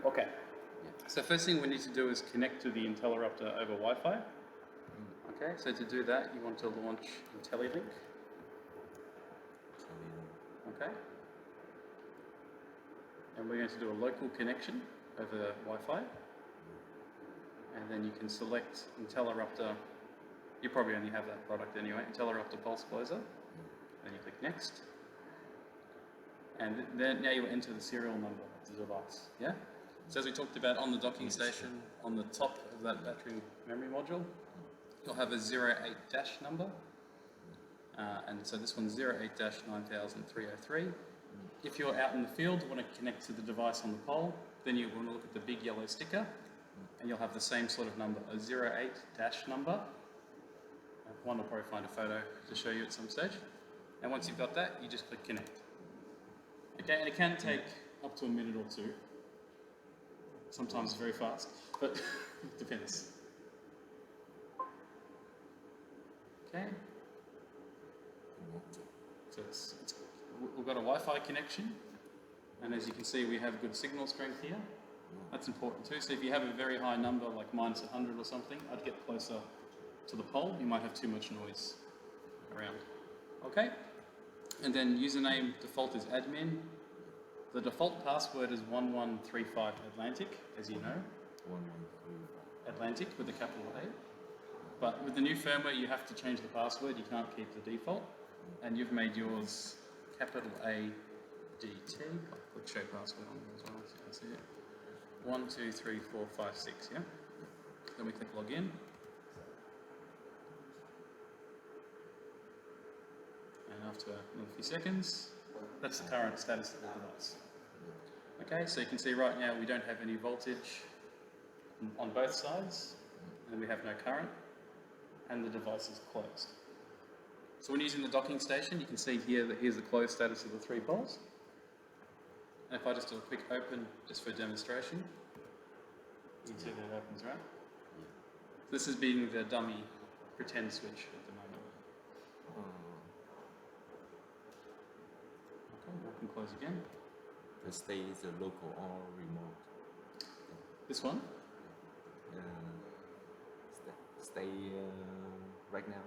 Okay. So first thing we need to do is connect to the Intellirupter over Wi-Fi. Okay, so to do that, you want to launch Intellilink. Okay. And we're going to do a local connection over Wi-Fi. And then you can select Intellirupter. You probably only have that product anyway, Intellirupter Pulse Closer. Then you click Next. And then now you enter the serial number of the device. Yeah? So as we talked about on the docking station, on the top of that battery memory module, you'll have a 08 dash number. And so this one's 08-9303. If you're out in the field, you want to connect to the device on the pole, then you want to look at the big yellow sticker, and you'll have the same sort of number, a 08 dash number. One will probably find a photo to show you at some stage. And once you've got that, you just click connect. Okay, and it can take up to a minute or two. Sometimes very fast, but it depends. Okay. So we've got a Wi-Fi connection, and as you can see, we have good signal strength here. That's important too. So if you have a very high number, like minus 100 or something, I'd get closer to the pole. You might have too much noise around. Okay. And then username default is admin. The default password is 1135 Atlantic, as you know. 1135. Atlantic with a capital A. But with the new firmware, you have to change the password. You can't keep the default. And you've made yours capital A DT. I'll click show password on there as well so you can see it. 1, 2, 3, 4, 5, 6, yeah? Then we click login. And after another few seconds, that's the current status of the device. Okay, so you can see right now we don't have any voltage on both sides, and we have no current, and the device is closed. So when using the docking station, you can see here that here's the closed status of the 3 poles. And if I just do a quick open, just for demonstration, you can see that it opens, right? This is being the dummy pretend switch at the moment. Okay, we can close again. The stay is a local or remote. This one? Stay right now.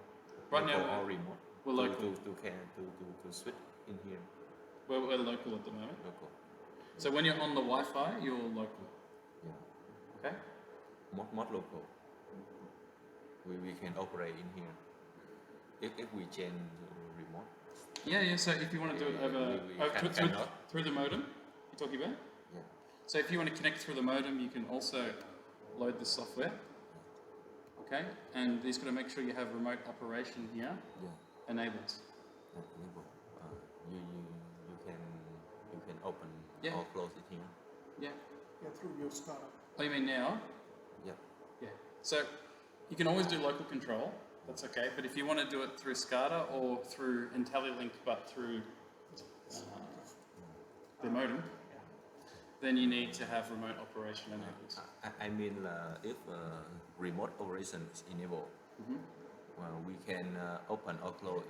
Right local now or remote. We're local. To switch in here. We're local at the moment. Local. So when you're on the Wi-Fi, you're local. Yeah. Okay. Mod local. We can operate in here. If we change remote. Yeah. So if you want to do it over through the modem, you're talking about? Yeah. So if you want to connect through the modem, you can also load the software. Okay. And you've got to make sure you have remote operation here enabled. Enable. You can open or close it here. Yeah. Yeah, through your Scada. Oh, you mean now? Yeah. Yeah. So you can always do local control. That's okay. But if you want to do it through Scada or through Intellilink, but through the modem, then you need to have remote operation enabled. I mean, if remote operation is enabled, well, we can open or close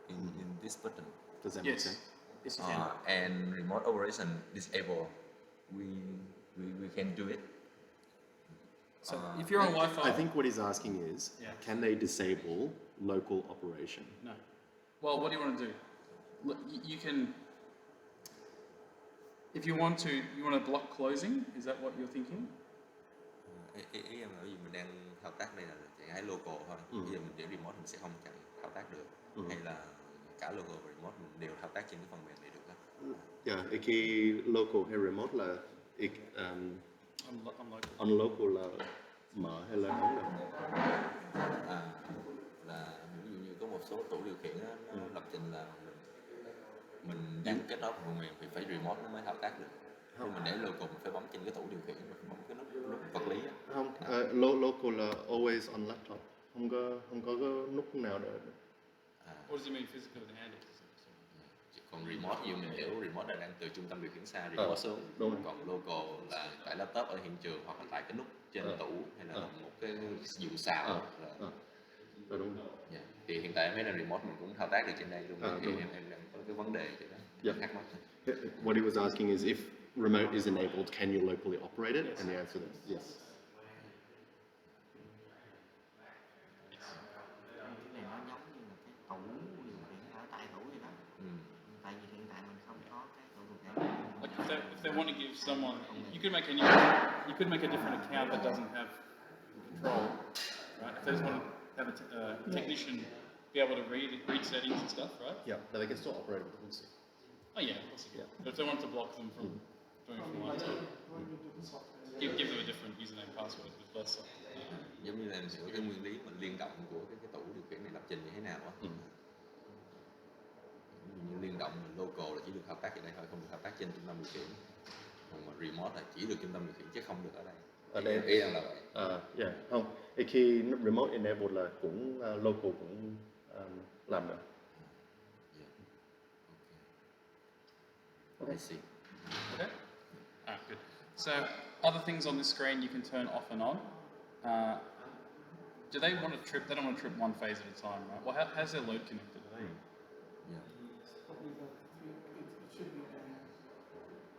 in this button. Does that make sense? Yes, you can. And remote operation disabled, we can do it. So if you're on Wi-Fi, I think what he's asking is, can they disable local operation? No. Well, what do you want to do? Look, you can, if you want to block closing. Is that what you're thinking? Ý em là vì mình đang thao tác đây là chỉ hai local thôi. Bây giờ mình để remote mình sẽ không chẳng thao tác được. Hay là cả local và remote mình đều thao tác trên cái phần mềm này được không? Yeah, khi local hay remote là on local là mở hay là đóng được. Là ví dụ như có một số tủ điều khiển đó, nó lập trình là mình đang kết nối phần mềm thì phải remote nó mới thao tác được. Khi mình để local mình phải bấm trên cái tủ điều khiển, mình bấm cái nút vật lý đó. Không, local là always on laptop. Không có cái nút nào để. What does it mean physical to handle? Còn remote như mình hiểu remote là đang từ trung tâm điều khiển xa remote xuống. Còn local là tải laptop ở hiện trường hoặc là tải cái nút trên tủ hay là một cái dụng xào. Đúng. Yeah. Thì hiện tại mấy là remote mình cũng thao tác được trên đây luôn. Thì em đang có cái vấn đề vậy đó. What he was asking is if remote is enabled, can you locally operate it? Yes. And the answer is yes. Cái này nó giống như là cái tủ điều khiển ở tại tủ vậy đó. Tại vì hiện tại mình không có cái tủ điều khiển. Like if they want to give someone, you could make a different account that doesn't have control, right? If they just want to have a technician be able to read settings and stuff, right? Yeah, but they can still operate with Lucy. Oh yeah, of course you can. But if they want to block them from doing it from one to give them a different username password with less. Giống như là em hiểu cái nguyên lý mình liên động của cái tủ điều khiển này lập trình như thế nào á. Như liên động mình local là chỉ được hợp tác ở đây thôi, không được hợp tác trên trung tâm điều khiển. Còn mà remote là chỉ được trung tâm điều khiển chứ không được ở đây. Ở đây Ý rằng là vậy. Yeah, không. Thì khi remote enabled là cũng local cũng làm được. I see. Okay. Good. So other things on this screen you can turn off and on. Do they want to trip? They don't want to trip one phase at a time, right? Well, how's their load connected? Are they? Yeah.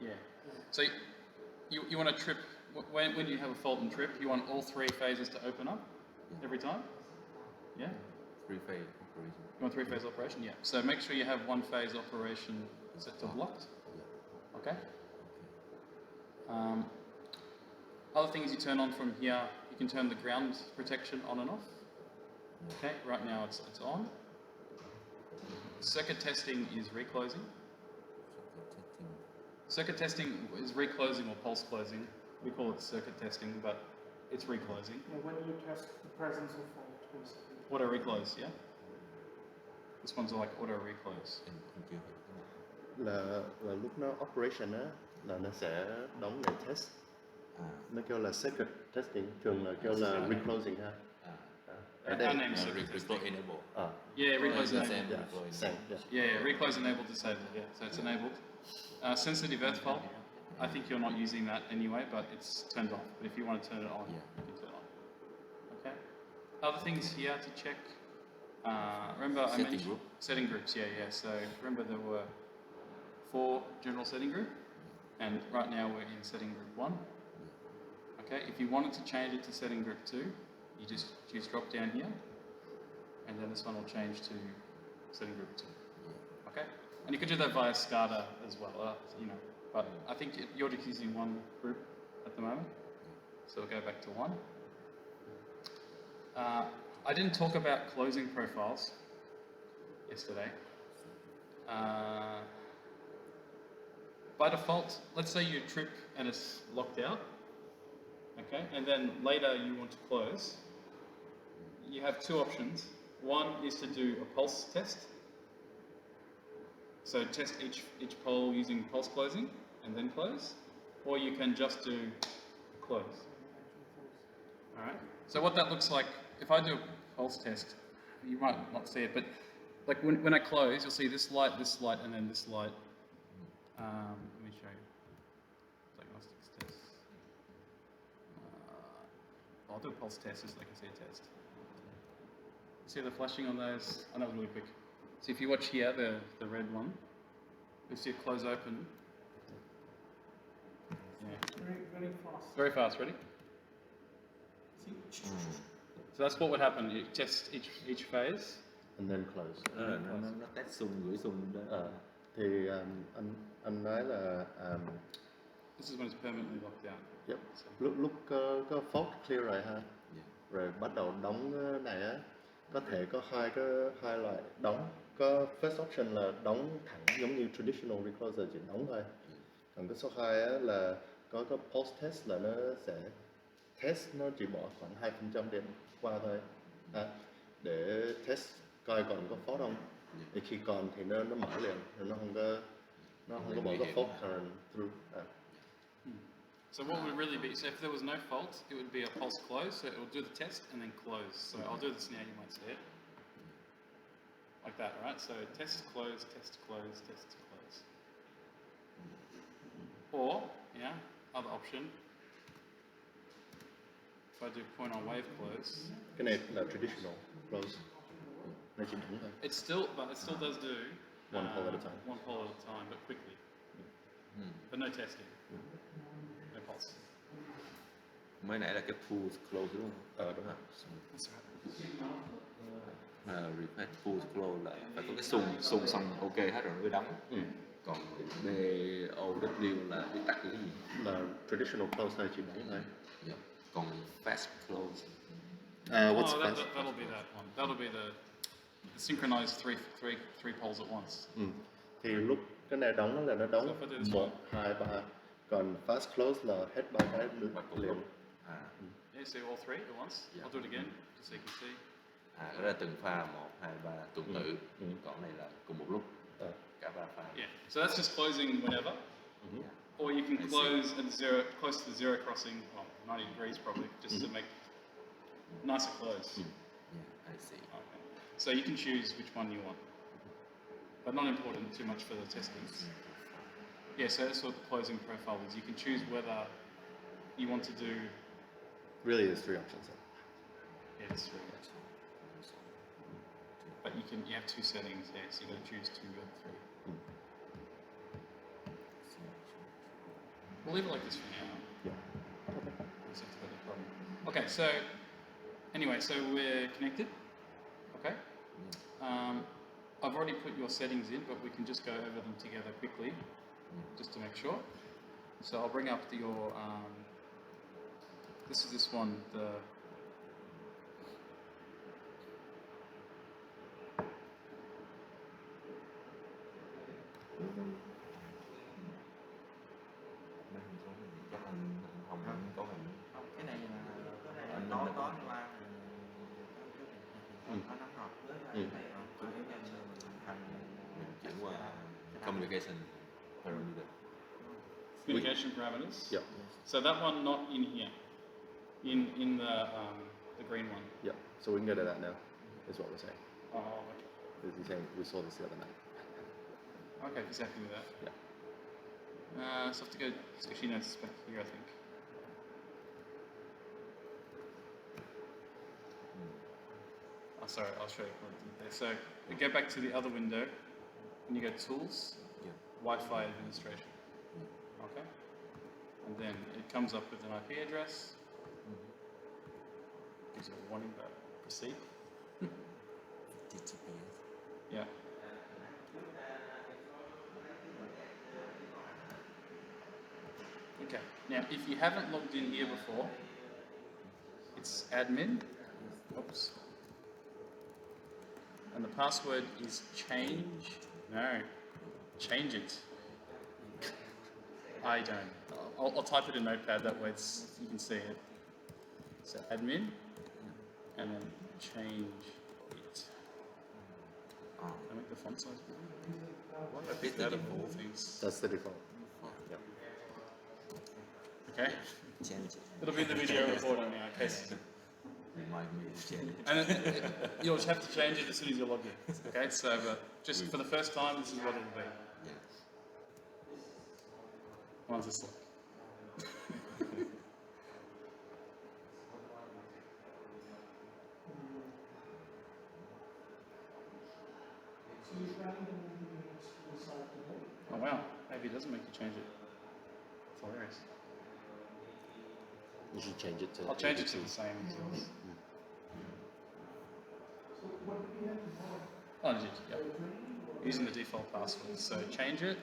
Yeah. So you want to trip when you have a fault and trip. You want all three phases to open up every time. Yeah. Three-phase operation. You want three-phase operation? Yeah. So make sure you have one phase operation set to blocked. Okay. Other things you turn on from here, you can turn the ground protection on and off. Okay, right now it's on. Circuit testing is reclosing. Circuit testing is reclosing or pulse closing. We call it circuit testing, but it's reclosing. Yeah, when you test the presence of fault, basically. Auto reclose, yeah? This one's like auto reclose. Em chưa hiểu cái này. Là lúc nó operation á là nó sẽ đóng để test. Nó kêu là circuit testing, thường là kêu là reclosing ha. Ở Our đây name's circuit testing. Reclose enable. Yeah, reclose Same, enabled. same, Yeah, reclose enabled disabled, yeah, so it's enabled. Sensitive earth fault, I think you're not using that anyway, but it's turned off. But if you want to turn it on, you can turn it on. Okay. Other things here to check. Remember I mentioned group. setting groups, yeah. So remember there were 4 general setting group, and right now we're in setting group 1. Okay, if you wanted to change it to setting group 2, you just choose drop down here, and then this one will change to setting group 2. Okay, and you can do that via Scada as well, but I think you're just using one group at the moment, so we'll go back to 1. I didn't talk about closing profiles yesterday. By default, let's say you trip and it's locked out, okay, and then later you want to close. You have 2 options. One is to do a pulse test. So test each pole using pulse closing and then close, or you can just do close. All right. So what that looks like, if I do a pulse test, you might not see it, but like when I close, you'll see this light, and then this light. Let me show you. Diagnostics test. I'll do a pulse test just so I can see a test. See the flashing on those? I know it's really quick. So if you watch here, the red one, you'll see it close open. Yeah. Very fast. Very fast. Ready? See? So that's what would happen. You test each phase. and then close. Nó test xung gửi xung đó. Thì anh nói là This is when it's permanently locked down. yep. lúc có fault clear rồi ha, rồi bắt đầu đóng này á, có thể có hai loại đóng. Có first option là đóng thẳng giống như traditional recloser, chỉ đóng thôi. Còn cái số 2 á là có post test, là nó sẽ test, nó chỉ bỏ khoảng 2% điện qua thôi để test coi còn có fault không. Thì khi còn thì nó mở liền, rồi nó không có bỏ cái fault current through. So what would really be, so if there was no fault, it would be a pulse close, so it will do the test and then close. So I'll do this now, you might see it. Like that, right? So test close, test close, test close. Or, other option, if I do point on wave close. Cái này là traditional close, nó chỉ đóng thôi. It still does do One pole at a time. One pole at a time, but quickly. But no testing. Mới nãy là cái pull close đúng không? Đúng rồi. That's right. Request pull close là phải có cái xung xong ok hết rồi mới đóng. Còn BOW là viết tắt cái gì? Là traditional close thôi, chỉ bấm thôi. Dạ. Còn fast close. What's Oh, fast? that'll be that one. That'll be the synchronized three poles at once. Thì lúc cái này đóng là nó đóng So if I do this 1, one. 2, 3. Còn fast close là hết 3 cái liền. Yeah, so all three at once. Yeah. I'll do it again, just so you can see. Đó là từng pha 1, 2, 3 tuần tự. Còn này là cùng một lúc. Cả 3 pha. Yeah, so that's just closing whenever. Or you can I see. close at close to the zero crossing, well, 90 degrees probably, just to make nicer close. Yeah, I see. Okay. So you can choose which one you want, but not important too much for the testings. Yeah, so that's what the closing profile is. You can choose whether you want to do. Really, there's 3 options. Yeah, it's three. But you have 2 settings there, so you got to choose 2 or 3. We'll leave it like this for now. Yeah. Let's have to go to the problem. Okay, so anyway, so we're connected. Okay. I've already put your settings in, but we can just go over them together quickly, just to make sure. So I'll bring up your. This is this one. Chắc anh không có hình. Không, cái này là tối tối hôm qua có nắm rồi. Còn nếu như mình thành Chuyển qua communication parameter. Communication parameters. Yeah. So that one not in here, in the green one. Yeah. So we can go to that now, is what we're saying. Oh, okay. He's saying we saw this the other night. Okay, exactly that. Yeah. So I have to go. Actually, no, it's back here, I think. Oh, sorry, I'll show you what I did there. So we go back to the other window, and you go Tools, Yeah. Wi-Fi Administration. Okay. And then it comes up with an IP address. Gives you a warning about proceed. TTPS. Yeah. Okay. Now, if you haven't logged in here before, it's admin. Oops. And the password is change. No, change it. I don't. I'll type it in Notepad. That way you can see it. So admin, and then change it. Oh. I make the font size bigger. What a bit Out of of all things. That's the default. Okay. change it. It'll be in the video recording now. Okay. Remind me to change it. And you'll just have to change it as soon as you log in. Okay, so but just for the first time, this is what it'll be. Yeah. Once it's like. So you're planning to move the units to the side today? Oh wow, maybe it doesn't make you change it. It's hilarious. You should change it to. I'll change it to the same. So what do we have to know? Oh, legit, yep. Using the default password. So change it.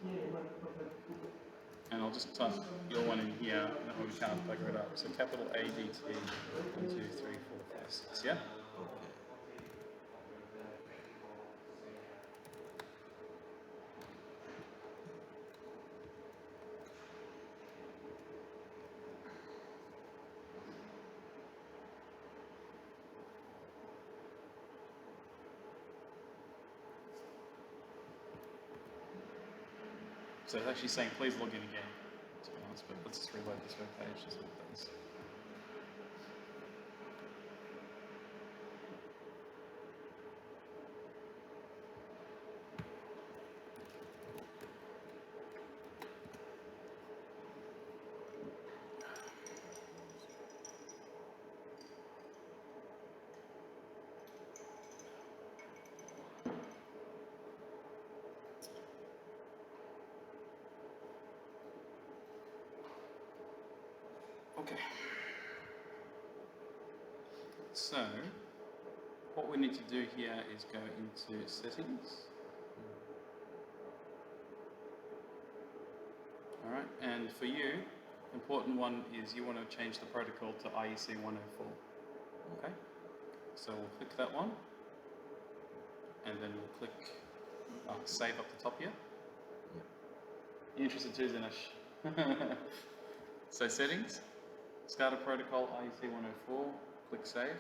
Yeah, but And I'll just type your one in here, and that way we can't bugger it up. So capital A, D, T, 1, 2, 3, 4, 5, 6, yeah? Okay. So it's actually saying please log in again, to be honest, but let's just reload this web page, just what it does. Okay. So, what we need to do here is go into settings. Alright, and for you, important one is you want to change the protocol to IEC 104. Okay? So we'll click that one, and then we'll click save up the top here. You interested too, Zinesh? So settings, Scada protocol IEC 104, click save.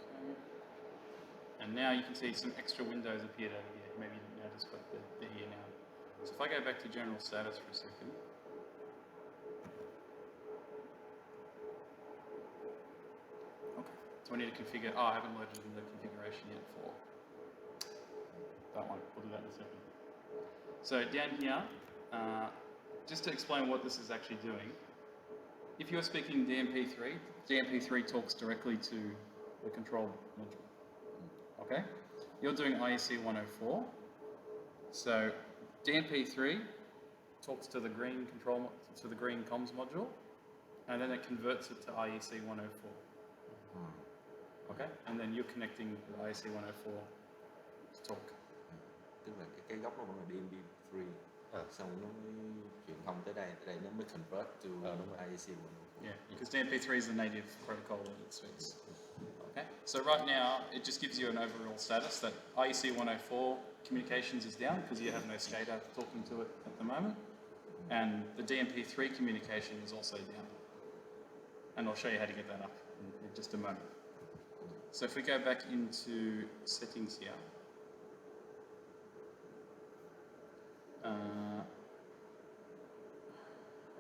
Okay. And now you can see some extra windows appeared over here. Maybe you didn't notice, but they're here now. So if I go back to general status for a second. Okay, so I need to configure, I haven't loaded in the configuration yet for that one. We'll do that in a second. So down here, just to explain what this is actually doing, if you're speaking DMP3, DMP3 talks directly to the control module. Okay? You're doing IEC 104. So DMP3 talks to the green green comms module, and then it converts it to IEC 104. Okay? And then you're connecting with IEC 104 to talk. Tức là cái gốc nó vẫn là DMP3, xong nó mới truyền thông tới đây nó mới convert to IEC 104. Yeah, because DMP3 is the native protocol that it speaks. Okay, so right now it just gives you an overall status that IEC 104 communications is down because you have no Scada talking to it at the moment, and the DMP3 communication is also down. And I'll show you how to get that up in just a moment. So if we go back into settings here,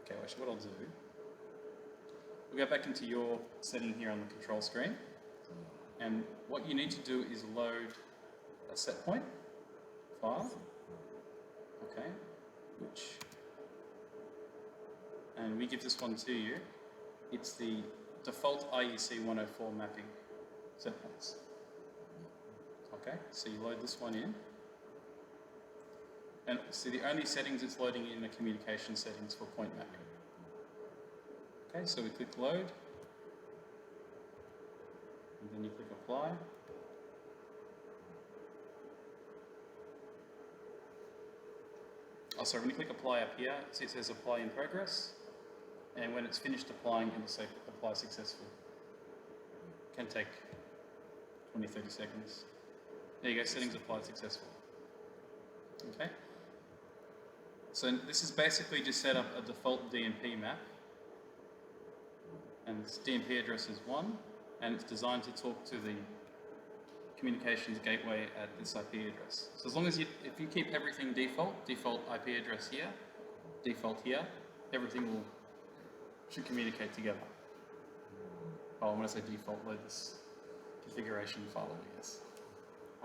okay, actually what I'll do, we'll go back into your setting here on the control screen, and what you need to do is load a set point file, okay, and we give this one to you. It's the default IEC 104 mapping set points. Okay, so you load this one in. And see, the only settings it's loading in are communication settings for point mapping. Okay, so we click load, and then you click apply. Oh, sorry, when you click apply up here, see it says apply in progress, and when it's finished applying, it'll say apply successful. Can take 20-30 seconds. There you go, settings applied successful. Okay. So this is basically just set up a default DMP map, and its DMP address is 1, and it's designed to talk to the communications gateway at this IP address. So as long as if you keep everything default IP address here, default here, everything should communicate together. Oh, when I say default, load this configuration file, I guess.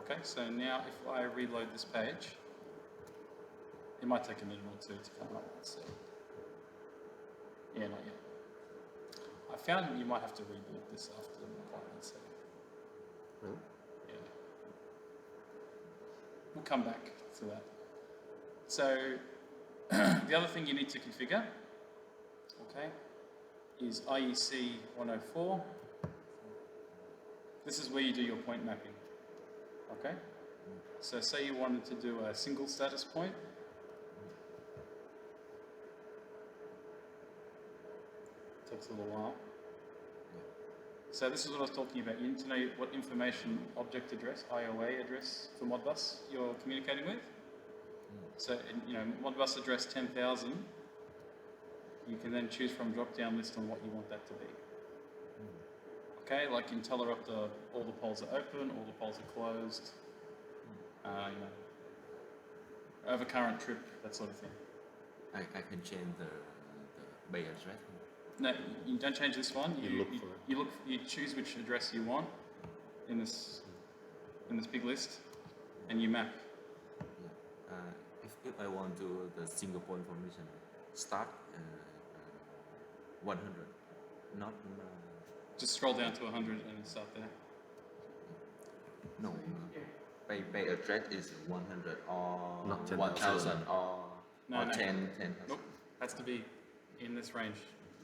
Okay, so now if I reload this page, it might take a minute or two to come up. So, yeah, not yet. I found you might have to reboot this after the appointment. So, Really? yeah, we'll come back to that. So, the other thing you need to configure, okay, is IEC 104. This is where you do your point mapping. Okay? So say you wanted to do a single status point. Takes a little while. So this is what I was talking about. You need to know what information object address, IOA address for Modbus you're communicating with. So, Modbus address 10,000, you can then choose from drop-down list on what you want that to be. Okay, like Intellirupter, all the polls are open, all the polls are closed. Over current trip, that sort of thing. I can change the bay address. No, you don't change this one. You You choose which address you want in this big list, and you map. Yeah. If I want to the single point information, start 100, not. Just scroll down to 100 and start there. No. Bay address is 100 or Not 10,000. 1,000 or No. 10. Nope. has to be in this range.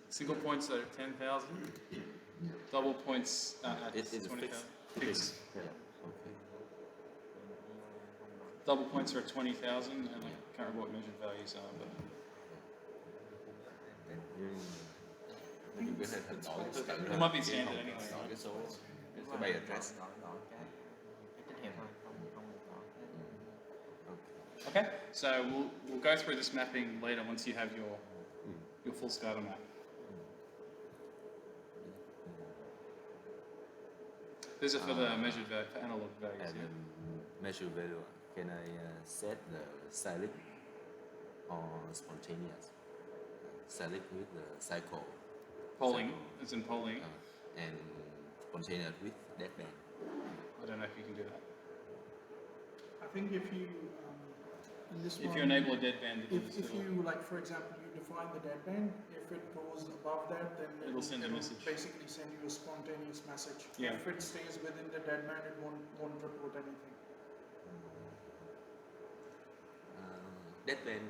Single points are 10,000. Double points at It is 20,000. fixed. Fixed. Yeah. Okay. Double points are at 20,000, and I can't remember what measured values are, but Nói chung cái hình đổi thứ tự It might be standard anyway. đổi cái số Đúng cái rồi, bay address. đổi cái tín hiệu thôi, không đổi cái Okay. okay. So we'll go through this mapping later once you have your full Scada map. These are for the measured for analog values. And Yeah? measure value. Can I set the cyclic or spontaneous? Cyclic with the cycle. Polling, as in polling. And spontaneous with deadband. I don't know if you can do that. I think if you, in this If one, you enable a deadband, if you, like, for example, you define the deadband, if it goes above that, then It'll send a message. basically send you a spontaneous message. Yeah. If it stays within the deadband, it won't report anything. Deadband.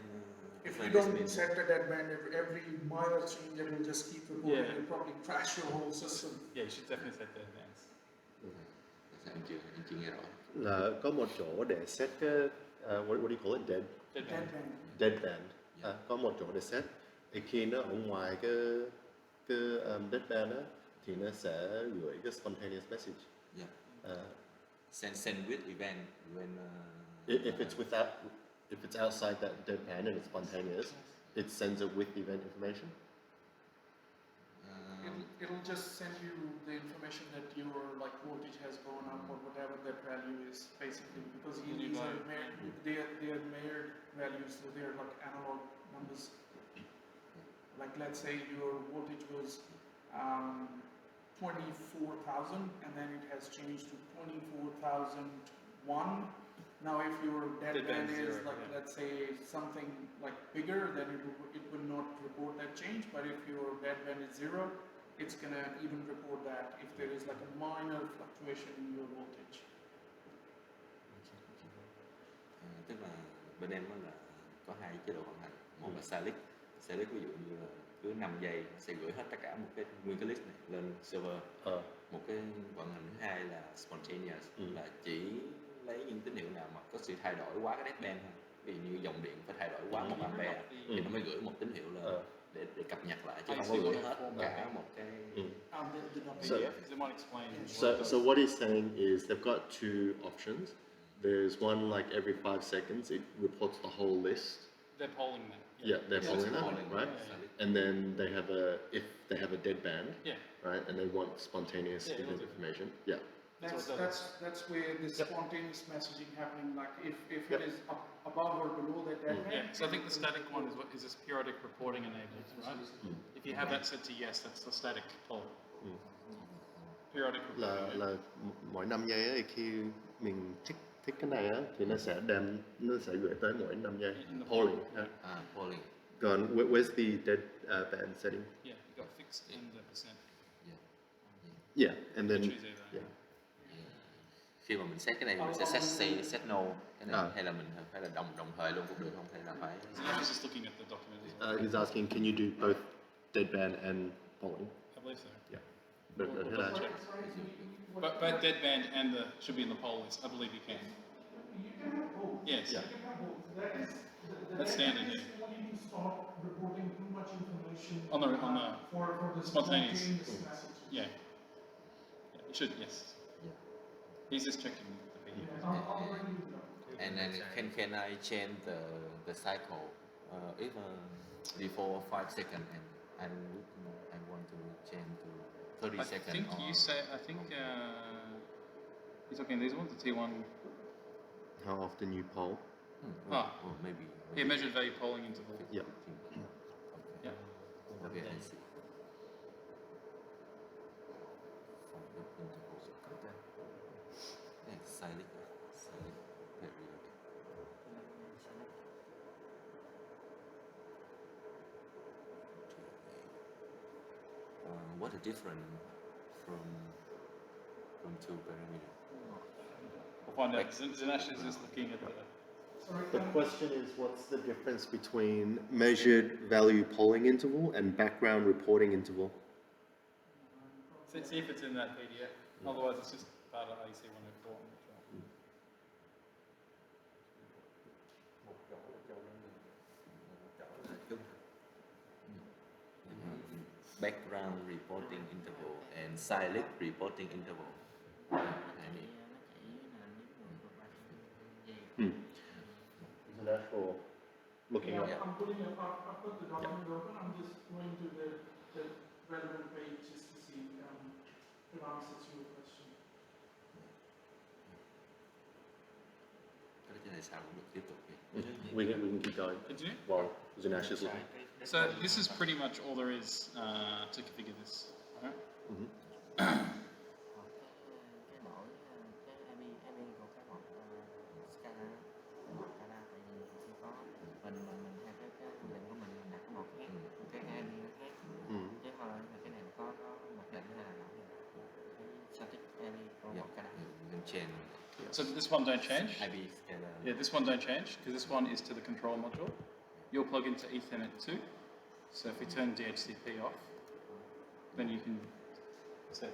If you define don't this set the deadband, every minor change, it will just keep reporting. Yeah. It'll probably crash your whole system. Yeah, you should definitely set deadbands. Sao em chưa nghe rõ. Là có một chỗ để set cái what do you call it, Deadband. Deadband. deadband. Có một chỗ để set. Thì khi nó ở ngoài cái deadband á thì nó sẽ gửi cái spontaneous message. Yeah. Send with event when. If it's outside that deadband and it's spontaneous, it sends it with event information. It'll just send you the information that your like voltage has gone up or whatever that value is, basically, because these are they are mirrored values, so they're like analog numbers. Like, let's say your voltage was 24,000 and then it has changed to 24,001. Now if your deadband is zero, like, yeah. let's say something like bigger, then it will not report that change. But if your deadband is 0, it's gonna even report that if there is like a minor fluctuation in your voltage. Tức là bên em đó là có hai chế độ vận hành. Một là cyclic. Cyclic ví dụ như là cứ 5 giây sẽ gửi hết tất cả một cái nguyên cái list này lên server. Một cái vận hành thứ hai là spontaneous, là chỉ lấy những tín hiệu nào mà có sự thay đổi quá cái deadband thôi. Ví dụ như dòng điện phải thay đổi quá 1 ampere thì nó mới gửi một tín hiệu lên để cập nhật lại, chứ không có gửi hết cả một cái. So, They might explain. So what he's saying is they've got two options. There's one like every 5 seconds it reports the whole list. They're polling that. Yeah, they're following that, polling, right? yeah. And then they have if they have a deadband, Yeah. right? And they want spontaneous Yeah, event it'll do. information. Yeah. That's where the spontaneous messaging happening. Like if it is above or below that deadband. Yeah, so I think the static one is this periodic reporting enabled, right? If you have that set to yes, that's the static poll. Periodic reporting. Là mỗi 5 giây á, thì khi mình thích cái này á thì nó sẽ gửi tới mỗi 5 giây. Polling. Polling. Còn where's the deadband setting? Yeah, you got fixed and the percent. Yeah, and then Choose either. yeah. Khi mà mình set cái này mình sẽ set no cái này, hay là mình phải là đồng thời luôn cũng được không, hay là phải. So I was just looking at the document as well. He's asking, can you do both deadband and polling? I believe so. Yeah. We'll double check. But both deadband and the should be in the poll list. I believe you can. You can have both. Yes. Yeah. You can have both. That is That's standard, is yeah. for you to stop reporting too much information On the for the spontaneous. message. Yeah. You should, yes. Yeah. He's just checking the PDF. I'll bring you the And then can I change the cycle if before 5 seconds and I want to change to 30 I seconds? think or you say, you're talking these ones, the T1, How often you poll? or maybe. yeah, measured value polling interval. Yeah. Yeah. Okay, I see. Yeah, cyclic period. What a difference from two parameters? We'll find out. Dinesh is just looking at Sorry, The question is, what's the difference between measured value polling interval and background reporting interval? See if it's in that PDF. Otherwise, it's just part of AC 104. Background reporting interval and silent reporting interval. Is it actual looking Yeah, up? I'm putting up, I've got the document open, I'm just going to the relevant page just to see if it answers your question. Cái này sao cũng được tiếp tục đi. We can keep going Continue? while Zinesh is looking. So this is pretty much all there is to configure this. Alright? Cái đổi cái API của cái một Scada, một Scada tại vì chỉ có mình theo cái quy định của mình đặt một cái API nó khác, chứ thôi là cái này có mặc định hay là đổi cái static API của một Scada. You can change. So this one don't change. IB Scada. Yeah, this one don't change because this one is to the control module. You'll plug into Ethernet 2. So if we turn DHCP off, then you can set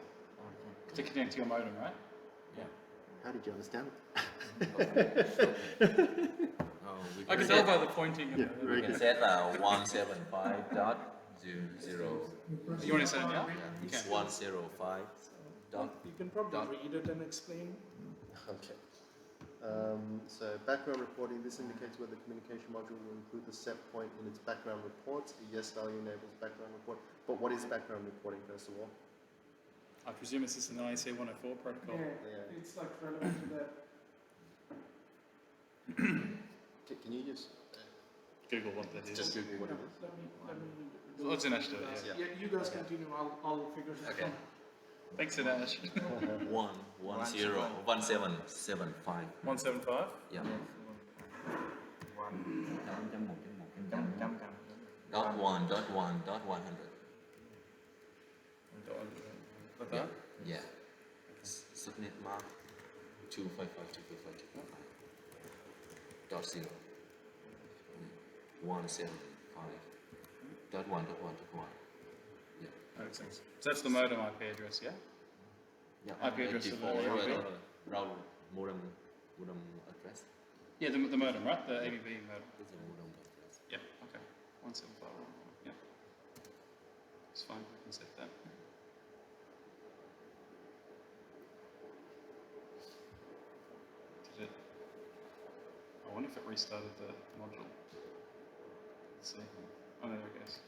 to connect to your modem, right? How did you understand? I can tell by the pointing. Yeah, We very can good. set 175.0.0. You want to set it now? It's Okay. 105. You can probably read it and explain. Okay. So background reporting, this indicates whether the communication module will include the set point in its background reports. A yes value enables background report. But what is background reporting, first of all? I presume it's just an IC 104 protocol. Yeah, it's like relevant to that. Can you just Google what that is. just Google what it is? Let me. Let's Dinesh do it, yeah. Yeah, you guys continue. I'll figure it Okay. out. Thanks, Dinesh. 1775. 175? Yeah. Trăm. Dot one, dot 100. Like that? Yeah. Subnet mark 255. Dot 0. 175. Dot 1. Yeah. Makes sense. So that's the modem IP address, yeah? Yeah. IP address of the Route ABB. modem address. Yeah, the modem, right? The ABB modem. This is a modem address. Yeah, okay. 175. Yeah. It's fine, we can set that. Did it? I wonder if it restarted the module. Let's see. Oh, there it goes.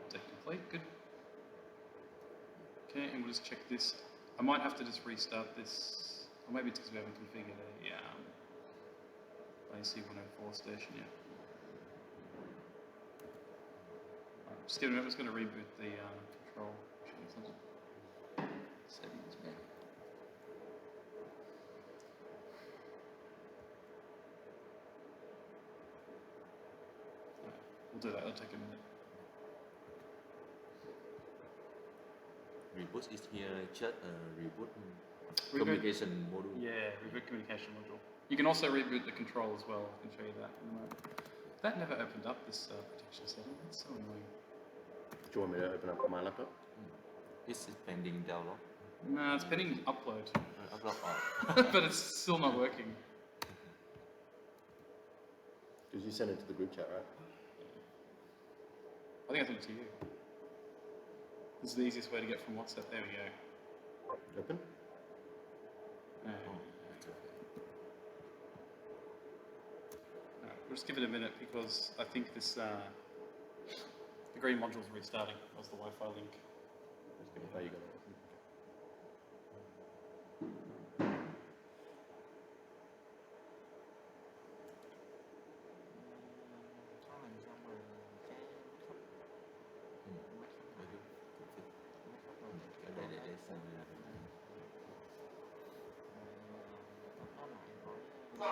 Update complete, good. Okay, and we'll just check this. I might have to just restart this, or maybe it's because we haven't configured a AC 104 station yet. Alright, just give it a minute, I'm just going to reboot the control settings. Alright, we'll do that, it'll take a minute. Reboot is here just reboot communication module. Yeah, reboot communication module. You can also reboot the control as well. I can show you that in a moment. That never opened up, this protection setting. That's so annoying. Do you want me to open up my laptop? This is pending download. No, it's pending upload, Upload all. but it's still not working. Because you sent it to the group chat, right? I think I sent it to you. This is the easiest way to get from WhatsApp. There we go. Open? We'll just give it a minute because I think this the green module's restarting. That was the Wi-Fi link. Oh, you got it. Để xem.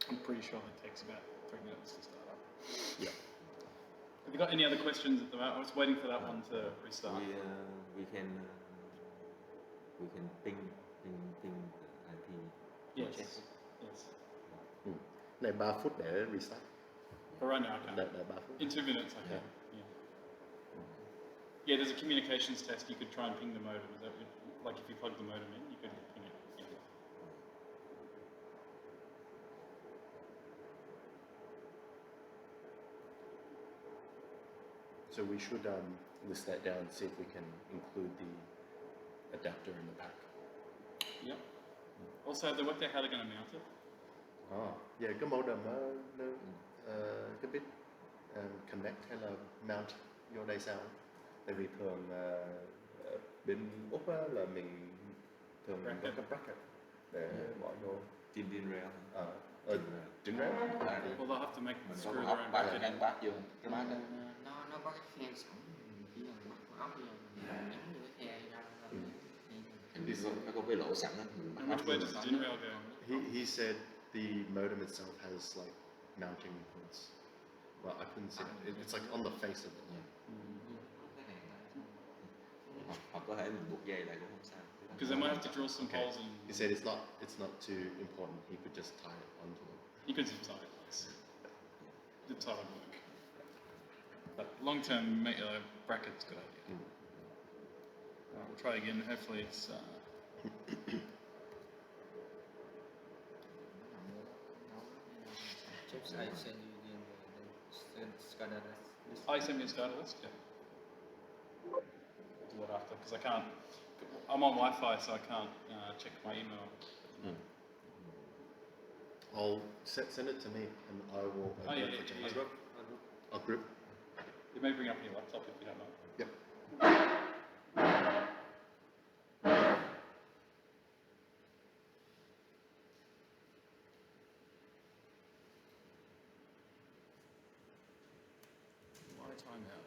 I'm pretty sure that takes about 3 minutes to start up. Yeah. I think You got any other questions at the moment? I was waiting for that one to restart. We can ping the IT Yes. check. Yes. Này 3 phút để restart. But right now I can't. Đợi 3 phút. In 2 minutes I can. Yeah. Yeah, there's a communications test. You could try and ping the modem. Is that like if you plug the modem in, you could ping it. Yeah. So we should list that down and see if we can include the adapter in the pack. Yep. Also, have they worked out how they're going to mount it? Yeah, cái modem đó, nó cái bit connect hay là mount vô đây sao? Tại vì thường bên Úc á, là mình thường có cái bracket để bỏ vô. Tin rail. Trứng rác. Well, they'll have to make Mình screw có their ốc own ba bracket. ngăn bát vô cái mát đó. Nó có cái khe sẵn, chỉ cần bắt con ốc vô mình nhắm vô cái khe ra Nó có cái lỗ sẵn đó. And which way does the DIN rail go? He said the modem itself has like mounting points. Well, I couldn't see it. It's like on the face of it. Hoặc có thể mình buộc dây lại cũng không sao. Because they might have to drill some Okay. holes in. He said it's not too important. He could just tie it onto it. You could zip tie it, yes. Zip tie would work. But long term, bracket's a good idea. We'll try again. Hopefully it's. Chips I send you again the Scada list. I send me a Scada list. Yeah. Do that after because I can't. I'm on Wi-Fi, so I can't check my email. I'll send it to me and I will Oh, yeah, open it for yeah, James. yeah. I'll group. You may bring up your laptop if you don't know. Yep. Why timeout?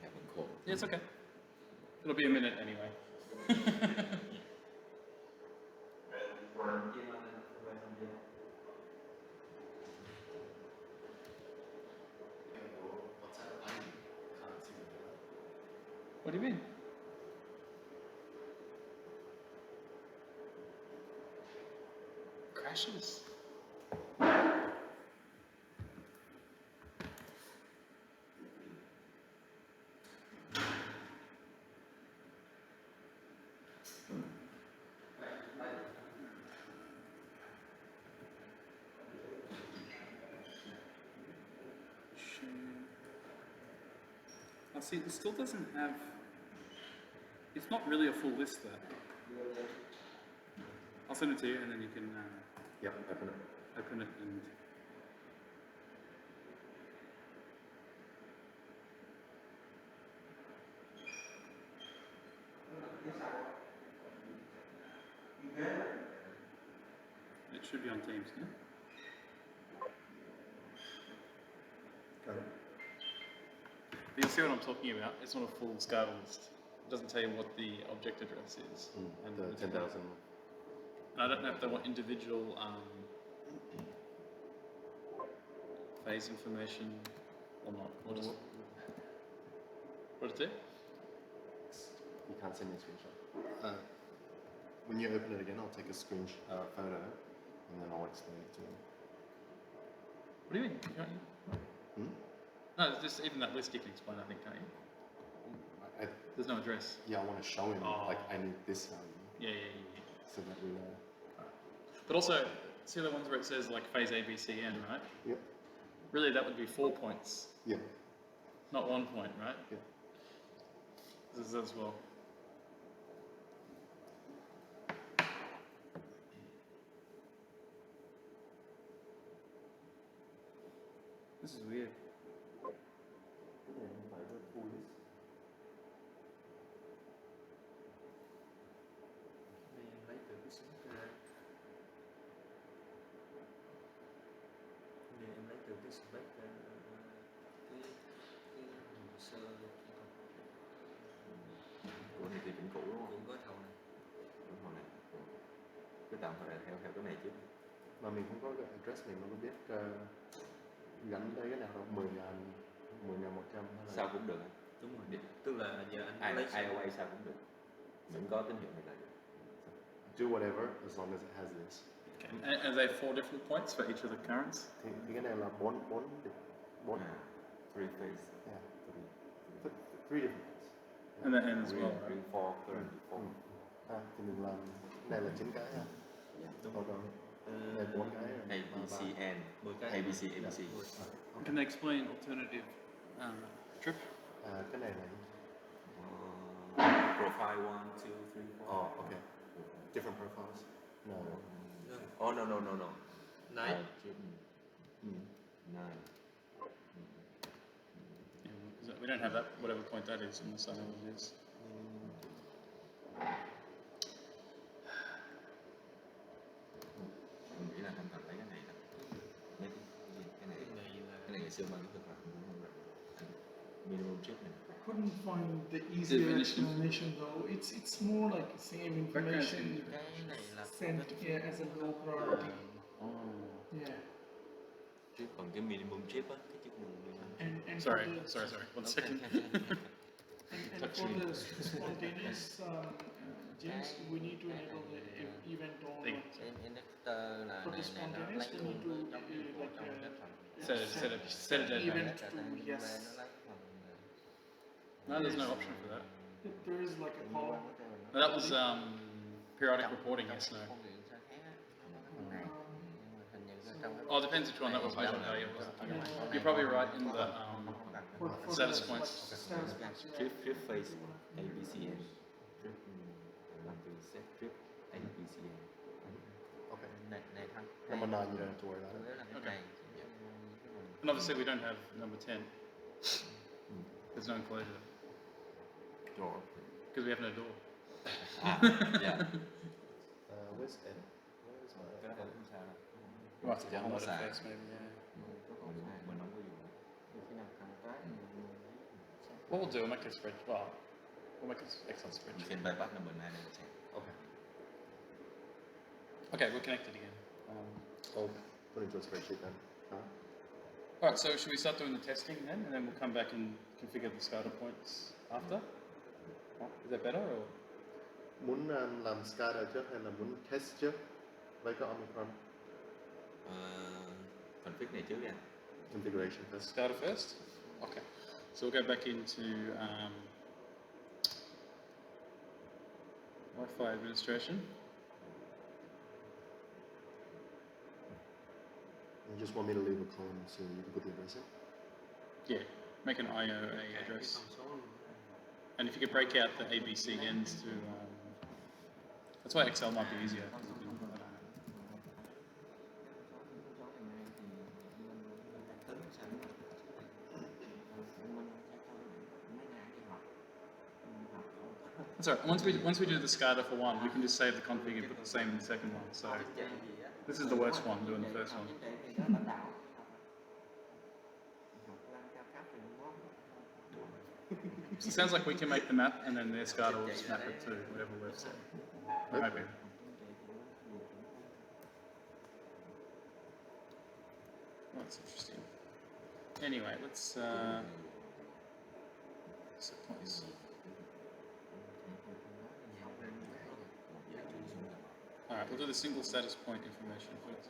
Haven't called. Yeah, it's okay. It'll be a minute anyway. What do you mean? Crashes? See, it still doesn't have. It's not really a full list there. I'll send it to you, and then you can Yep, open it. open it and. It should be on Teams, no? Got it. But you'll see what I'm talking about. It's not a full Scada list. It doesn't tell you what the object address is. And the 10,000. And I don't know if they want individual phase information or not. What does what did it do? You can't send me a screenshot. When you open it again, I'll take a photo and then I'll explain it to you. What do you mean? You can't- No, it's just even that list you can explain, I think, can't you? There's no address. Yeah, I want to show him, Oh. like, I need this value, Yeah. so that we know. But also, see the ones where it says like phase A, B, C, N, right? Yep. Really, that would be 4 points, Yeah. not 1 point, right? Yeah. This is as well. This is weird. Đây em lấy từ cái spec ra. Đây em lấy từ cái spec ra cái hồ sơ thi công Của này thì chỉnh cũ đúng không? của gói thầu này. Đúng rồi này. Cứ tạm thời theo cái này trước. mà mình không có cái address, mình không có biết gắn tới cái nào đâu. 10.100 hay là Sao cũng được. Đúng rồi. Tức là giờ anh lấy IOA sao cũng được. Vẫn có tín hiệu này là được. do whatever as long as it has this. Okay. And are there 4 different points for each of the currents? Thì cái này là 4 Three phase. yeah, three different ones. And that end as well, right? Ring 4, current 4. Thì mình làm này là 9 cái ha. đúng Còn rồi. này 4 cái rồi. A, B, C, N. 10 cái. ABC, ABC. Can they explain alternative trip? Cái này là Profile 1, 2, 3, 4. okay. Different profiles. No. Oh, no. Nine. Trip 9. Yeah, because we don't have that, whatever point that is, unless I know what it is. Mình nghĩ là không cần lấy cái này đâu. Mấy cái này ngày xưa mang cái thực phẩm cũng không được. Minimum trip này. Couldn't find the easier Definition. explanation though. It's more like same information Cái này là sent as a low priority. Yeah. Trip còn cái minimum trip á, cái chức năng minimum. And Sorry, for the, sorry. 1 second. and for the spontaneous James, we need to enable the event on. Thing. Inductor là For the này nó spontaneous, lấy we nguồn need từ to trong like trong cái phần Set it as event that. to nó yes. lấy phần No, there's no option for that. There is like a column. No, that was periodic reporting, yes, no. Con điện sao khác á, nó có phần này. Nhưng mà hình như là trong cái Oh, it depends which one that was based on how you was. You're probably right in the For status the, points. Status points. Yeah. Trip phase A, B, C, N. Trip làm từ set trip A, B, C, N. Okay. này thôi. Number 9 you don't have to worry about Chủ it. yếu là cái Okay. này. And obviously we don't have number 10. There's no enclosure Door. because we have no door. Yeah. Where's N? Where's my Cái đó N? không sao đâu. We'll have to Không có download it xài. first, maybe. Yeah. Mình không có dùng. Khi nào cần tới What we'll do, we'll make a spreadsheet. Well, we'll make an Excel You spreadsheet. can bypass number 9 and 10. Okay. Okay, we're connected again. I'll put into a spreadsheet then. All right, so should we start doing the testing then, and then we'll come back and configure the Scada points after? Is that better, or? Muốn làm Scada trước hay là muốn test trước với cái Omicron Config này trước nha. configuration first? Scada first? Okay. So we'll go back into Wi-Fi administration. You just want me to leave a column so you can put the address in? Yeah, make an IOA address. thông số. And if you could break out the ABC ends to, that's why Excel might be easier. 'Cause you can, That's all right. Once we do the Scada for one, we can just save the config and put the same in the second one. So this is the worst one, doing the first one. So it sounds like we can make the map, and then their Scada will just map it to whatever we've set. I'm hoping. That's interesting. Anyway, let's set points. Alright, we'll do the single status point information first.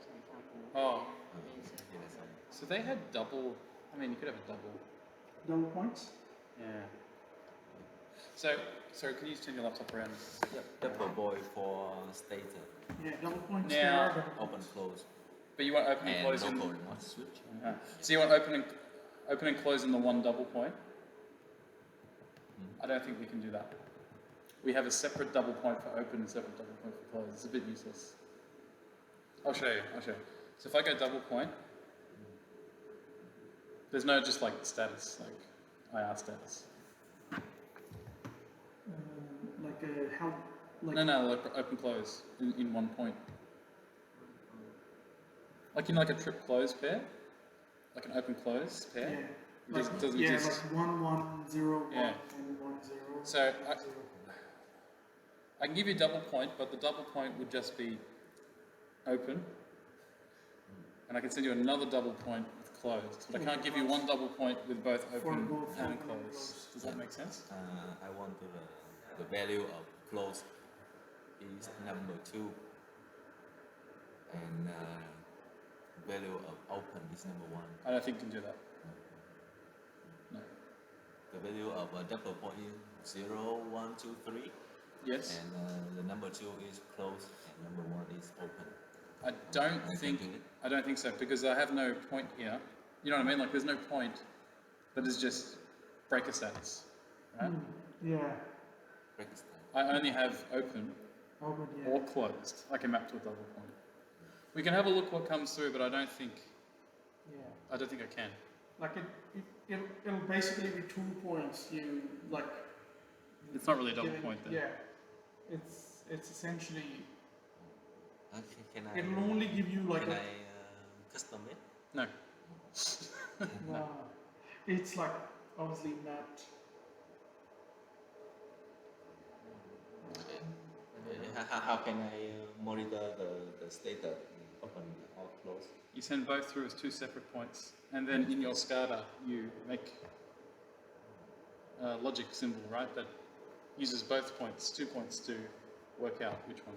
Oh, so they had double. I mean, you could have a double. Double points. Yeah. So, sorry, can you just turn your laptop around? Double void for status. Yeah, double points. Now- there are double Open points. close. But you want open and And close in. local remote switch. So you want open and close in the one double point? I don't think we can do that. We have a separate double point for open and separate double point for close. It's a bit useless. I'll show you. So if I go double point, there's no just like status, like IR status. Like a how? Like No, like open close in one point. Like in like a trip close pair, like an open close pair. Yeah. It doesn't yeah, exist. like 1 1 0 1 Yeah. and 1 0. So I can give you double point, but the double point would just be open, and I can send you another double point with closed, but I can't give you one double point with both open both and open and closed. closed. Does that make sense? I want the value of close is number 2 and value of open is number 1. I don't think you can do that. No. The value of a double point is 0, 1, 2, 3 Yes. and the number 2 is close and number 1 is open. I don't I think can do it. I don't think so because I have no point here. You know what I mean? Like there's no point that is just breaker status, right? Yeah, Break it down. I only have open open, yeah. or closed. I can map to a double point. We can have a look what comes through, but I don't think Yeah. I can. Like it'll basically be 2 points. You like. It's not really a double giving- point then. Yeah, it's essentially Can I it'll only give you like can a I custom it? No. no, it's like obviously not. How can I monitor the state of open or close? You send both through as 2 separate points, and then in your Scada you make a logic symbol, right, that uses both points, 2 points to work out which one.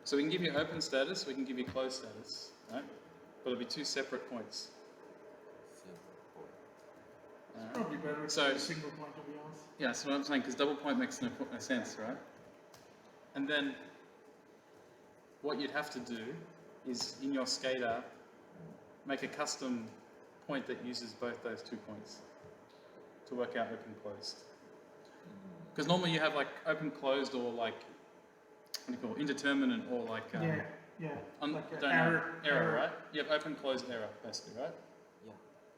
So we can give you open status, we can give you closed status, right? But it'll be 2 separate points. Alright. Probably better So- to a single point, to be honest. Yeah, that's what I'm saying, because double point makes no sense, right? And then what you'd have to do is in your Scada make a custom point that uses both those 2 points to work out open closed. Because normally you have like open closed or like what do you call it, indeterminate or like Yeah, like don't an know, error, right? You have open closed error basically, right? Yeah.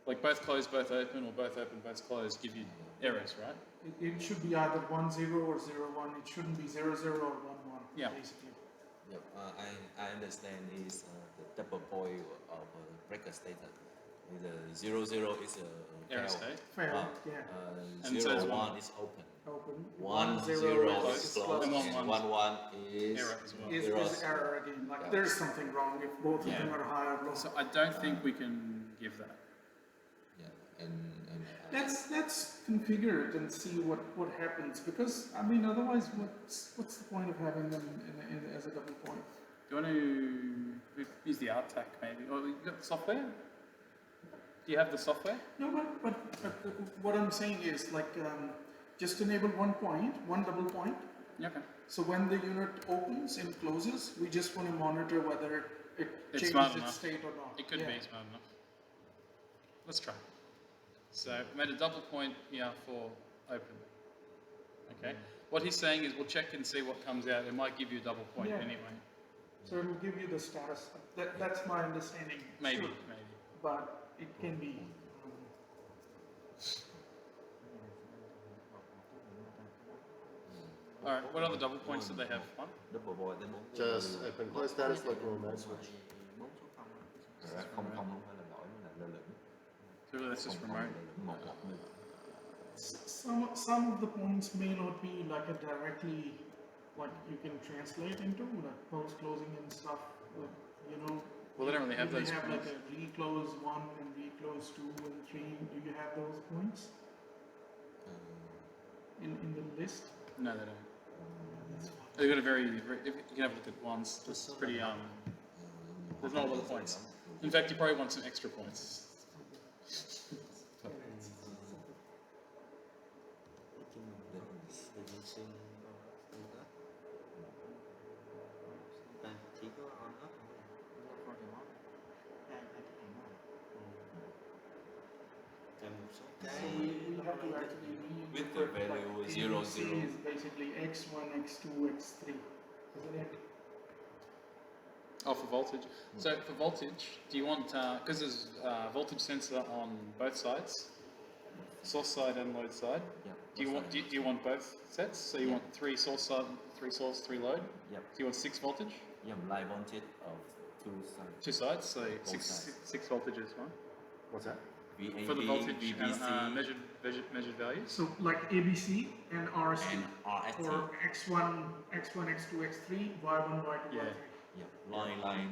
Like both closed, both open, or both open, both closed give you errors, right? It should be either 1 0 or 0 1. It shouldn't be 0 0 or 1 1. Yeah. Basically. Yep. I understand is the double point of breaker status. The 0, 0 is a Error fail. state. Fair. Yeah. And 0, so is 1 one. is open. Open. 1, 0 is is closed. closed. And And 1, 1 is Error as well. Is Error. error again? Like Yeah. there's something wrong if both of them Yeah. are high or low. So I don't think we can give that. Yeah. And Let's configure it and see what happens, because I mean otherwise what's the point of having them as a double point? Do you want to use the Adte maybe? Or you got the software? Do you have the software? No, but what I'm saying is like just enable 1 point, 1 double point. Yeah, okay. So when the unit opens and closes, we just want to monitor whether it It's changes smart its enough. state or not. It could Yeah. be smart enough. Let's try. So made a double point here for open. Okay. What he's saying is we'll check and see what comes out. It might give you a double point Yeah. anyway. So it will give you the status. That's my understanding. Maybe, Sure. maybe. But it can be. Alright, what other double points do they have? One? double point đến 4 Just open close status like romantic switch. 4 số 0 Rồi ra không không phải là đổi mà là lơ lửng. So really that's just remote. Một hoặc một. Some of the points may not be like a directly like you can translate into like post closing and stuff. Like, you know. Well, they don't really have they those have points. like a reclose 1 and reclose 2 and 3. Do you have those points in the list? No, they don't. They've got a very if you can have a look at ones. It's pretty there's not a lot of points. In fact, you probably want some extra points. chỉ có on off thôi. No for the moment. Hai cái này nó. Còn một số So cái we have to actually With the reinterpret, value like, 0, ABC 0. is basically x1, x2, x3, isn't it? Oh, for voltage. So for voltage, do you want because there's voltage sensor on both sides, source side and load side. Yeah. Do you want both sets? So you Yeah. want 3 source side, 3 source, 3 load. Yep. Do you want 6 voltage? Yeah, live voltage of 2 sides. 2 sides, so six sides. 6 voltages, right? What's that? VAB, For the voltage VBC, and measured values. So like ABC and RC and RST. for x1, x2, x3, y1, y2, Yeah. y3. Yeah, line to line.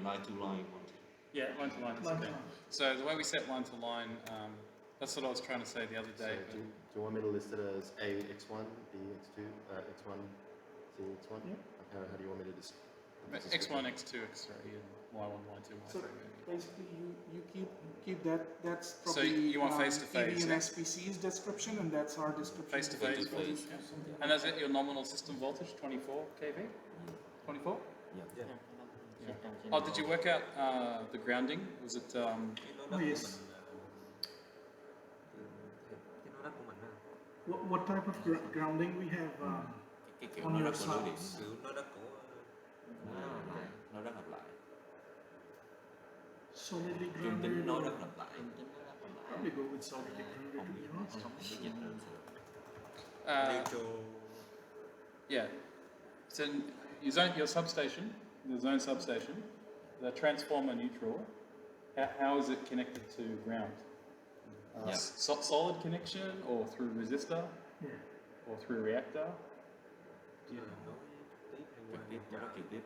Yeah, line to line is Line to okay. line. So the way we set line to line, that's what I was trying to say the other So day. do you want me to list it as AX1, BX2, X1, CX1? Yeah. How do you want me to describe X1, X2, X3, and Y1, Y2, So Y3. basically, you keep that. That's So probably you want face-to-face, EV and yeah? SPC's description, and that's our description. Face-to-face. Face. And is it your nominal system voltage, 24 kV? 24? Yeah. Dạ, cái đó set trong trên Oh, did you work out the grounding? Was it, Cái Oh, nối đất yes. cái nối đất của mình á, What type of grounding we have? Cái kiểu On nó your đất của lưới điện, sides. kiểu nối đất của nó rất lặp lại. Solidly Trung tính grounded. nói or- rất lặp lại. trung tính nó rất là lạ. Probably go with solidly grounded to be honest. Không biết dịch được. neutral. yeah. So your substation, the zone substation, the transformer neutral, how is it connected to ground? Yeah. Solid connection or through resistor Yeah. or through reactor? Chứ là nối tiếp hay qua Trực tiếp, nó rất trực tiếp.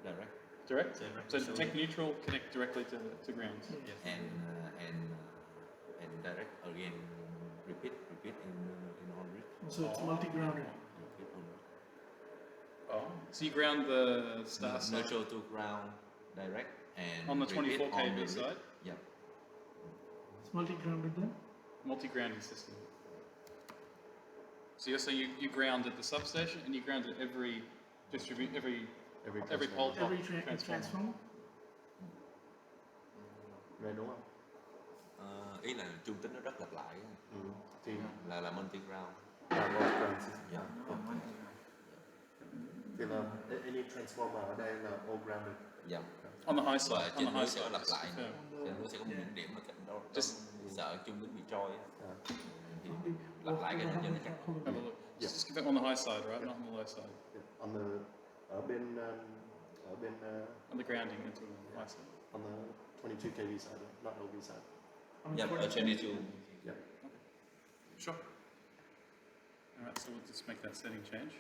Direct. Direct? Direct. So take neutral, connect directly to ground. And direct again. Repeat in all grid. So it's multi-grounded. Repeat on Oh. So you ground the star side neutral to ground direct and on the repeat 24 on kV the side, Yeah. It's multi-grounded then. multi-grounding system. So you're saying you ground at the substation and you ground at every every pole top Every transformer. transformer. Rồi đúng không? Ý là trung tính nó rất lặp lại á. Thì là multi ground. là một ground system. Yeah. Thì là any transformer ở đây là all grounded. Yeah. On the high Và side, on trên the núi high sẽ side. lặp lại. Yeah. Trên núi sẽ có những điểm mà đó Just- sợ trung tính bị trôi á. À, Thì lặp lại cái đó cho nó chắc. Have a look. Yeah. Just keep it on the high side, right? Not on the low side. on the ở bên On the grounding into the high side. on the 22 kV side, not LV side. Yeah, ở trên đi chung. Yeah. Sure. Alright, so we'll just make that setting change.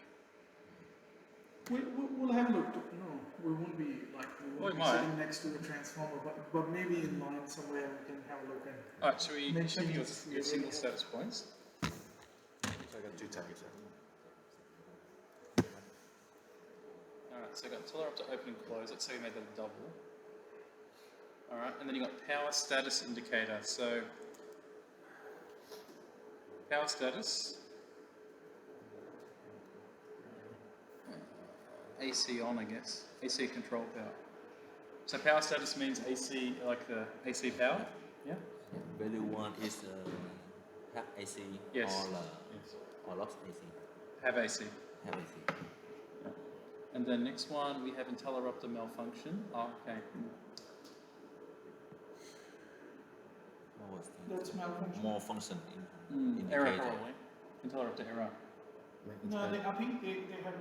We'll have a look. No, we won't be like we We won't be might. sitting next to the transformer, but maybe in line somewhere we can have a look and. Alright, shall we Make check your changes. single status points? So I got two tags there. Alright, so I got Intellirupter open and close. Let's say we made that a double. Alright, and then you got power status indicator. So power status. AC on, I guess. AC control power. So power status means AC, like the AC power. Yeah. Value 1 is have AC Yes. or Yes. or lost AC. Have AC. Have AC. And then next one we have Intellirupter malfunction. Oh, okay. What was That's malfunction. more function in Error indicator. probably. Intellirupter error. No, I think they have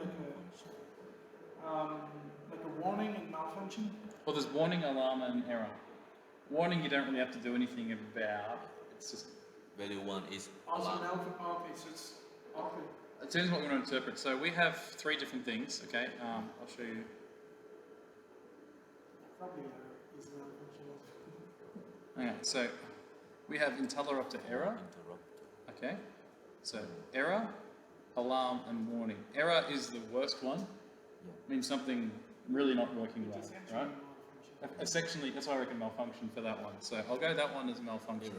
like a warning and malfunction. Well, there's warning, alarm, and error. Warning you don't really have to do anything about. It's just Value 1 is Also alarm. malfunction. Okay, so it's okay. it depends what we want to interpret. So we have three different things. Okay, I'll show you. Probably is malfunction. Okay, so we have Intellirupter error. Interrupt. Okay, so error, alarm, and warning. Error is the worst one. Means something really not working well, Essentially right? malfunction. Essentially, that's why I reckon malfunction for that one. So I'll go that one as malfunction.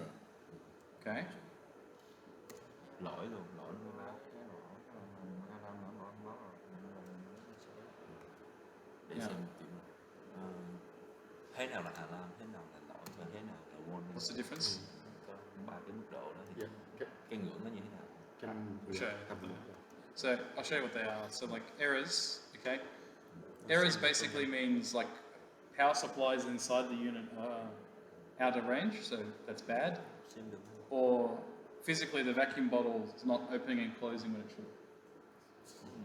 Okay. Lỗi luôn, lỗi luôn. Để Yeah. xem kiểu thế nào là alarm, thế nào là lỗi và thế nào là warning. What's the difference? Có ba cái mức độ đó thì Yeah. cái ngưỡng nó như thế nào? Can we Sure. have them? So I'll show you what they are. So like errors, okay? Errors basically means like power supplies inside the unit are out of range, so that's bad. Xem được không? Or physically the vacuum bottle is not opening and closing when it should.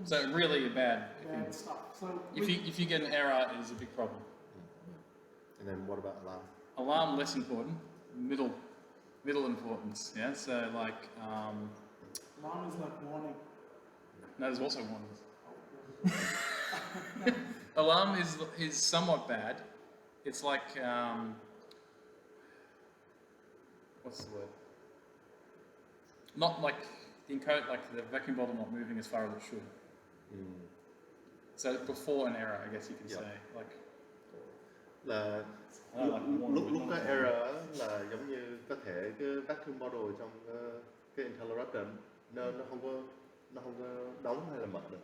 So really bad. Bad stuff. So If you get an error, it is a big problem. And then what about alarm? Alarm less important, middle importance. Yeah. So like alarm is like warning. no, there's also warnings. Alarm is somewhat bad. It's like what's the word? Not like the encode, like the vacuum bottle not moving as far as it should. So before an error, I guess you can Yeah. say, like Là lúc có error á, là giống như có thể cái vacuum model trong cái Intellirupter nó không có đóng hay là mở nữa.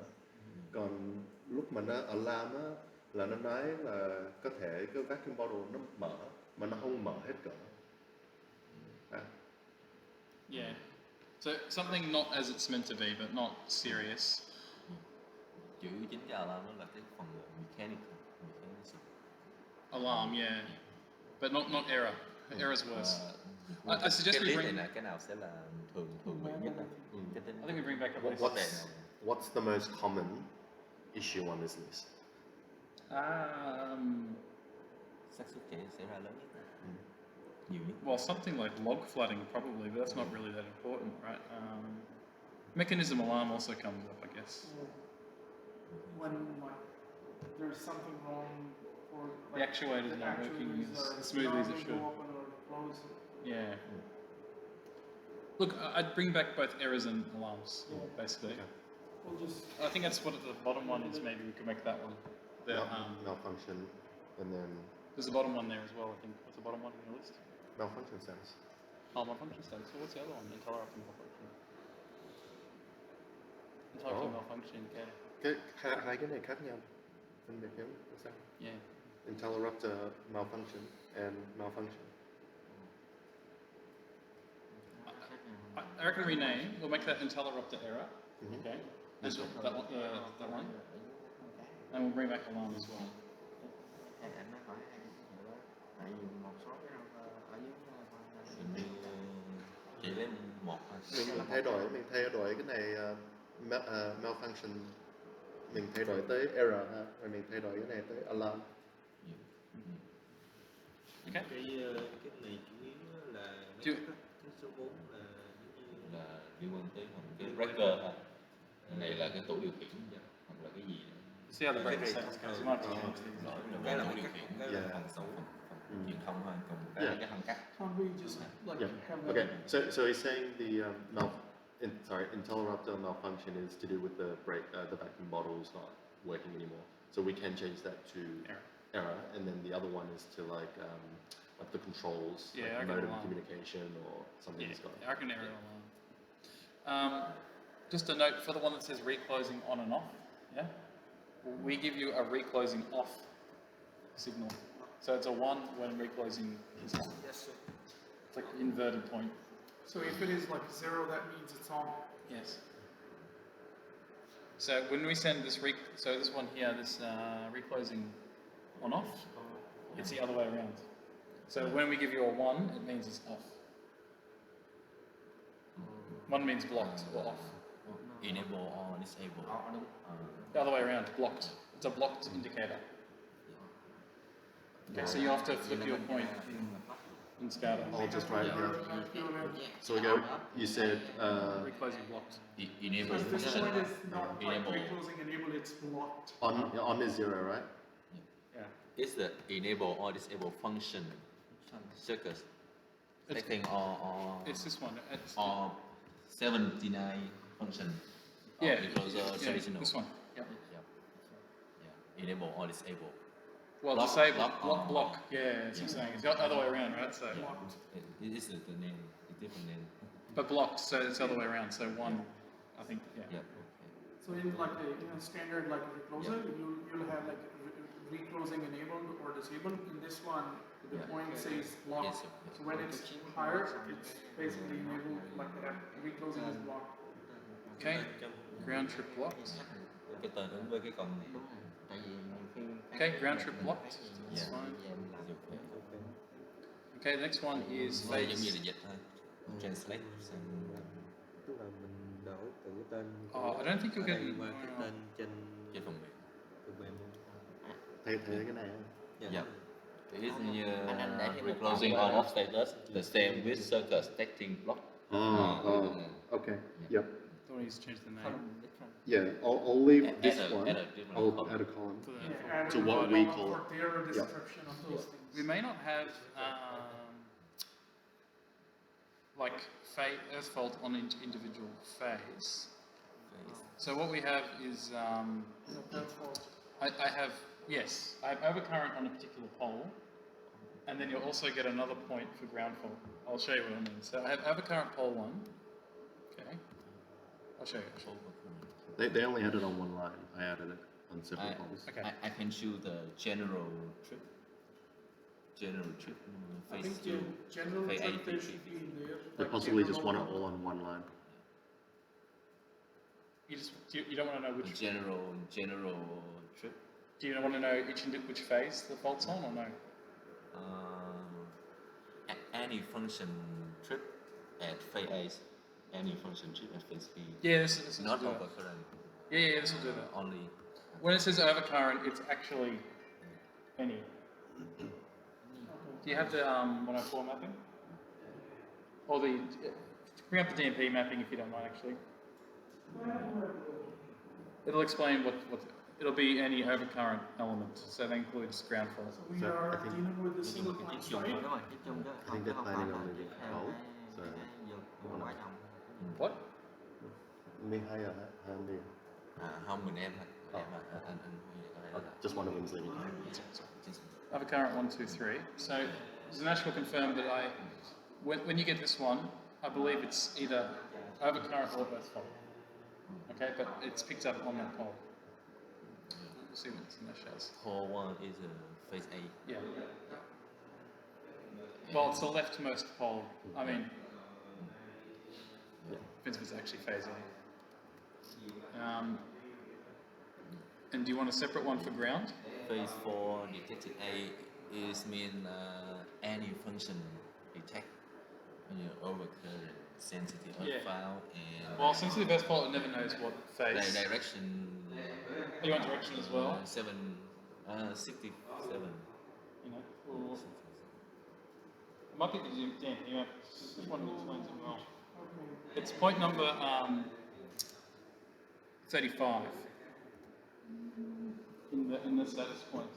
Còn lúc mà nó alarm á, là nó nói là có thể cái vacuum model nó mở mà nó không mở hết cỡ. yeah. So something not as it's meant to be, but not serious. Chữ chính cái alarm đó là cái phần mechanical. Alarm, yeah, but not error. Error's worse. I suggest cái we list bring. này là cái nào sẽ là thường bị nhất đó. Cái tên I think we bring back a list. What's the most common issue on this list? xác suất xảy ra lớn nhất, nhiều nhất. Well, something like log flooding probably, but that's not really that important, right? Mechanism alarm also comes up, I guess. When like there's something wrong or The like actuator's the not working actuators as smoothly as it not should. go open or close. Yeah. Look, I'd bring back both errors and alarms, basically. We'll just I think that's what the bottom one is. Maybe we could make that one. The, Malfunction, and then there's a bottom one there as well, I think. What's the bottom one in the list? malfunction status. Oh, malfunction status. So what's the other one? Intellirupter malfunction. Intellirupter malfunction, okay. Hai cái này khác nhau. Phân biệt nhau là sao? Yeah. Intellirupter malfunction and malfunction. I reckon rename. We'll make that Intellirupter error. Okay. And that one. And we'll bring back alarm as well. Anh nói hỏi hai cái đó, tại vì một số cái ở dưới Chỉ lấy một Mình thay đổi cái này malfunction, mình thay đổi tới error ha, rồi mình thay đổi cái này tới alarm. Okay. Cái này chủ yếu là Chưa. cái số 4 là giống như là liên quan tới cái breaker ha. Cái này là cái tủ điều khiển hoặc là cái gì đó. See how the breaker settings goes. You might have to change these. Cái là tủ điều khiển, cái là phần số truyền thông thôi, còn cái là cái thằng cắt. can't we just like Yeah. have that? Okay. So he's saying the Intellirupter malfunction is to do with the vacuum bottles not working anymore. So we can change that to error, and then the other one is to like the controls, Yeah, I like can modem alarm. communication or something that's got. I reckon error alarm. Just a note for the one that says reclosing on and off. Yeah. We give you a reclosing off signal. So it's a 1 when reclosing is on. Yes, sir. It's like inverted point. So if it is like 0, that means it's on. Yes. So when we send this so this one here, this reclosing on off, it's the other way around. So when we give you a 1, it means it's off. 1 means blocked or off. Enable or disable. The other way around, blocked. It's a blocked indicator. Okay, so you have to flip your point in Scada. I'll just write it here. Yeah. So we go. You said Reclosing blocked. Enable Because this function. point is not like Enable. reclosing enable, it's blocked. on is 0, right? Yeah. It's the enable or disable function circuit. Setting or It's this one. It's, or 79 function. yeah, Recloser yeah, traditional. this one. Yeah. Yeah. Enable or disable. Well, Block, disable, block, block. Yeah, it's saying it's the other way around, right? So, It is the name. It's different name. but blocked, so it's the other way around. So 1, I think, yeah. Yeah. So in like a standard like recloser, you'll have like reclosing enabled or disabled. In this one, the point says blocked. Yes, So when it's higher, it's basically enabled, like that reclosing is blocked. Okay, ground trip blocked. Cái tên ứng với cái con này. tại vì nhiều khi Okay, ground trip blocked. That's Yeah. fine. Okay. Okay, the next one is Nó giống như phase. là dịch thôi. Translate sang tức là mình đổi từ cái tên Oh, I don't think you'll ở get. đây qua cái tên trên trên phần mềm. phần mềm. Thay cái này. Yeah. It's Anh để thêm một reclosing câu on off status, the same with circuit detecting block. Okay. Yep. Don't need to change the name. không different Yeah, I'll leave Add this a- one. add a different I'll column. add a column. For the, Yeah, for add To a what we column call for their description of those things. We may not have like earth fault on each individual phase. So what we have is That's fault. I have overcurrent on a particular pole, and then you'll also get another point for ground fault. I'll show you what I mean. So I have overcurrent pole 1. Okay, I'll show you. They only had it on one line. I added it on separate I- poles. Okay. I can choose the general trip. General trip. I Phase think 2. general phase trip 8, they phase should be in there. They like possibly just general want it all on one line. You don't want to know which. General trip. Do you want to know which phase the fault's on or no? Any function trip at phase A, any function trip at phase B. Yeah, this Not will do it. overcurrent. Yeah, this will do that. Only. When it says overcurrent, it's actually any. Do you have the 104 mapping? Or bring up the DMP mapping if you don't mind, actually. It'll explain what it'll be any overcurrent element, so that includes ground fault. So we So I are think- dealing with the Nhưng single mà cái point tiết chung right? thôi đúng rồi, tiết chung đó. I think they're planning on leaving both, so- Vừa quái đồng. What? Đi hay à? Hay đi. Không, mình em thôi. Ờ. Em anh có thể là Just one of them's leaving. Overcurrent 1, 2, 3. So Zanash will confirm that when you get this one, I believe it's either overcurrent or earth fault. Okay, but it's picked up on that pole. We'll see what Zanash has. Pole 1 is phase A. Yeah. Well, it's the leftmost pole. I mean, depends if it's actually phase A. And do you want a separate one for ground? Phase 4 detected A is mean any function detect overcurrent, sensitive Yeah. file, and Well, sensitive earth fault, it never knows what phase. direction. You want direction as well? 67. You know, or it might be the DMP map. This one explains it well. It's point number 35 in the status point.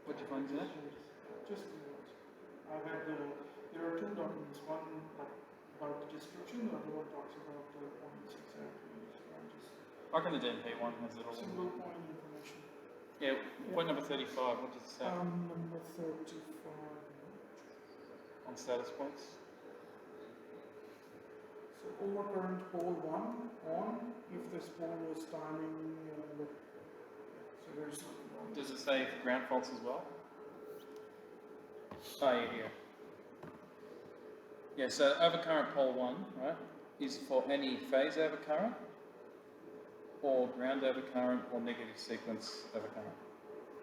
What'd you find there? Just I had there are two documents. One like about the description, the other one talks about the points exactly. So I just I reckon the DMP one has it all. single point information. Yeah, point number 35, what does it say Number 35. on status points? So overcurrent pole 1 on if this pole was timing. So there's something wrong. Does it say ground faults as well? Oh, yeah. Yeah, so overcurrent pole 1, right, is for any phase overcurrent, or ground overcurrent, or negative sequence overcurrent.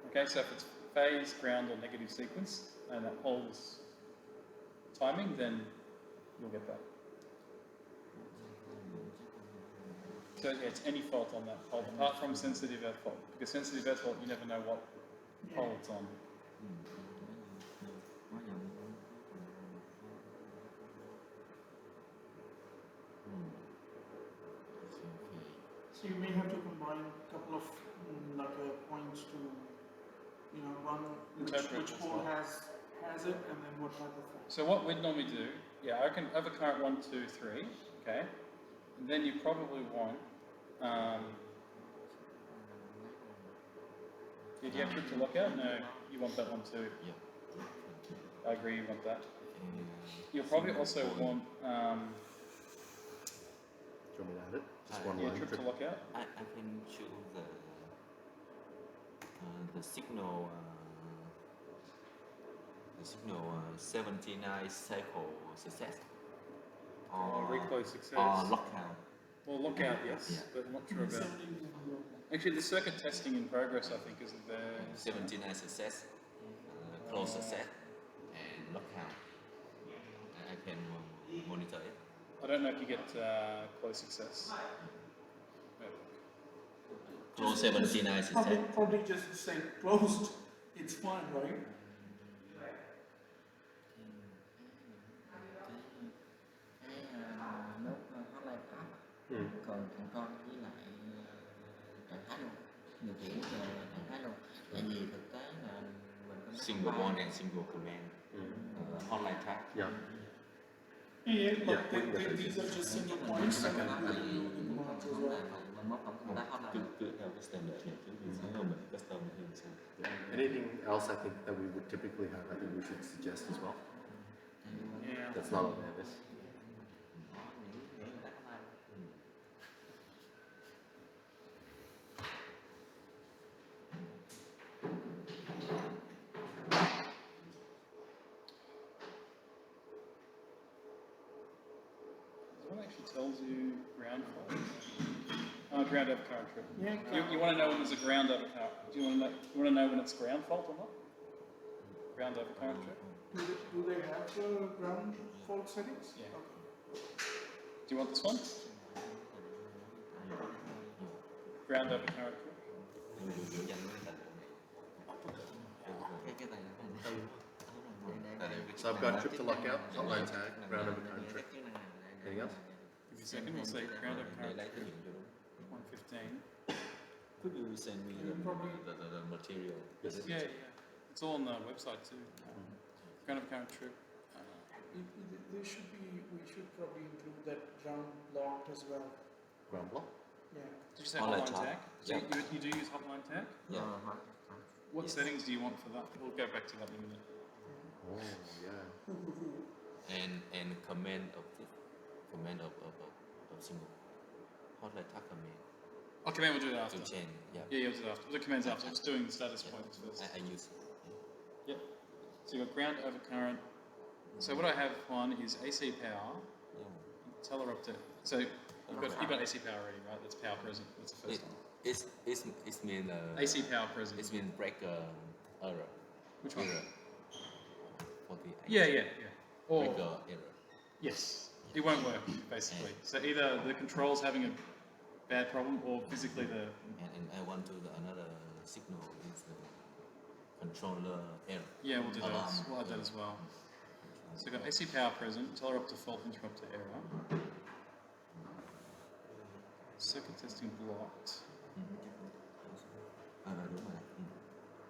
Okay, so if it's phase, ground, or negative sequence, and that holds timing, then you'll get that. So yeah, it's any fault on that pole, apart from sensitive earth fault, because sensitive earth fault, you never know what pole it's on. So you may have to combine a couple of points to, run Interpret which as pole well. has it, and then what type of fault. So what we'd normally do, yeah, I can overcurrent 1, 2, 3, okay, and then you probably want, do you have trip to lockout? No, you want that one too. Yeah. I agree, you want that. You'll probably also want, Do you want me to add it? Just one yeah, line. trip to lockout. I can choose the signal 79 cycle success Or reclose success. or lockout. Well, lockout, yes, Yeah. but I'm not sure about. 17 is on the Actually, the circuit testing in progress, I think, is the 79 success, close success, and lockout. I can monitor it. I don't know if you get close success. Close 79 success. Probably just say closed, it's fine, right? cái nốt hotline app Ừ. còn control với lại trạng thái luôn, điều khiển về trạng thái luôn. Tại vì thực tế là mình có Single one and single command. Online track. Yeah. Yeah, but Yeah, these are just single points and then we do the commands as well. mình mốt không ta hotline Cứ cứ theo cái standard này chứ mình sẽ mình custom thêm sao. Anything else I think that we would typically have, I think we should suggest as well. Yeah. That's not on there. This. để người ta hotline. This one actually tells you ground fault. Ground over current trip. Yeah, You want to know when there's a ground over current. Do you want to know when it's ground fault or not? Ground over current trip. do they have ground fault settings? Yeah. Okay. Do you want this one? Ground over current trip. Nhưng mình dựa danh với tài liệu này. cái tài liệu này Tài liệu So I've got trip to lockout, hotline tag, ground over current trip. Anything else? Give me a second. We'll say ground over để current lấy cái trip. hiện cho đúng. 115. Could you send me the material? Yeah, yeah. It's all on the website too. Ground over current trip. There should be, we should probably include that ground blocked as well. Ground block. Yeah. Did you say Hotline hotline tag. tag? So you do use hotline tag? Yeah. What Yes. settings do you want for that? We'll go back to that in a minute. Oh yeah. And command of single. Hotline tag command Command we'll do that after. to change. Yeah. Yeah, we'll do that after. The command's after. Just doing the status points first. I use. Yep. So you've got ground over current. So what I have on is AC power, Yeah. Intellirupter. So you've got AC power already, right? That's power present. That's the first one. It's mean AC power present. it's mean break error. Which one? Error. 48. Yeah. Or Breaker error. yes, it won't work basically. So either the control's having a bad problem, or physically the And I want to another signal is the controller error. yeah we'll do that. Alarm. We'll add that as well. So we've got AC power present, Intellirupter fault interrupter error. Circuit testing blocked. Đúng rồi.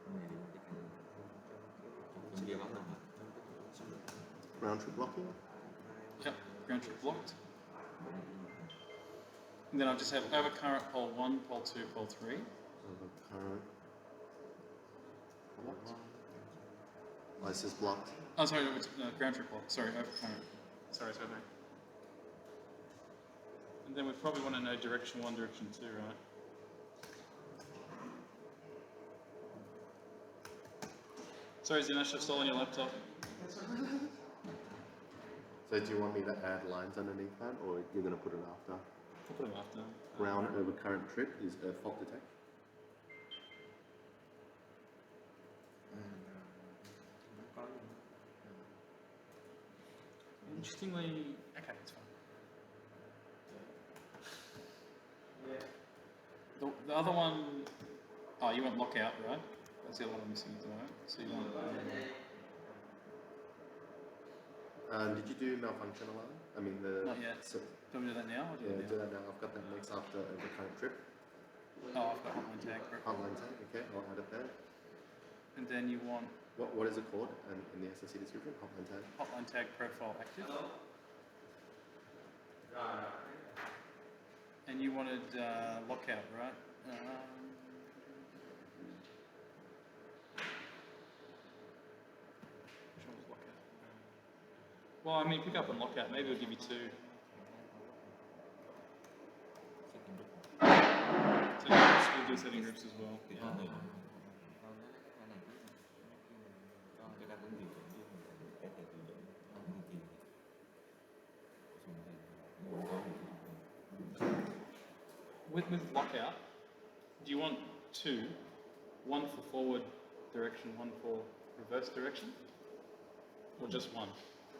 Cái này thì bên kia bấm không ạ? Ground trip blocking. Yep, ground trip blocked. And then I'll just have over current pole 1, pole 2, pole 3. Over current. Blocked. Oh, this is blocked. Oh, sorry, ground trip blocked. Sorry, over current. Sorry. And then we probably want to know direction 1, direction 2, right? Sorry, Zinesh, I've stolen your laptop. So do you want me to add lines underneath that, or you're going to put it after? I'll put them after. Ground over current trip is a fault detect. Interestingly, okay, it's fine. The other one, oh, you want lockout, right? That's the other one I'm missing at the moment. So you want. Did you do malfunction alarm? I mean the. Not yet. So, Do you want me to do that now? Or do you yeah, want do me that now. I've got that next after over current trip. Oh, I've got hotline tag. Hotline tag. Okay, I'll add it there. And then you want What is it called in the SOC description? Hotline tag. hotline tag profile active. And you wanted lockout, right? Which one was lockout? Well, I mean, pick up and lockout. Maybe it'll give you 2. So we'll do setting groups as well. Thì Yeah. có người Còn nó cái này còn cái đáp ứng điều khiển chứ không phải cái này tự động không thì With lockout, Do you want two? One for forward direction, one for reverse direction? Or just one?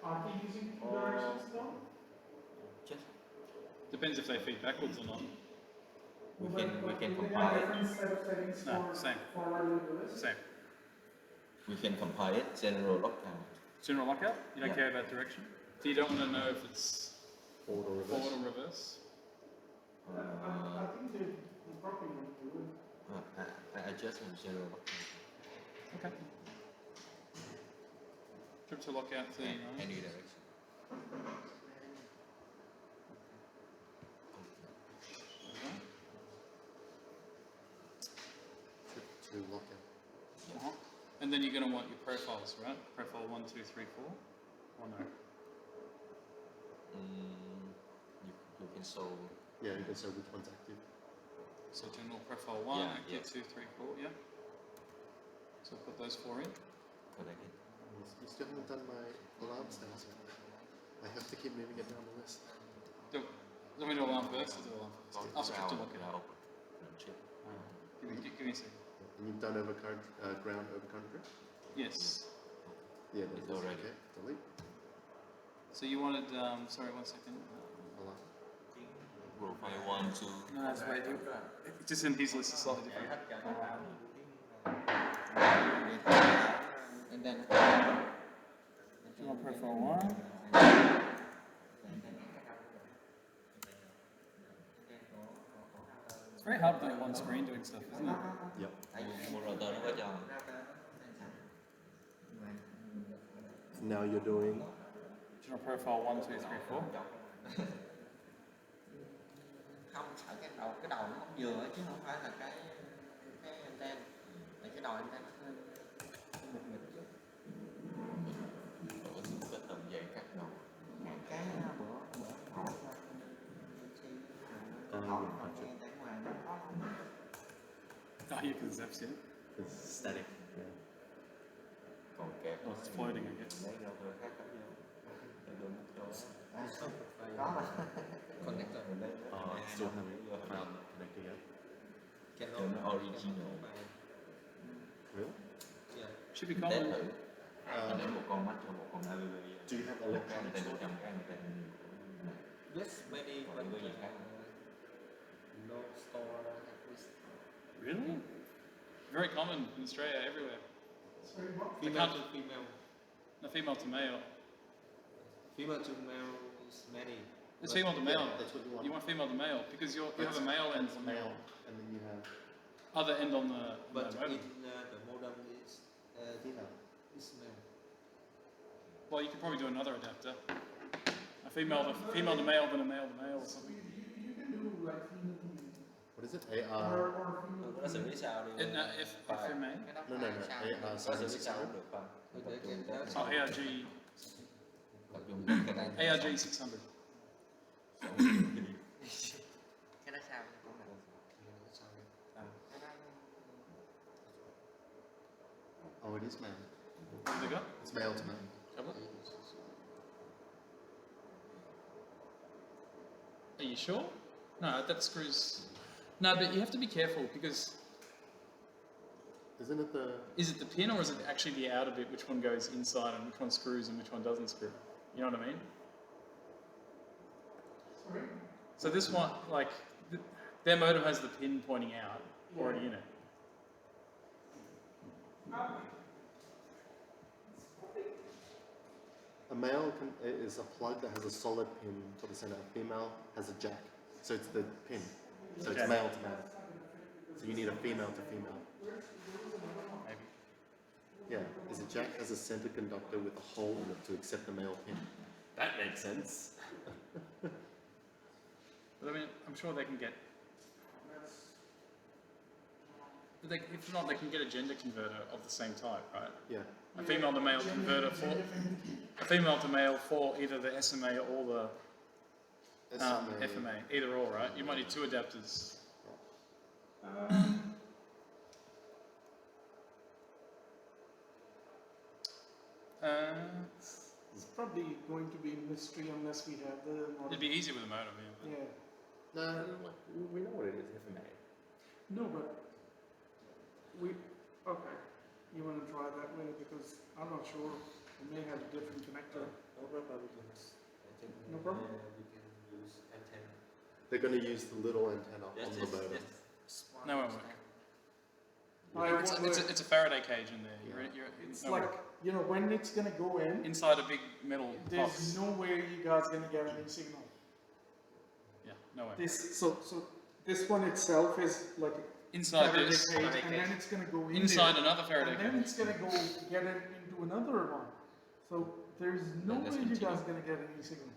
Are they using two directions though? Just Depends if they feed backwards or not. we But can do they have compile it. different set of settings No, for same. forward and reverse? Same. We can compile it. General lockout. General lockout? You don't Yeah. care about direction? So you don't want to know if it's Forward or reverse? forward or reverse? I think they probably won't do it. I adjust in general lockout. Okay. Trip to lockout 39. Any direction. To lockout. Uh-huh. And then you're going to want your profiles, right? Profile 1, 2, 3, 4. Or no? You can show. Yeah, you can say which one's active. So general profile 1, Yeah, active yeah. 2, 3, 4, yeah. So put those 4 in. Connect it. You still haven't done my alarm stance yet. I have to keep moving it down the list. Do you want me to do alarm first or do alarm first? I'll skip to Ground, lockout. chip. Give me a second. And you've done overcurrent, ground overcurrent grip? Yes. Yeah, It's that's already. okay. Delete. So you wanted, sorry, 1 second. Alarm. Profile 1, 2. No, that's wait. It's just in his list, it's slightly different. And then Do you want profile 1? It's very hard doing one screen doing stuff, isn't it? Yep. Một router nó có cho. Now you're doing. General profile 1, 2, 3, 4. không phải cái đầu nó không vừa chứ không phải là cái anten. Tại cái đầu anten nó hơi mịt mịt chút. Có sự kết hợp dày cắt đầu. Cái bữa hỏi hỏi nghe tại ngoài nó có Oh, yeah, because zaps, yeah. It's static. Yeah. Còn kẹp. Oh, it's floating, I guess. Lấy router khác khác nhau. Để đưa mất cho. có mà Connector mình đây. Still haven't found connecting yet. Cho nó original. Really? Should be Test common. thử. Để một con mắt cho một con ABB. Do you have electronics? Tên 100 cái tên. Yes, many, Còn but những cái gì khác. no store at least. Really? Very common in Australia, everywhere. Sorry, what? Female to female. No, female to male. Female to male is many. It's female to male. That's what you want. You want female to male because you have a male end on male, your and then you have other end on the But modem. in the modem is female. is male. Well, you could probably do another adapter. A female to male, then a male to male or something. You can do like female to male. What is it? Or AR. female to Nó xử male. lý sao đi? FMA. cái đó No, no, no. sao AR Nó xử lý sao 760. cũng được không? Để em đá Oh, ARG. Tập trung cái này. ARG 600. cái đó sao cũng là cái đó Oh, it is male. What have they got? It's male to male. Are you sure? No, that screws. No, but you have to be careful because Isn't it the? is it the pin or is it actually the outer bit? Which one goes inside and which one screws and which one doesn't screw? You know what I mean? Sorry? So this one, like, their modem has the pin pointing out already in it. A male is a plug that has a solid pin for the center. A female has a jack, so it's the pin. So it's Okay. male to male. So you need a female to female. Maybe. Yeah, is a jack has a center conductor with a hole in it to accept the male pin. That makes sense. But I mean, I'm sure they can get. But they, if not, they can get a gender converter of the same type, right? Yeah. A female to male converter for a female to male for either the SMA or the FMA, either or, right? You might need two adapters. It's probably going to be a mystery unless we have the model. It'd be easier with a modem, yeah. Yeah. No, we know what it is, FMA. No, but we, okay, you want to try that way because I'm not sure, we may have a different connector. No problem. We can. I think. No problem? We can use antenna. They're going to use the little antenna Yes, on yes, the modem. yes. No, it won't work. I It's a Faraday cage in there. It's no like, way. you know, when it's gonna go in, Inside a big metal there's box. no way you guys gonna get any signal. Yeah, no way. So this one itself is like a Inside Faraday this, cage, and then it's gonna go in inside there, another Faraday and then cage. it's gonna go get it into another one. So there's no Let's way you continue. guys gonna get any signal.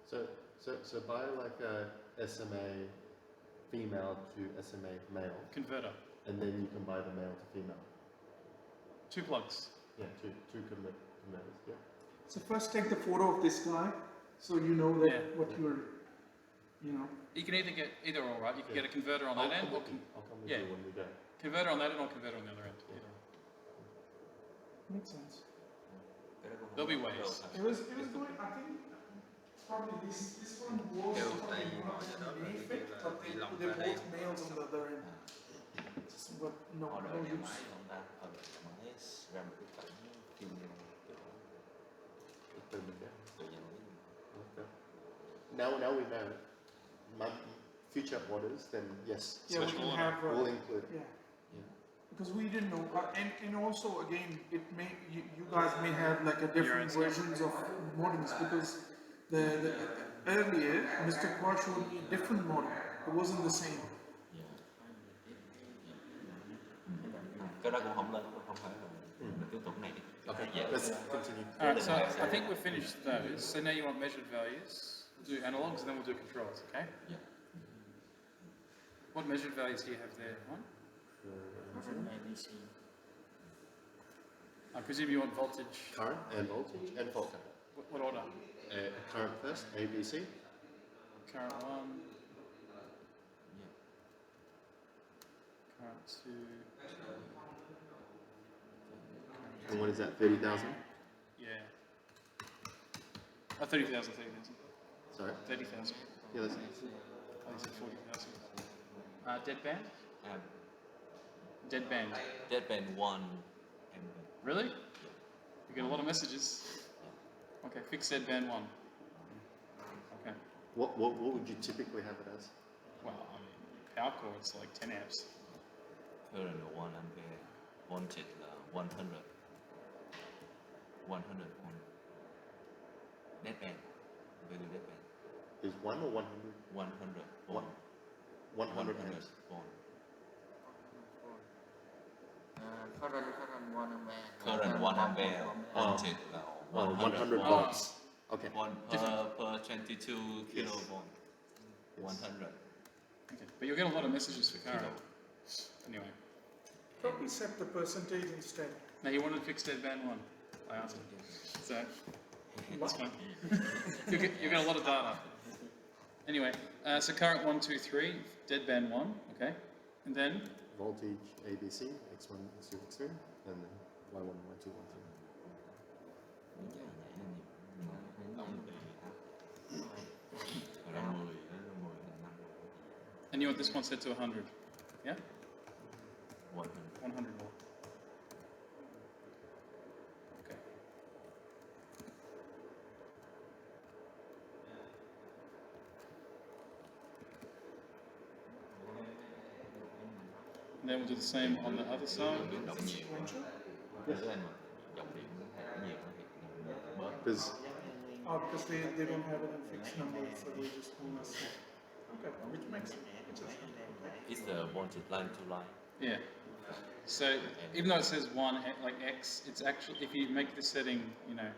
So buy like a SMA female to SMA male, Converter. and then you can buy the male to female. 2 plugs. Yeah, two converters. Yeah. So first take the photo of this guy, so you know that Yeah. what you're, you know. You can either get either or, right? You can Yeah. get a converter on I'll that end, come or with you. I'll come with yeah. you when we go. converter on that end, or converter on the other end. Yeah. Makes sense. Cái đó cũng không There'll be đâu ways. thật. It was going, I think, probably this one was Kêu probably tay one họ of cho nó the là main như fit, là but bị lỏng they're ra đây. both males on the other end. But no, Họ no đợi nhà use. máy ông ta ở nhà máy ra một cái cảnh phim Từ mình go. tự nhà máy. Okay. Now we know. My future orders, then yes, Yeah, we Special can order. have, we'll include it. yeah. Yeah. Because we didn't know, and also again, it may, you guys may have like a different own versions of modems because the earlier, Mr. Kwar showed me a different modem. It wasn't the same. Cái đó cũng không lên, không phải là mình tiếp tục này đi. Okay, Yeah. let's continue. Alright, so I think we've finished those. So now you want measured values. We'll do analogs and then we'll do controls, okay? Yeah. What measured values do you have there? One? ABC. I presume you want voltage. Current and voltage and fault current. What order? Current first, ABC. Current 1, Yeah. current 2. And what is that? 30,000. Yeah. Oh, 30,000, 30,000. Sorry. 30,000. Yeah, that's I think you said 40,000. Deadband? Um, Deadband. Deadband 1 and Really? You get a lot of messages. Okay, fixed deadband 1. Okay. What would you typically have it as? Well, I mean, power core, it's like 10 amps. current 1 ampere, voltage là 100. 100 volt. Deadband. Very deadband. Is 1 or 100? 100 volt. 100 amps. volt. Current 1 ampere. Current 1 ampere, voltage là 100 volt. volts. Okay. Per 22 kilovolt. 100. Okay, but you'll get a lot of messages for current. Anyway, Probably set the percentage instead. now you wanted fixed deadband 1. I answered. So, that's fine. You'll get a lot of data. Anyway, so current 1, 2, 3, deadband 1, okay? And then, Voltage ABC, X1, X2, X3, and then Y1, Y2, Y3. and you want this one set to 100. Yeah? 100. 100 volt. Okay. And then we'll do the same on the other side. Biến động nhiều quá. Cái anh mà dòng điện nó thay nhiều thì bớt. Because Because they don't have any fixed number, so they just want us. Okay, which makes sense. It's the voltage line to line. Yeah. So even though it says 1, like X, it's actually, if you make the setting, you know,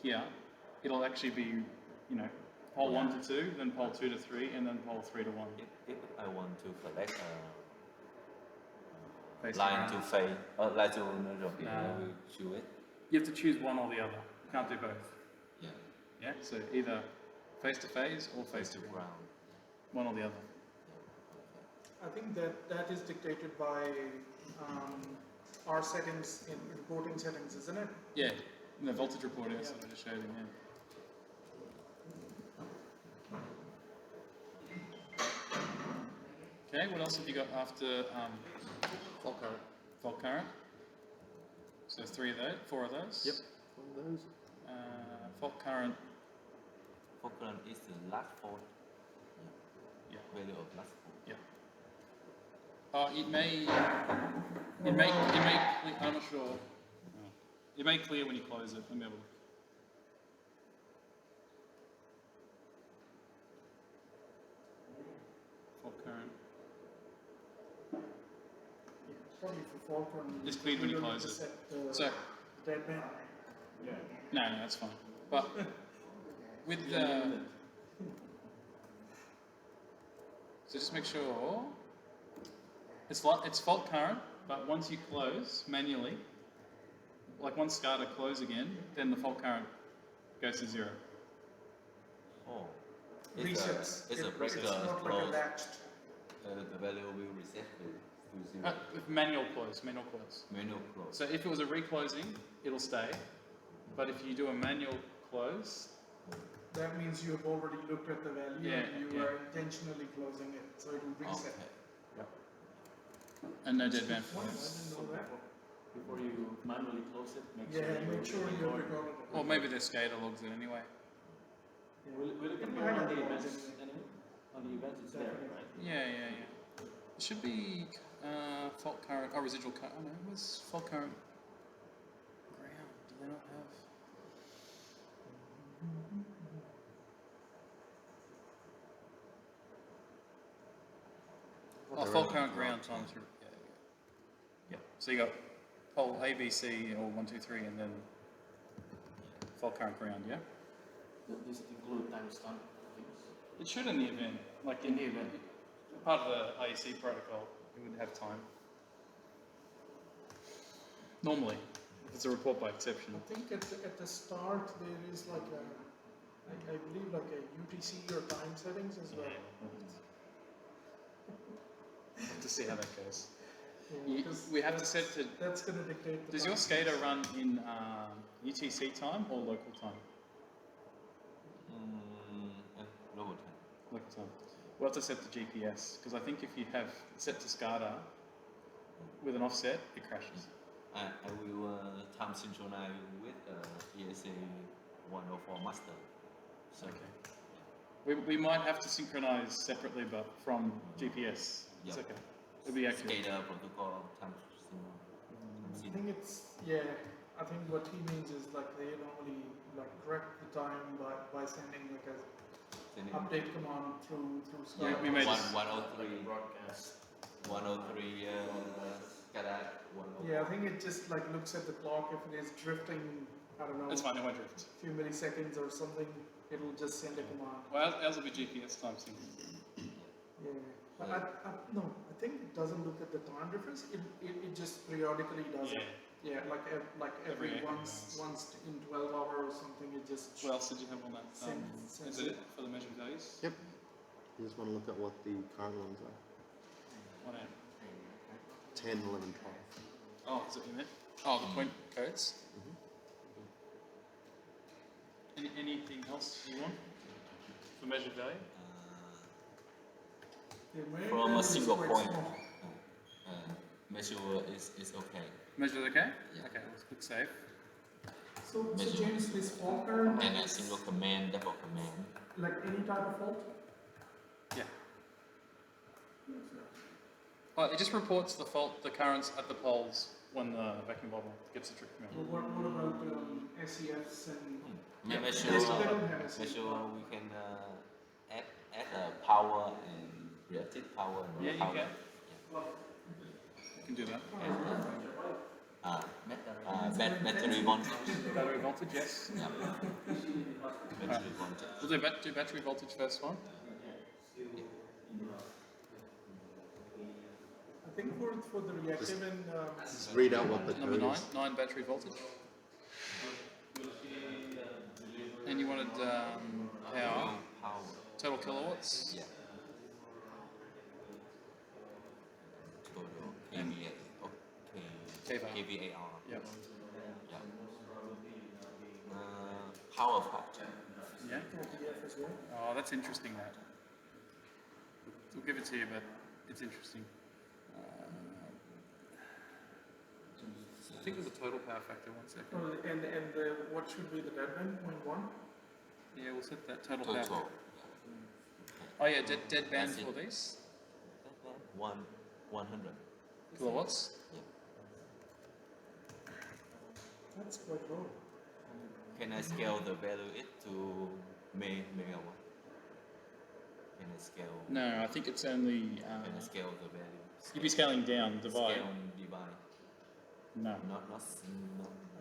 here, it'll actually be, you know, pole 1 to 2, then pole 2 to 3, and then pole 3 to 1. If I want to select Face line to to phase, line to neutral, No. I will choose it. You have to choose one or the other. You can't do both. Yeah. Yeah. So either face to phase or face to ground. ground. One or the other. I think that is dictated by our settings in reporting settings, isn't it? Yeah. In the voltage reporting, that's what I just showed him. Yeah. Okay, what else have you got after Fault current. fault current? So there's 4 of those. Yep. One of those. Fault current. Fault current is the last fault. Yeah. Value of last fault. Yeah. It may. I'm not sure. It may clear when you close it. Let me have a look. Fault current. Probably for fault current. It's cleared when you don't close have to it. set the So dead band. no, that's fine. But with so just make sure it's fault current, but once you close manually, like once Scada close again, then the fault current goes to 0. Oh. Resets. It's a It's breaker not like a close. latched. The value will reset to 0. With manual close. Manual close. So if it was a reclosing, it'll stay. But if you do a manual close, That means you have already looked at the value Yeah, and you yeah. are intentionally closing it, so it will reset. Okay. and no dead band. Wow, I didn't know that. Before you manually close it, make Yeah, sure make sure you record. recorded it. Or maybe their Scada logs it anyway. Will it It appear might on the have events logs in anyway? On the events it's there, right? Yeah. It should be fault current, residual current. Oh no, where's fault current ground? Do they not have? Oh, fault current ground times. Yeah. So you got pole A, B, C, or 1, 2, 3, and then fault current ground. Yeah. Does it include timestamp things? It should in the event, like in the event, part of the IEC protocol, it would have time. Normally, if it's a report by exception. I think at the start there is like I believe like a UTC or time settings as well. Have to see how that goes. Yeah, because We have to set to. that's going to dictate the Does your time. Scada run in UTC time or local time? Local time. Local time. We'll have to set the GPS because I think if you have set to Scada with an offset, it crashes. I will time synchronize with ESA 104 master. So, Okay. We might have to synchronize separately, but from GPS. It's Yep. okay. It'll be accurate. Scada protocol time I think it's yeah. I think what he means is like they normally like correct the time by sending like a update command through Scala. Yeah, we made this. 103 Broadcast. 103 Scada 104. Yeah, I think it just like looks at the clock. If it is drifting, I don't know, That's fine, it won't drift. a few milliseconds or something, it'll just send a command. Well, ours will be GPS time sync. Yeah, but no, I think it doesn't look at the time difference. It just periodically does it. Yeah, like every Every 8 once in 12 hours or something. It just What else did you have on that? Sends Is it for the measured values? Yep. You just want to look at what the current ones are. What amp? 10, 11, 12. Oh, is it in there? Oh, the point codes. Anything else you want for measured value? From a single point, measure is okay. Measured okay? Yeah. Okay, let's click save. So Measure. James, this fault current And a is single command, double command. like any type of fault. Yeah. Oh, it just reports the currents at the poles when the vacuum bottle gets the trip Well, command. what about SEFs and Make sure, Yes, they don't have a make single sure we can add power and reactive power. And Yeah, you power. can. You can do that. Battery voltage. Battery voltage, yes. Yeah. Battery voltage. We'll do battery voltage first one. I think for the reactive and Just read out what the Number code 9, is. 9 battery voltage. And you wanted power, Power. total kilowatts. Yeah. Total kVA. Okay. kVAR. kVAR. Yep. Yeah. Power factor. Yeah. TF as well. Oh, that's interesting. That. We'll give it to you, but it's interesting. I think there's a total power factor. 1 second. And what should be the deadband? 0.1? Yeah, we'll set that total power. Total. Oh yeah, dead band That's it. for these 100. kilowatts. That's quite low. Can I scale the value it to megawatt? Can I scale? No, I think it's only. Can I scale the value? You'd be scaling down, divide. Scale and divide. No. Not. I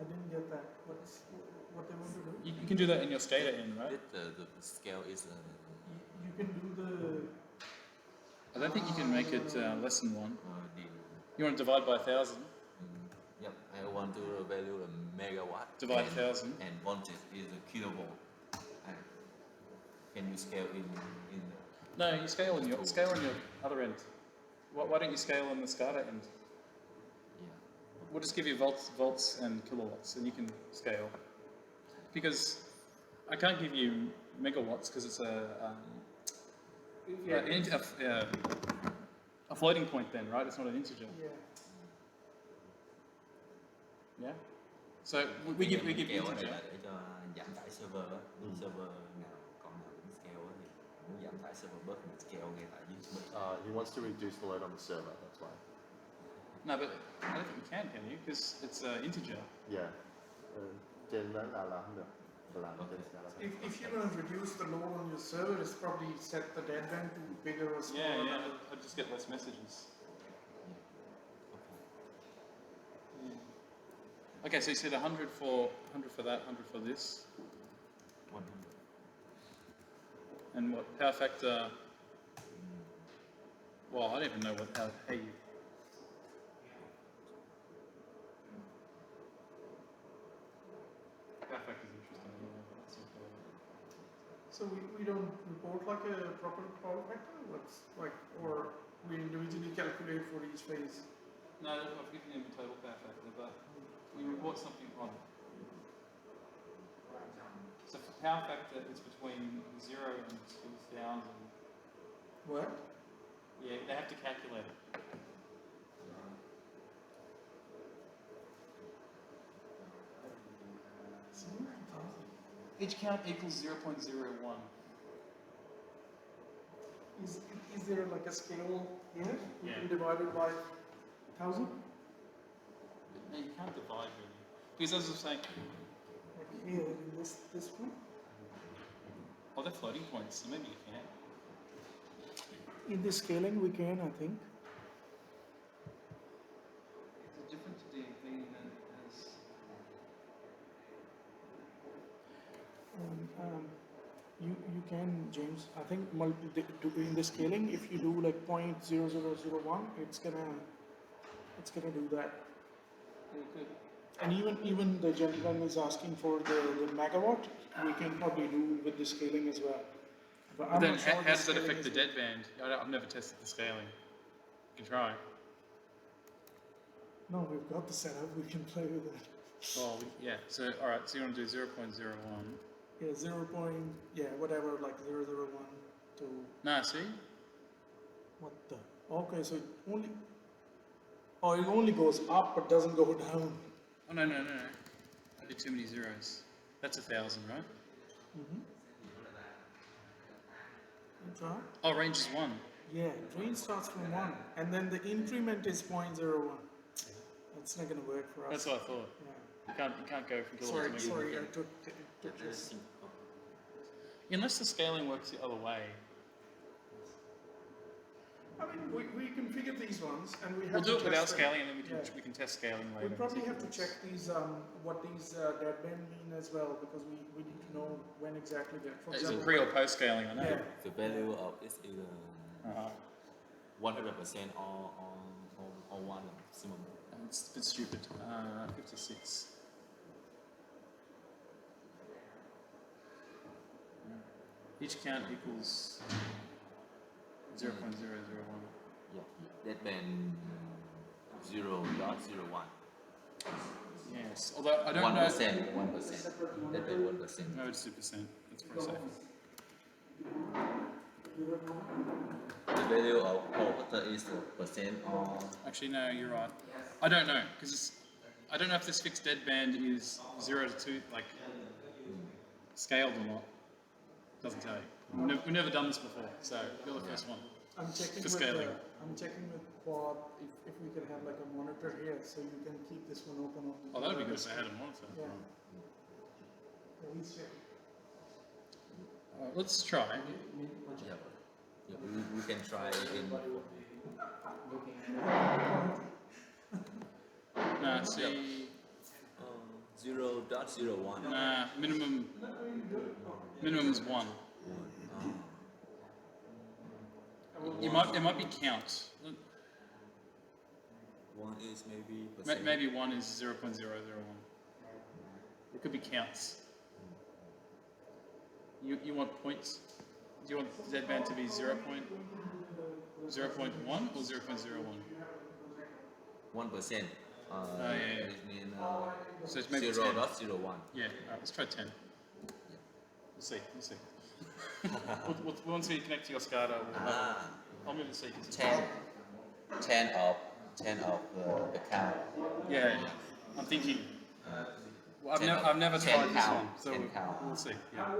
didn't get that. What they want to do? You can do that in your Scada end, right? The scale is. You can do the. I don't think you can make it less than 1. The You want to divide by 1,000. Yep, I want to value a megawatt. Divide and- 1,000. And voltage is a kilovolt. And can you scale in No, you scale on your other end. Why don't you scale on the Scada end? yeah. We'll just give you volts and kilowatts, and you can scale. Because I can't give you megawatts because it's a floating point then, right? It's not an integer. Yeah. Yeah. So we give scale ở đây integer. là để cho giảm tải server á. Server nào còn nào cũng scale á thì muốn giảm tải server bớt mình scale ngay tại dưới mình. He wants to reduce the load on the server, that's why. No, but I don't think you can you? Because it's integer. Yeah. Trên đó là không được. Làm trên Scala. If you're going to reduce the load on your server, it's probably set the deadband to bigger or smaller. Yeah. I just get less messages. Okay, so you said 100 for that, 100 for this, 100. and what power factor? Well, I don't even know how you. Power factor is interesting. So we don't report like a proper power factor? What's like, or we individually calculate for each phase? No, I've given him total power factor, but we report something on. So for power factor, it's between 0 and 2,000. What? Yeah, they have to calculate it. Each count equals 0.01. Is there like a scale here? You Yeah. can divide it by 1,000? No, you can't divide really. Because as I was saying, Like here in this one? oh, they're floating points, so maybe you can. In the scaling we can, I think. Is it different to DMV than as... You can, James. I think in the scaling, if you do like 0.0001, it's gonna do that. Good. And even the gentleman is asking for the megawatt, we can probably do with the scaling as well. But But I'm then not sure how the does that scaling affect the is- deadband? I've never tested the scaling. You can try. No, we've got the setup. We can play with it. Oh, yeah. So, alright, so you want to do 0.01. Yeah, whatever, like 001 to Nah, see? what the? Okay, so it only goes up but doesn't go down. Oh, no. I did too many zeros. That's 1,000, right? Okay. Oh, range is 1. Yeah, range starts from 1, and then the increment is 0.01. That's not gonna work for us. That's what I thought. Yeah. You can't go from kilowatts to Sorry, I megawatt. took this. Unless the scaling works the other way. I mean, we configure these ones, and we have We'll to do it without test them. scaling, and then Yeah. we can test scaling We later. probably have to check these, what these deadband mean as well, because we need to know when exactly they're. For Is it example, pre or post scaling? I know. Yeah. The value of it is 100% or one maximum. It's a bit stupid. 56. Each count equals 0.001. Yeah, deadband 0.01. Yes, although I don't 1%. 1%. Deadband 1%. know. No, it's 2%. That's pretty safe. You don't know? The value of whole factor is percent or Actually, no, you're right. I don't know because I don't know if this fixed deadband is 0 to 2, like scaled or not. Doesn't tell you. We've never done this before, so you're the first one. I'm checking For with scaling. I'm checking with Quad if we can have like a monitor here, so you can keep this one open. Oh, that would be good if I had a monitor. Yeah. He's checking. Let's try. yeah. Yeah, we can try in Nah, see, 0.01. nah, minimum is 1. It might be count. One is maybe percent. Maybe 1 is 0.001. It could be counts. You want points? Do you want Z-band to be 0.1 or 0.01? 1%. yeah. It means So it's maybe 10. 0.01. Yeah, alright, let's try 10. We'll see. Once we connect to your Scada, I'll move the sequence. 10 of the count. Yeah, I'm thinking. Well, 10 I've never 10 tried this count, one, so 10 count. we'll see. Yeah.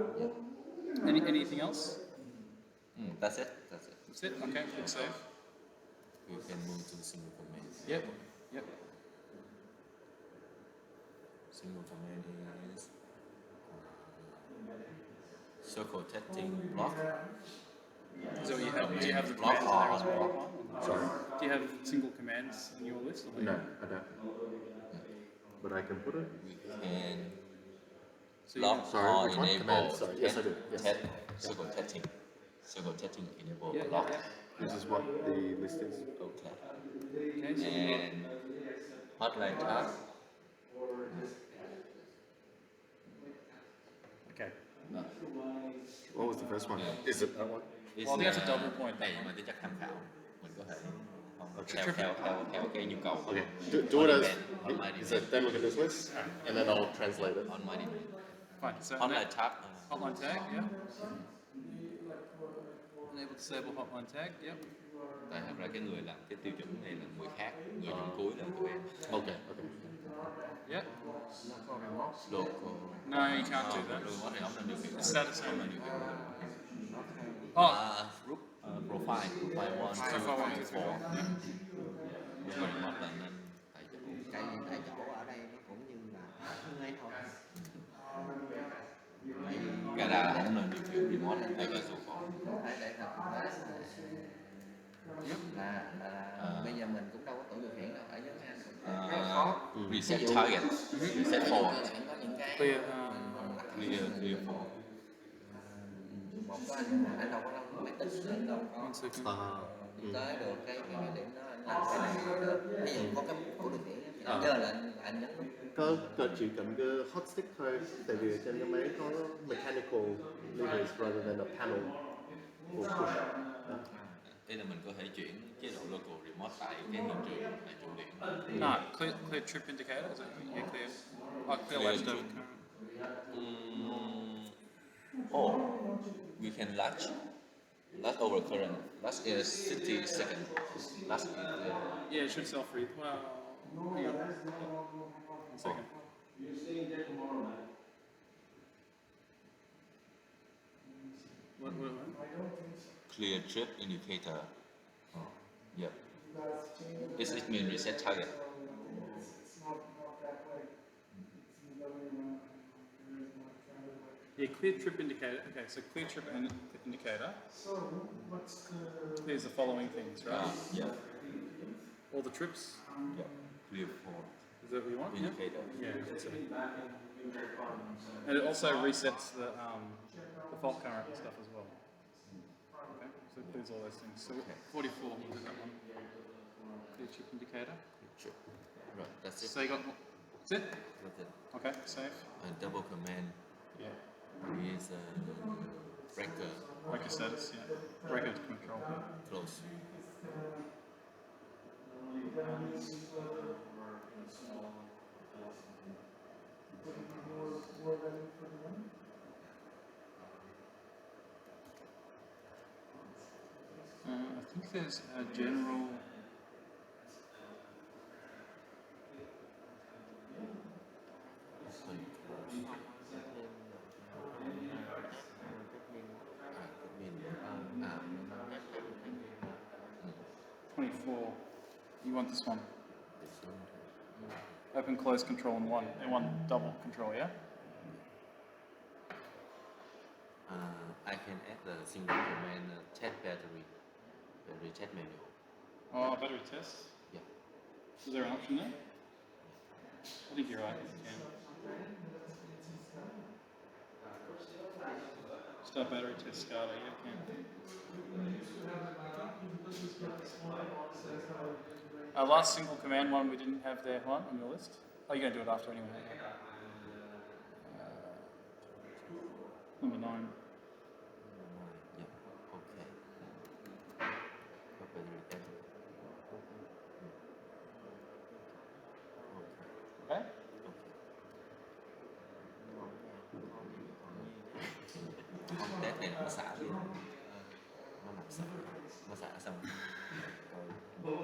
Anything else? That's it. That's it. Okay, click save. We can move to single command. Yep. Single command is circle testing block. So you have, do you have the Block commands in there as on well? block. Sorry? Do you have single commands in your list? Or No, I don't. But I can put it. We can So block Sorry, or which one? enable Command, sorry. Yes, I do. Yes. circle testing. Circle testing enable Yeah, block. This is what the list is. Okay. Okay, so And hotline task. okay. What was the first one? Is it that one? Well, that's a double point. Này mà tính chất tham khảo mình có thể Okay. theo cái nhu cầu. Okay. Do it as. On my Is it, then look at this list, and then I'll translate it. On my demand. Fine. So Hotline task. hotline tag, yeah. Enable disable hotline tag, yep. Tại thật ra cái người làm cái tiêu chuẩn này là người khác, người dùng cuối là tụi em. Okay. Okay. Yep. Local. No, you can't do that. Rồi có thể ống là điều khiển. Status Ống là only. điều khiển. Oh, Group profile 1, 2, Profile 1, 2, 3, 4. Rồi remote là nên tại chỗ. Tại chỗ ở đây nó cũng như là ngay thôi. Scada là ống là điều khiển remote hay là số còn. Phải để thật là bây giờ mình cũng đâu có tự điều khiển đâu, ở dưới này rất là khó. Reset target. Reset for. Có những cái clear. Clear for. một có anh đâu có máy tính nên đâu có One second. đi tới được cái điểm đó anh làm cái này được. Ví dụ có cái củ điều khiển thì anh nhớ là anh nhấn nút. Có chỉ cần cái hot stick thôi, tại vì trên cái máy có mechanical levers rather than a panel for push. Đây là mình có thể chuyển chế độ local remote tại cái hiện trường tại trụ điện. No, clear trip indicator. Is it? Yeah, clear. Oh, clear Clear latch trip. over current. Oh, we can latch over current. Latch is 60 seconds. Latch is Yeah, it should self-read. Well, hang on. One second. What? clear trip indicator. Yep. This is mean reset target. Yeah, clear trip indicator. Okay, so clear trip indicator. So what's the There's the following things, right? Yeah. All the trips. Yep. Clear for Is that what you want? Yeah. indicator. Yeah, that's it. And it also resets the fault current and stuff as well. Okay, so it includes all those things. So 44 was that one. Clear chip indicator. Trip. Right. That's it. So you got that's it. That's it. Okay, save. Double command Yeah. is breaker Breaker status. Yeah. Breaker control. close. there's a general. Admin. 24. You want this one? This one. Open, close control in one double control, yeah? I can add the single command test battery test manual. Oh, battery test. Yeah. Is there an option there? I think you're right. You can. Start battery test Scada. Yeah, you can. Last single command one we didn't have there, one on your list. Oh, you're going to do it after anyway. Number 9. Yeah. Okay. Battery test. Okay. Okay? Không test này nó xả đi, nó xả xong rồi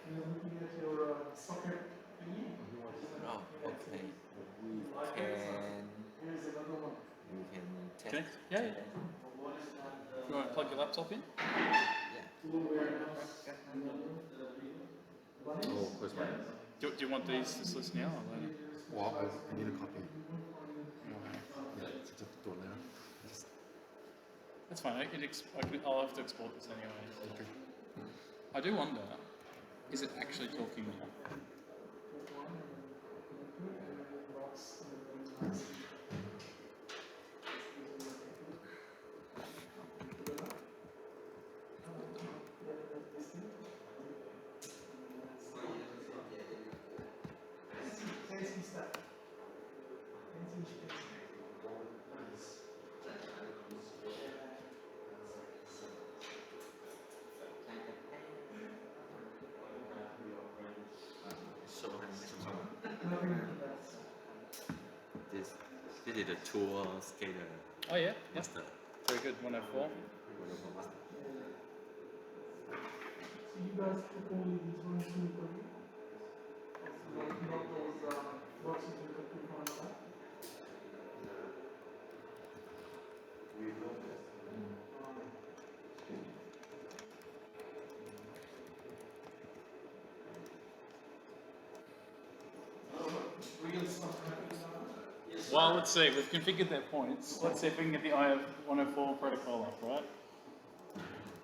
You're looking at your socket thingy. oh, okay, Here's another one. we can test. Okay. Yeah. You want to plug your laptop in? Yeah. Oh, where's mine? Do you want this list now or later? Well, I need a copy. Okay. Yeah, just do it later. That's fine. I'll have to export this anyway. Okay. I do wonder, is it actually talking now? So this is the tour Scada Oh yeah, yeah. master. Very good. 104. So you guys took only these ones to for you? Not those boxes you could put on the back? Real stuff happening now. Well, let's see. We've configured their points. Let's see if we can get the IF 104 protocol up, right?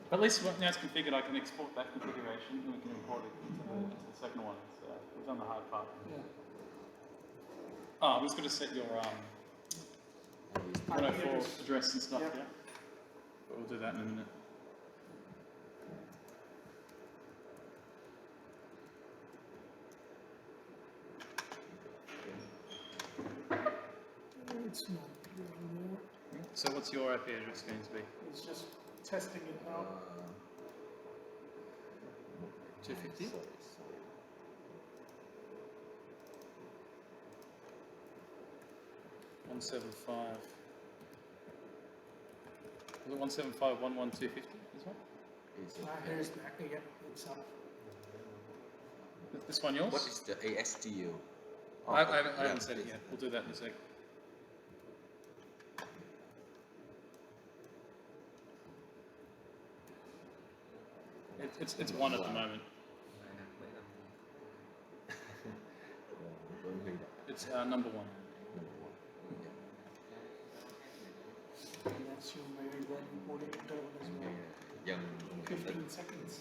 But at least now it's configured, I can export that configuration and we can import it into the second one. So we've done the hard part. Yeah. Oh, I'm just going to set your 104 address and stuff, Yep. yeah? But we'll do that in a minute. It's not really there. So what's your IP address going to be? It's just testing it out. 250? 175. Was it 175, 11250? This one? Here's the, yeah, it's up. This one yours? What is the ASTU? I haven't said it yet. We'll do that in a sec. It's 1 at the moment. It's number 1. That's your very well imported interval as well. Dần 15 seconds.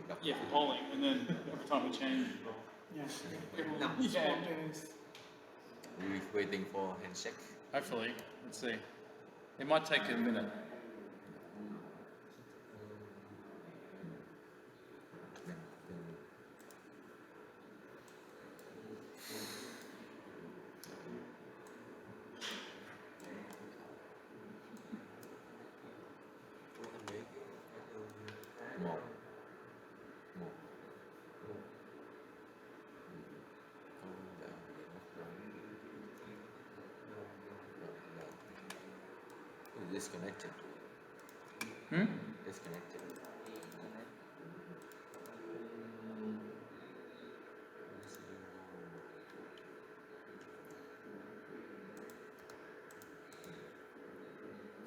đọc Yeah, for polling, and then every time we change. Yes, it will Yeah. be spontaneous. We're waiting for handshake. Hopefully, let's see. It might take a minute. Một một disconnected. Hmm? It's connected.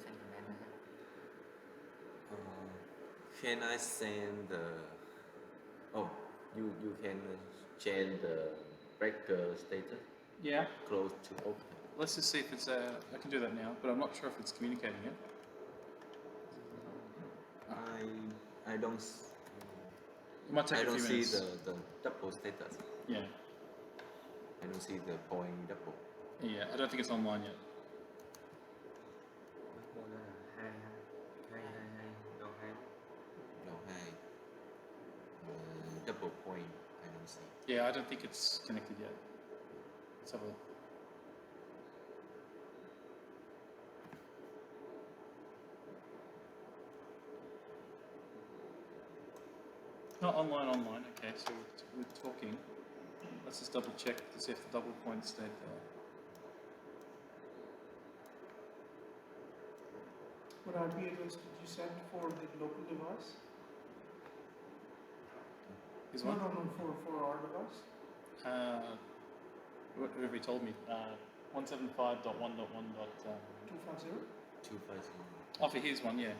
Send comment nữa ha. Can I send the? Oh, you can change the breaker status Yeah. close to open. Let's just see if it's. I can do that now, but I'm not sure if it's communicating it. I don't. It might take I a don't few see minutes. the double status. Yeah. I don't see the point double. Yeah. I don't think it's online yet. Cô đó là 2 đầu 2. No, hey. Double point. I don't see. Yeah, I don't think it's connected yet. Let's have a look. Not online. Okay, so we're talking. Let's just double check to see if the double point stayed there. What IP address did you send for the local device? Is No, one? for our device. Whatever he told me. 175.1.1. 250? 250. Oh, for his one, yeah.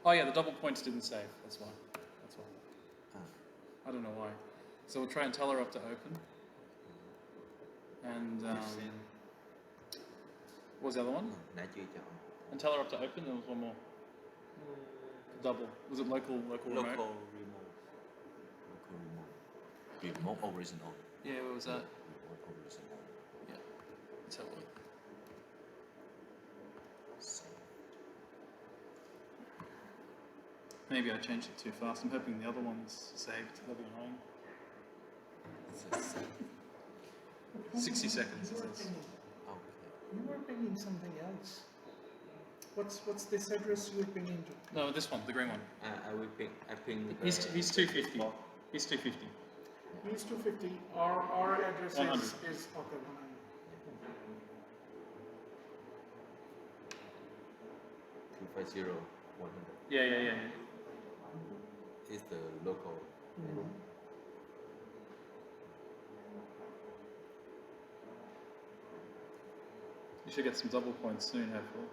Oh, yeah, the double points didn't save. That's why. I don't know why. So we'll try Intellirupter open. And what was the other one? Nãy chưa chọn. Intellirupter open. There was one more. Double. Was it local remote? Local remote. Remote original. Yeah, what was that? Remote original. Yeah. Let's have a look. Maybe I changed it too fast. I'm hoping the other one's saved. That'll be annoying. 60 seconds, it says. You were pinging something else. What's this address you were pinging to? No, this one, the green one. I will ping. I ping. He's 250. He's 250. He's 250. Our address 100. is okay. 250 100. Yeah. Is the local. You should get some double points soon, hopefully.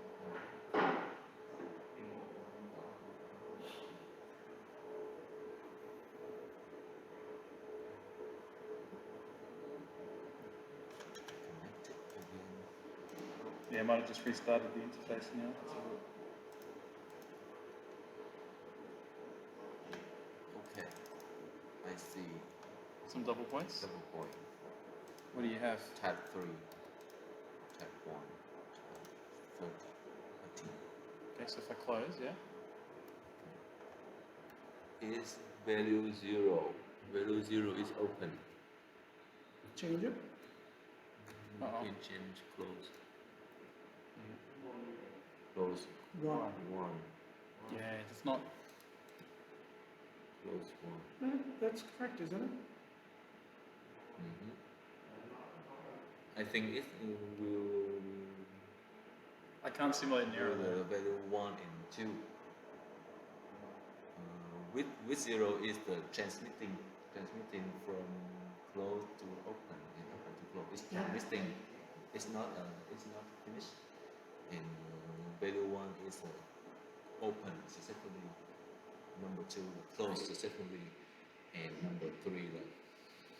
Connected again. Yeah, I might have just restarted the interface now. Let's have a look. Okay. I see. Some double points. Double point. What do you have? Tab 3. Tab 1. Tab 13. Okay, so if I close, yeah. Is value 0. Value 0 is open. Change it. Uh-oh. You can change close. Close 1. 1. Yeah, it's not. Close 1. No, that's correct, isn't it? I think it will. I can't simulate an error The there. value 1 and 2. With 0 is the transmitting from close to open and open to close. It's transmitting. It's not finished. And value 1 is open successfully. Number 2 close successfully, and number 3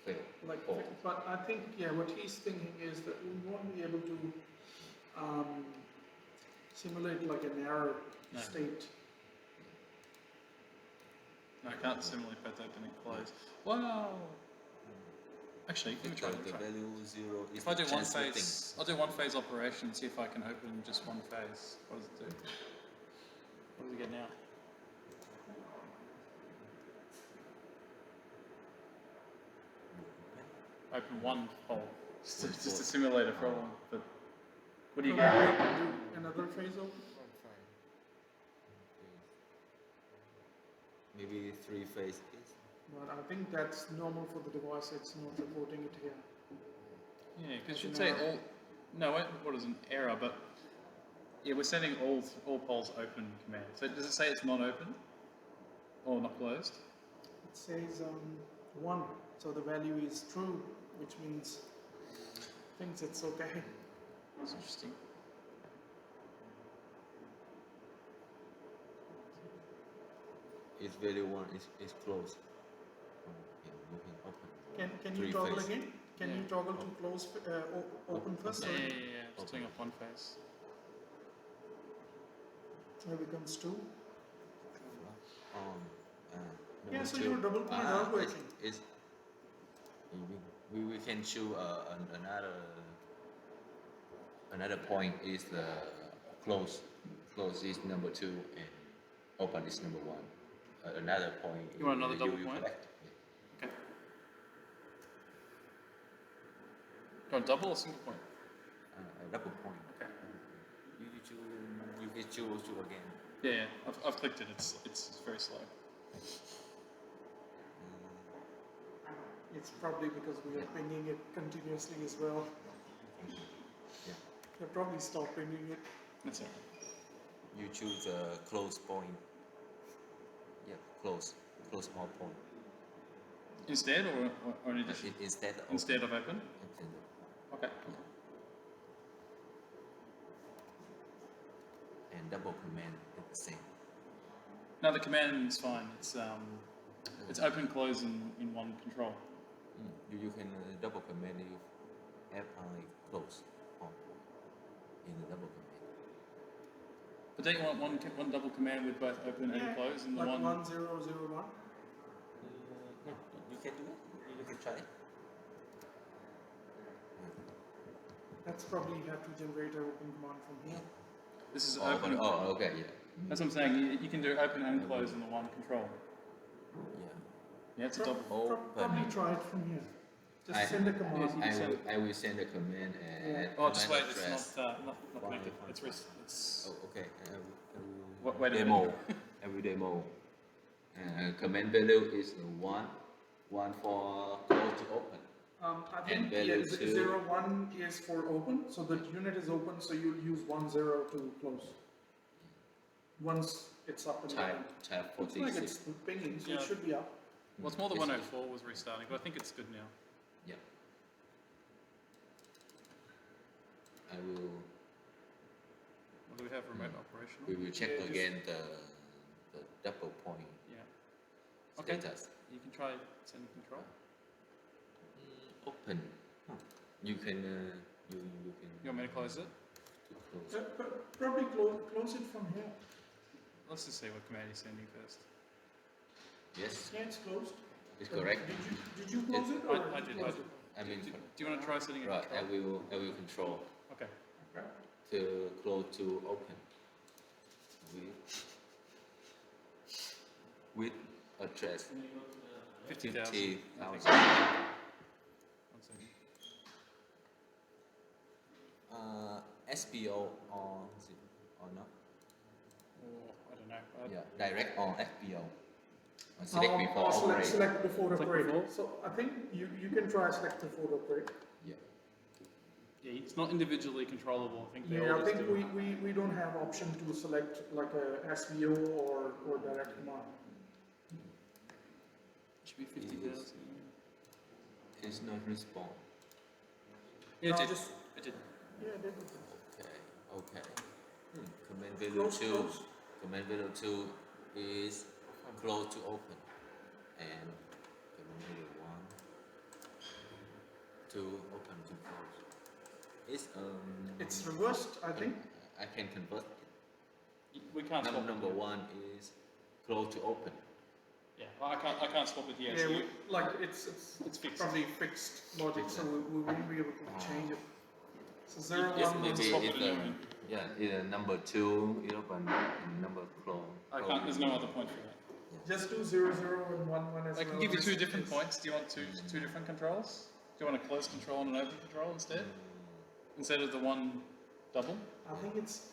failed. But I think what he's thinking is that we won't be able to simulate like an error No. state. No, I can't simulate both open and close. Wow! Actually, let me try. The value 0 is If I do one transmitting. phase, I'll do one phase operation and see if I can open just one phase. What does it do? What does it get now? Open one hole. Just to simulate a problem. But what do you get? Do another phase open? Maybe 3 phase is. But I think that's normal for the device. It's not reporting it here. Yeah, because it should say all. No, what is an error? But yeah, we're sending all polls open command. So does it say it's not open? or not closed. It says 1, so the value is true, which means thinks it's okay. That's interesting. If value 1 is closed, you can open. Can Three you toggle phase. again? Can you toggle to close, open first? Yeah, Sorry. yeah. Just doing up one face. So it becomes 2. Number Yeah, so 2. your double point are working. It's, we can choose another point is the close. Close is number 2 and open is number 1. Another point. You want another double you point? collect. Yeah. Okay. Do you want double or single point? Double point. Okay. You can choose again. Yeah. I've clicked it. It's very slow. It's probably because we are pinging it continuously as well. Yeah. They'll probably stop pinging it. That's it. You choose a close point. Yeah, close small point. Instead or in addition? Instead of Instead of open? Okay. And double command is the same. No, the command's fine. It's open close in one control. You can double command you fi close in the double command. But don't you want one double command with both open and close in the like one? 1, 0, 0, 1. No, you can do it. You can try it. That's probably you have to generate an open command from here. This is Oh, open. okay, yeah. That's what I'm saying. You can do open and close in the one control. Yeah. Yeah, it's a double. Probably try it from here. Just I- send a command. I will send a command and Oh, just wait. command It's address. not connected. Fine. It's Oh, okay. Wait a demo. minute. I will demo. Command value is 1 for close to open. I And think value two. 0, 1 is for open, so the unit is open, so you'll use 1, 0 to close. Once it's up and running. Type Looks like 46. it's pinging, so Yeah. it should be up. Well, it's more the It's 104 was restarting, but I think it's good now. Yeah. I will. What do we have? Remote operational. We will check Yeah, just- again the double point Yeah. Okay. status. You can try send control. Open. You can. You can. You want me to close it? Close. Probably close it from here. Let's just see what command he's sending first. Yes, Yeah, it's closed. it's correct. Did you close it or? I did. close it? I mean, Do you want to try setting it right. I control? will control Okay. to close to open with address 50,000. 50,000. 1 second. SPO or not? Or, I don't know. Yeah, direct or FPO. Or select before Or operate. select before Select operate. before. So I think you can try select before operate. Yeah. Yeah, it's not individually controllable. I think they Yeah, all I just think do it. we don't have option to select like a SVO or direct command. It should be 50,000. It's not respond. Yeah, No, it did. just- It did. Yeah, they do. Okay. Command value Close, 2. close. Command value 2 is close to open. And command value 1 to open to close. It's reversed, I think. I can convert it. We can't swap Number it. 1 is close to open. Yeah, well, I can't swap it here. Yeah, so you- it's fixed. probably fixed logic, so we won't be able to change it. So 0, Yes, 1, maybe. 1, swap Maybe it it's anyway. yeah, either number 2 is open and number close. I can't. There's no other point for that. Just do 0, 0 and 1, 1 as I well. can give you just two in different case. points. Do you want two different controls? Do you want a close control and an open control instead? Instead of the one double? I think it's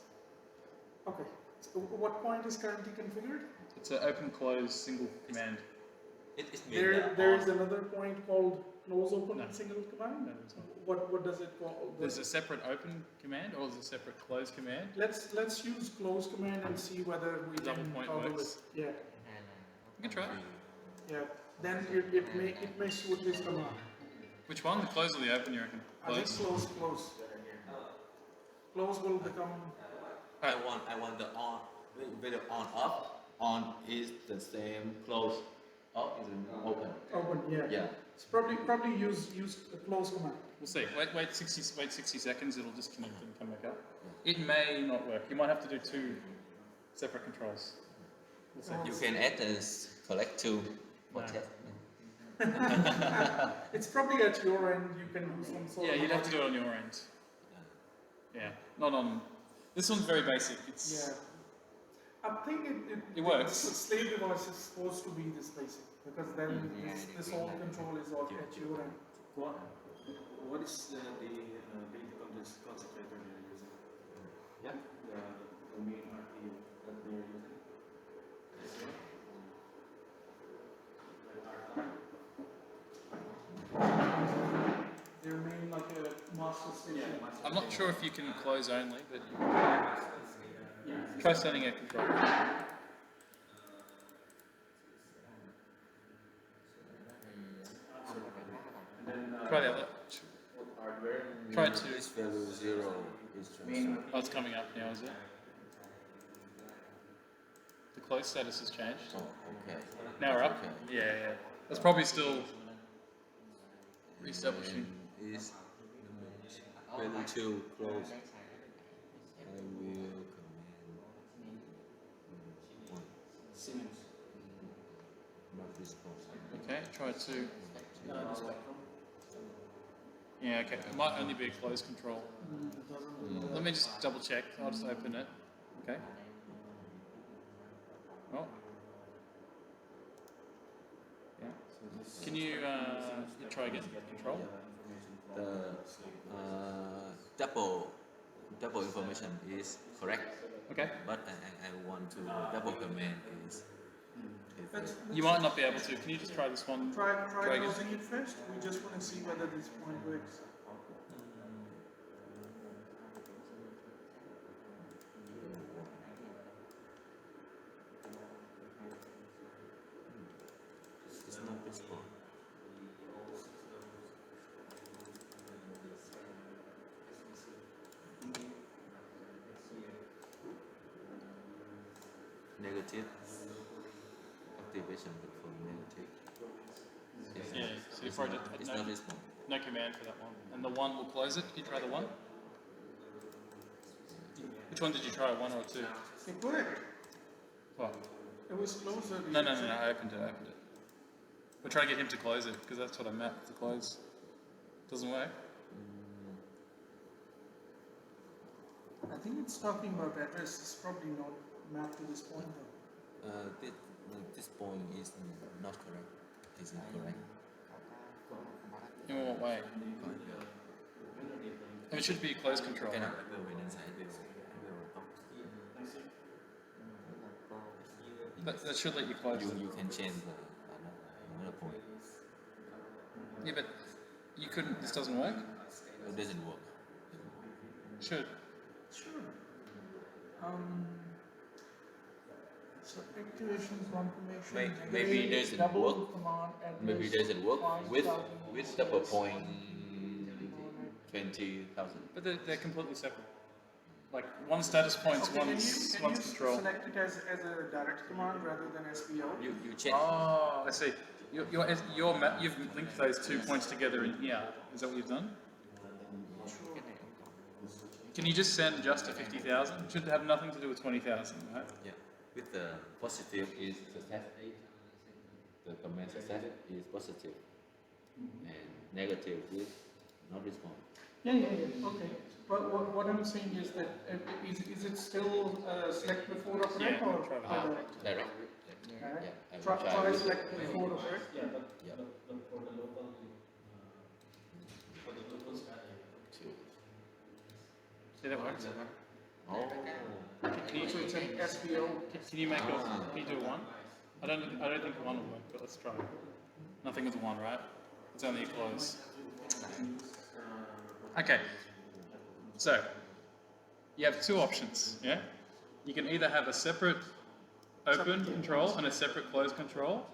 okay. So what point is currently configured? It's an open close single command. It's There is another point called close open No. single command. No, it's not. What does it call? There's a separate open command or there's a separate close command? Let's use close command and see whether we Double can point toggle works. it. Yeah. And You can try it. Yeah. Then it may suit this command. Which one? The close or the open, you reckon? I think Close? close. Close will become. I want the on with the on off. On is the same close. Off is open. Open, yeah. Yeah. It's probably use the close command. We'll see. Wait 60 seconds, it'll disconnect and come back up. It may not work. You might have to do 2 separate controls. We'll see. You can add this collect to for test. It's probably at your end. You can do some sort Yeah, of. you'd have to do it on your end. Yeah, not on. This one's very basic. It's Yeah. I think It works. The slave device is supposed to be this basic because then this whole control is all at your end. What is the concentrator they're using? Yeah. The main RPU that they're using? They remain like a master station. I'm not sure if you can close only, but try setting a control. Try the other. Try it to. This value 0 is transferred. Oh, it's coming up now, is it? The close status has changed. Oh, okay. Now we're up. Okay. Yeah. That's probably still reestablishing. Is value 2 close. I will command 1. Siemens. Not response. Okay, try to. Yeah, okay. It might only be a close control. Let me just double check. I'll just open it. Okay. Oh. Yeah. Can you try again? Control? The double information is correct, Okay. but I want to double command is. You might not be able to. Can you just try this one? Try again. closing it first. We just want to see whether this point works. It's not respond. Negative activation for negative. Yeah, so you probably It's just not respond. no command for that one. And the one will close it. Can you try the one? Which one did you try? 1 or 2? It worked. What? It was closer. No, I opened it. We'll try to get him to close it, because that's what I mapped to close. Doesn't work? I think it's talking about address. It's probably not mapped to this point though. This point is not correct. Is it correct? In what way? It should be a closed control. Cái nào là về nên sai đều không. That should let you close it. You can change another point. Yeah, but you couldn't. This doesn't work? It doesn't work. Should. Sure. So activation confirmation. Maybe it doesn't double work. Command Maybe it address doesn't work 5,000. with double point 20,000. But they're completely separate. Like, one status point's Okay, one's can you control. select it as a direct command rather than SBO? You change. Oh, I see. You've linked those 2 points together in here. Is that what you've done? Can you just send just to 50,000? It should have nothing to do with 20,000, right? Yeah. With the positive is success. The command success is positive, and negative is not respond. Yeah. Okay. But what I'm saying is that is it still select before operate or try that. direct? Direct. Direct? Yeah, I will Try with- select before operate. Yeah. Two. See, that works. Oh. So it's an SBO. Can you make a? Can you do a 1? I don't think a 1 will work, but let's try. Nothing with a 1, right? It's only a close. Okay. So you have 2 options. Yeah. You can either have a separate open control and a separate close control,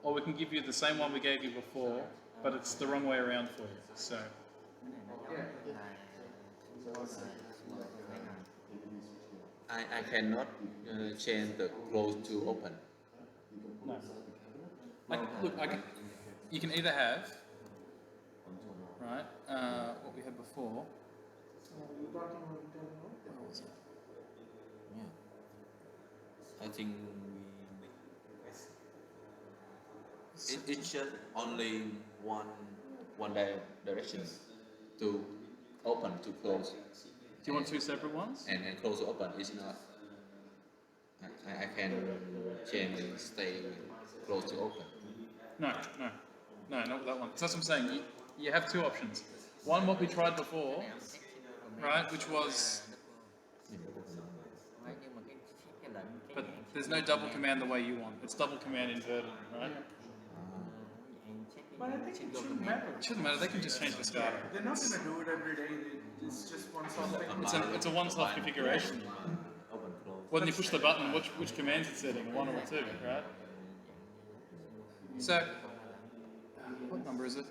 or we can give you the same one we gave you before, but it's the wrong way around for you. So cái này nó giống là cái này I cannot change the close to open. no. You can either have right what we had before. What was it? Yeah. I think it's just only one direction to open to close. Do you want two separate ones? And close to open is not. I can change and stay close to open. No, not with that one. So that's what I'm saying. You have two options. One, what we tried before, right, which was, Đấy, nhưng mà cái lệnh but there's no double command the way you want. It's double command inverted, right? But I think it shouldn't matter. It shouldn't matter. They can just change the SCADA. They're not going to do it every day. It's just one something. It's a one-off configuration. Open close. When you push the button, which commands it's setting, one or two, right? So, what number is it?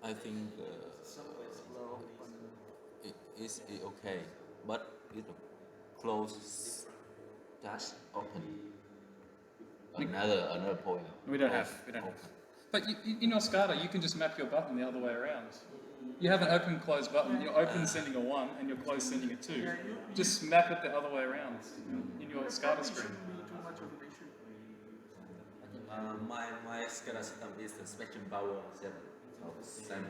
I think it is okay, but it's a close dash open. Another point. We don't have. But in your SCADA, you can just map your button the other way around. You have an open-close button. Your open sending a 1 and your close sending a 2. Just map it the other way around in your SCADA screen. Shouldn't be too much of an issue. My SCADA system is the spectrum power 7.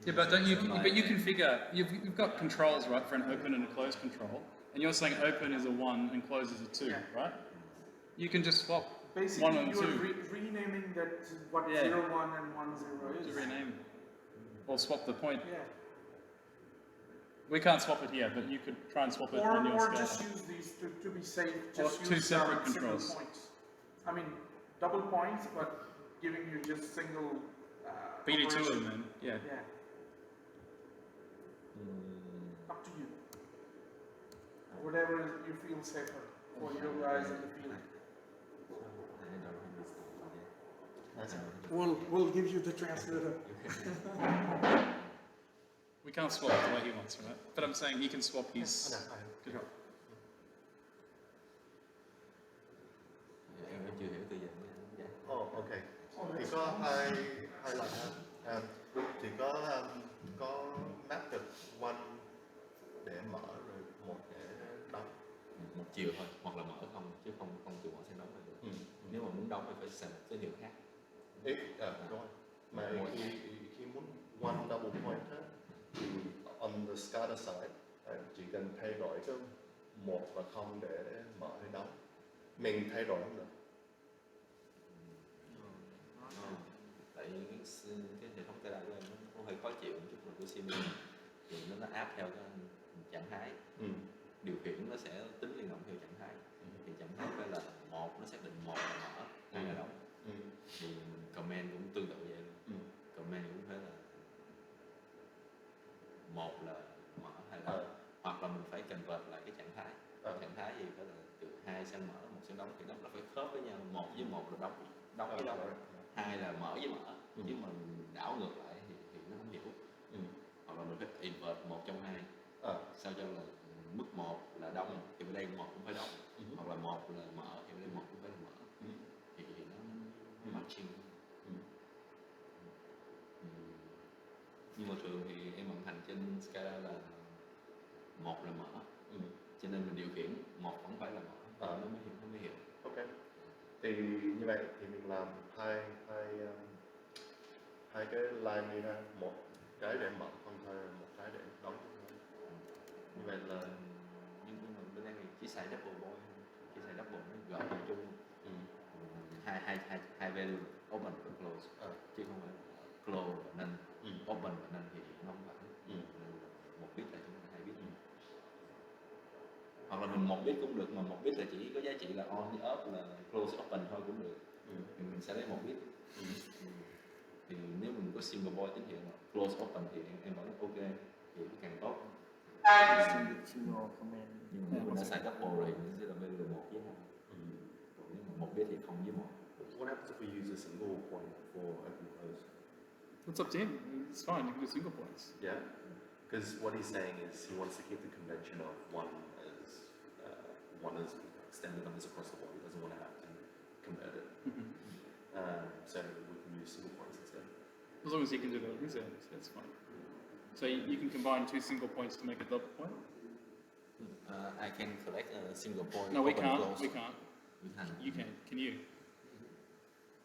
Yeah, but don't you? But you configure. You've got controls, right, for an open and a close control, and you're saying open is a 1 and close is a 2, Yeah. right? You can just swap Basically, 1 and you're 2 renaming that what Yeah. 01 and 10 is. to rename, or swap the point. Yeah. We can't swap it here, but you could try and swap it Or, on your or just SCADA. use these to be safe. Or Just two use separate single controls. points. I mean, double points, but giving you just single. BD2 of operation. them, then. Yeah. Yeah. Up to you. Whatever you feel safer for your guys in the field. We'll give you the translator. We can't swap it the way he wants, right? But I'm saying he can swap his control. Em chưa hiểu từ giờ. Oh, ok. Thì có hai loại ha. Thì có map được one để mở rồi một để đóng. Một chiều thôi, hoặc là mở không chứ không từ bỏ sẽ đóng được. Nếu mà muốn đóng thì phải xài một tín hiệu khác. Đúng rồi. Mà khi muốn one double point á, thì on the SCADA side chỉ cần thay đổi cái 1 và 0 để mở hay đóng. Mình thay đổi không được. Tại cái hệ thống Scada của em nó hơi khó chịu một chút là của sim thì nó áp theo cái trạng thái. Điều khiển nó sẽ tính liên động theo trạng thái. Thì trạng thái phải là 1 nó xác định 1 là mở, 2 là đóng. Thì command cũng tương tự vậy luôn. Command cũng phải là 1 là mở, 2 là đóng. Hoặc là mình phải convert lại cái trạng thái. Trạng thái gì phải là từ 2 sang mở, 1 sang đóng thì nó phải khớp với nhau. 1 với 1 là đóng với đóng. 2 là mở với mở. Chứ mà mình đảo ngược lại thì nó không hiểu. Hoặc là mình phải invert 1 trong 2. Sao cho là mức 1 là đóng thì bên đây 1 cũng phải đóng. Hoặc là 1 là mở thì bên đây 1 cũng phải là mở. Thì nó matching. Nhưng mà thường thì em vận hành trên Scada là 1 là mở. Cho nên mình điều khiển 1 vẫn phải là mở. Nó mới hiểu. Ok. Thì như vậy thì mình làm hai cái line đi ha, một cái để mở không thôi, một cái để đóng. Như vậy là nhưng mà bên đây thì chỉ xài double boy, chỉ xài double nó gọn chung. Hai value open và close, chứ không phải close và none, open và none thì nó không phải. Một bit là chúng ta 2 bit. Hoặc là mình 1 bit cũng được, mà 1 bit là chỉ có giá trị là on với off là close open thôi cũng được. Thì mình sẽ lấy 1 bit. Thì nếu mình có single boy tín hiệu là close open thì em vẫn ok, thì càng tốt. single command. Nhưng mà nếu mình đã xài double rồi mình sẽ là value là 1 với 2. Còn nếu mà 1 với thì 0 với 1. What happens if we use a single point for open close? It's up to him. It's fine. You can do single points. Yeah, because what he's saying is he wants to keep the convention of one as standard numbers across the board. He doesn't want to have to convert it. So we can use single points instead. As long as he can do that on his end, that's fine. So you can combine 2 single points to make a double point? I can collect a single point. No, we open can't. close. We can't. We can. You can. Can you?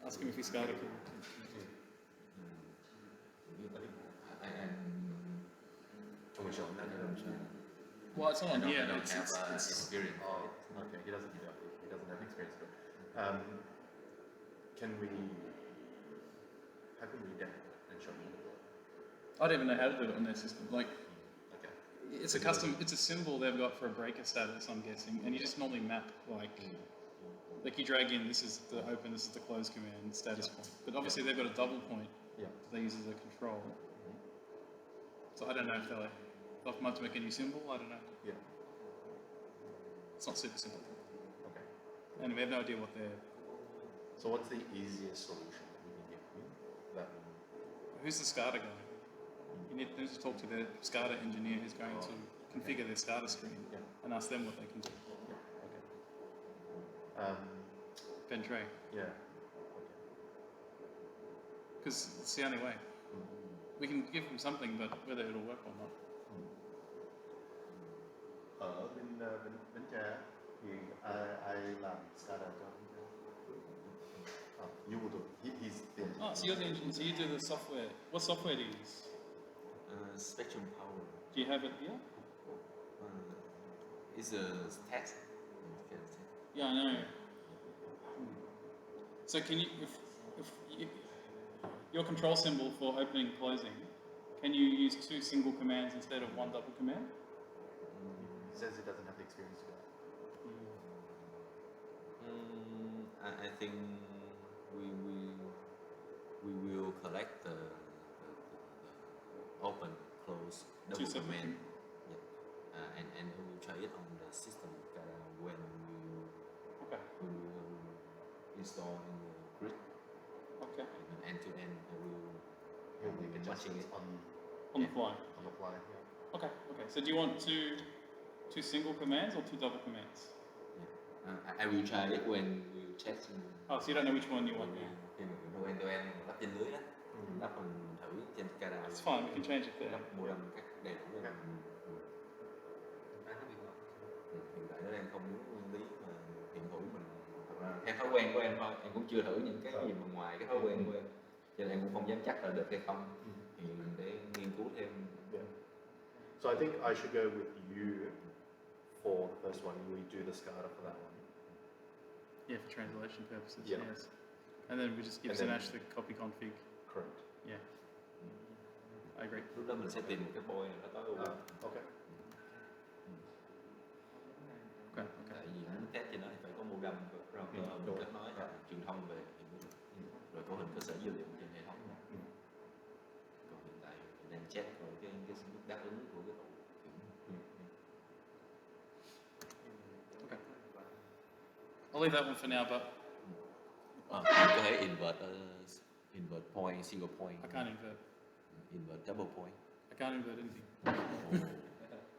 Ask him if he's Scada can. Can we show him that? Well, it's not on I here. don't It's, have it's, experience. Oh, okay. He doesn't have experience, but can we? How can we demo it and show him? I don't even know how to do it on their system. Like, Okay. it's a custom. It's a symbol they've got for a breaker status, I'm guessing, and you just normally map like you drag in. This is the open. This is the close command status point. But obviously they've got a double point Yeah. that they use as a control. So I don't know if they'll have to make a new symbol. I don't know. Yeah. It's not super simple, Okay. and we have no idea what they're. So what's the easiest solution that we can give him? That one. Who's the SCADA guy? You need to talk to the SCADA engineer who's going to configure their SCADA screen and ask them what they can do. Okay. Ben Trey, Yeah. Okay. because it's the only way. We can give them something, but whether it'll work or not. Ở bên Trà thì ai làm SCADA cho Bến Tre? You will do. He's the engineer. Oh, so you're the engineer. So you do the software. What software do you use? Spectrum power. Do you have it here? It's a text. Yeah, I know. So can you, if you, your control symbol for opening and closing, can you use 2 single commands instead of 1 double command? He says he doesn't have the experience to that. I think we will collect the open, close, double separate command. Yeah. And we will try it on the system when Okay. we will install in the grid. Okay. And end to end, He'll make watching adjustments it. On the fly. on the fly. Yeah. Okay. Okay. So do you want two single commands or 2 double commands? I will try it when we check. Oh, so you don't know which one you want. Khi mà mình end to end lắp trên lưới đó, lắp mình thử trên Scada. It's fine. We can change it there. Lắp modem các đầy đủ lên. Hiện tại nó đang không đúng nguyên lý mà hiện hữu mình. Thật ra theo thói quen của em thôi, em cũng chưa thử những cái gì mà ngoài cái thói quen của em, cho nên em cũng không dám chắc là được hay không. Thì mình để nghiên cứu thêm. Yeah. So I think I should go with you for the first one. We do the SCADA for that one. Yeah, for translation purposes. Yeah. Yes. And then we just give And then- Sinash the copy config. Correct. Yeah. I agree. Lúc đó mình sẽ tìm một cái boy nó tối ưu. Okay. Okay. Okay. Tại vì muốn test trên đó thì phải có modem router kết nối truyền thông về rồi có hình cơ sở dữ liệu trên hệ thống. Còn hiện tại mình đang check rồi cái mức đáp ứng của cái tổ. Okay. I'll leave that one for now, but Mình có thể invert point, single point, I can't invert. invert double point. I can't invert anything.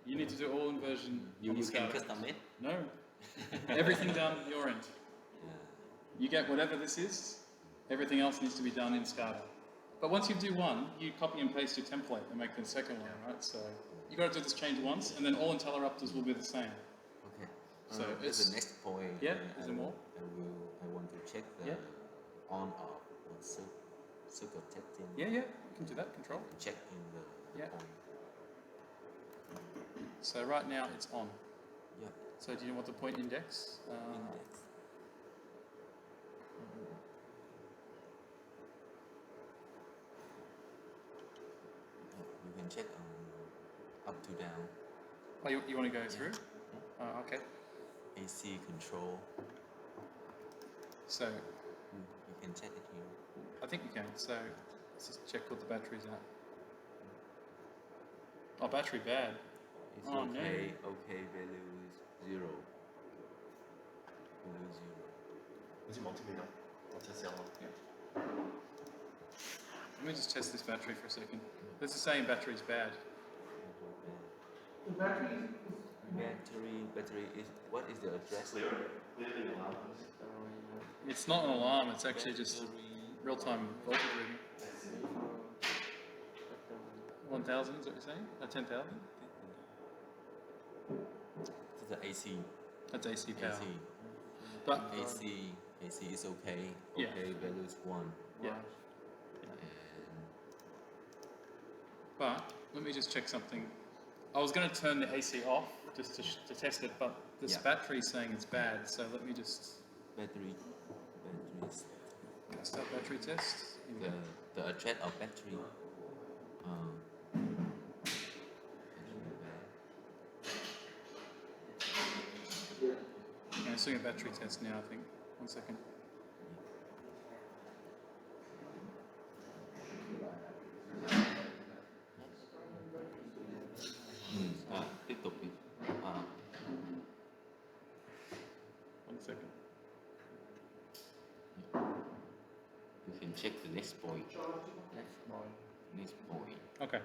You need to do all inversion You on the can SCADA. custom it. No. Everything done at your end. Yeah. You get whatever this is, everything else needs to be done in SCADA. But once you do one, you copy and paste your template and make the second one, right? So you got to do this change once, and then all Intellirupters will be the same. Okay. So That's it's- the next point. Yeah, is there more? I want to check the Yeah. on off circuit testing. Yeah, you can do that. Control. Check in the Yeah. point. So right now it's on. Yeah. So do you want the point index? Index. You can check up to down. Oh, you want to go through? Okay. AC control. So You can check it here. I think we can. So let's just check what the battery's at. Oh, battery bad. It's Oh, no. okay. Okay, value is zero. Value zero. 好似冇貼面咁，我測試下咯。 Let me just test this battery for a second. This is saying battery's bad. The battery Battery is what is the address? It's not an alarm, it's actually just real-time voltage reading. 1,000 is what you're saying? 10,000? This is AC. That's AC power. AC. But AC is okay. Yeah. Okay, value is 1. yeah. And But let me just check something. I was going to turn the AC off just to test it, but this Yeah. battery is saying it's bad. So let me just batteries. start battery test. The address of battery. Yeah, I'm doing a battery test now. I think. 1 second. Tiếp tục đi. 1 second. You can check the next point. Next point. Okay.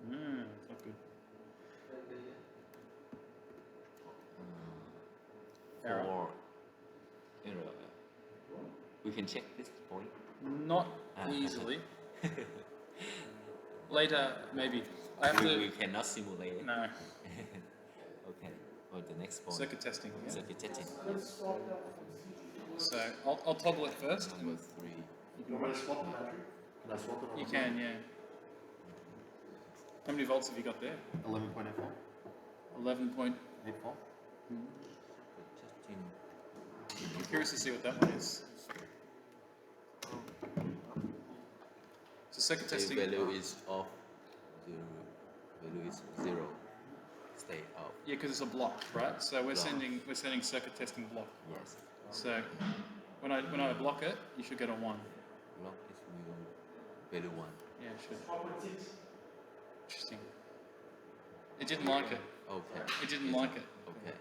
We, It's not good. Error. for error. We can check this point. Not easily. Later, maybe. I have We to. cannot simulate it. No. Okay. For the next point. Circuit testing. Yeah. Circuit testing. So I'll toggle it first. And Number 3. You want me to swap the battery? Can I swap it on you the can, yeah. How many volts have you got there? 11.84. 11 point. 84. Testing. I'm curious to see what that one is. So circuit The testing. value is off. Value is 0. Stay off. Yeah, because it's a block, right? So we're Block. sending circuit testing block. Yes. So when I block it, you should get a 1. Block is value 1. Yeah, it should. Interesting. It didn't like it. Okay. It didn't like it. Okay.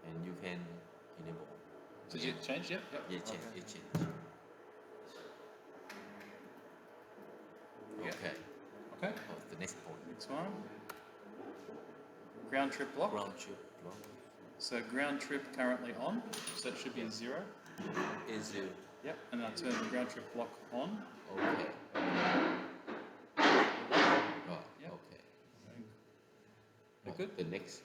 And you can enable. Did you change? Yep. Yep. Yeah, change. It change. Yeah. Okay. Okay. Oh, the next point. Next one. Ground trip block. Ground chip block So ground trip currently on. So it should be 0. is 0. Yep. And then I turn the ground trip block on. Okay. Oh, Yep. okay. They're good. The next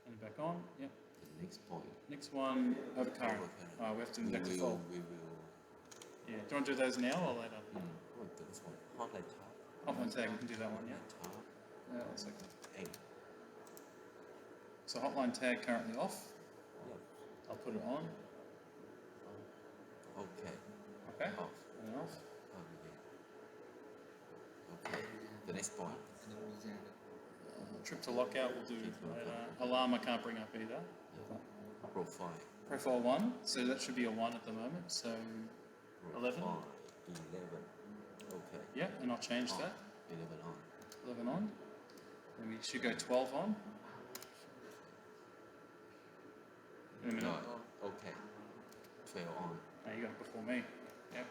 And back on. Yep. the next point. Next one, overcurrent. Overcurrent. We have to We inject the will. fault. We will. Yeah. Do you want to do those now or later? What this one? Hotline top. Hotline tag, we can do that one, yeah. Hotline top. Yeah, 1 second. And So hotline tag currently off. yeah. I'll put it on. Okay. Okay. Off. And off. Okay. The next point. Trip to lockout we'll do Trip to later. lockout. Alarm I can't bring up either. Profile. Profile 1, so that should be a 1 at the moment. So 11? Profile 11. Okay. yeah, and I'll change On. that. 11 on. 11 on. Then we should go 12 on. In a minute. No. Okay. 12 on. Oh, you got it before me. Yep.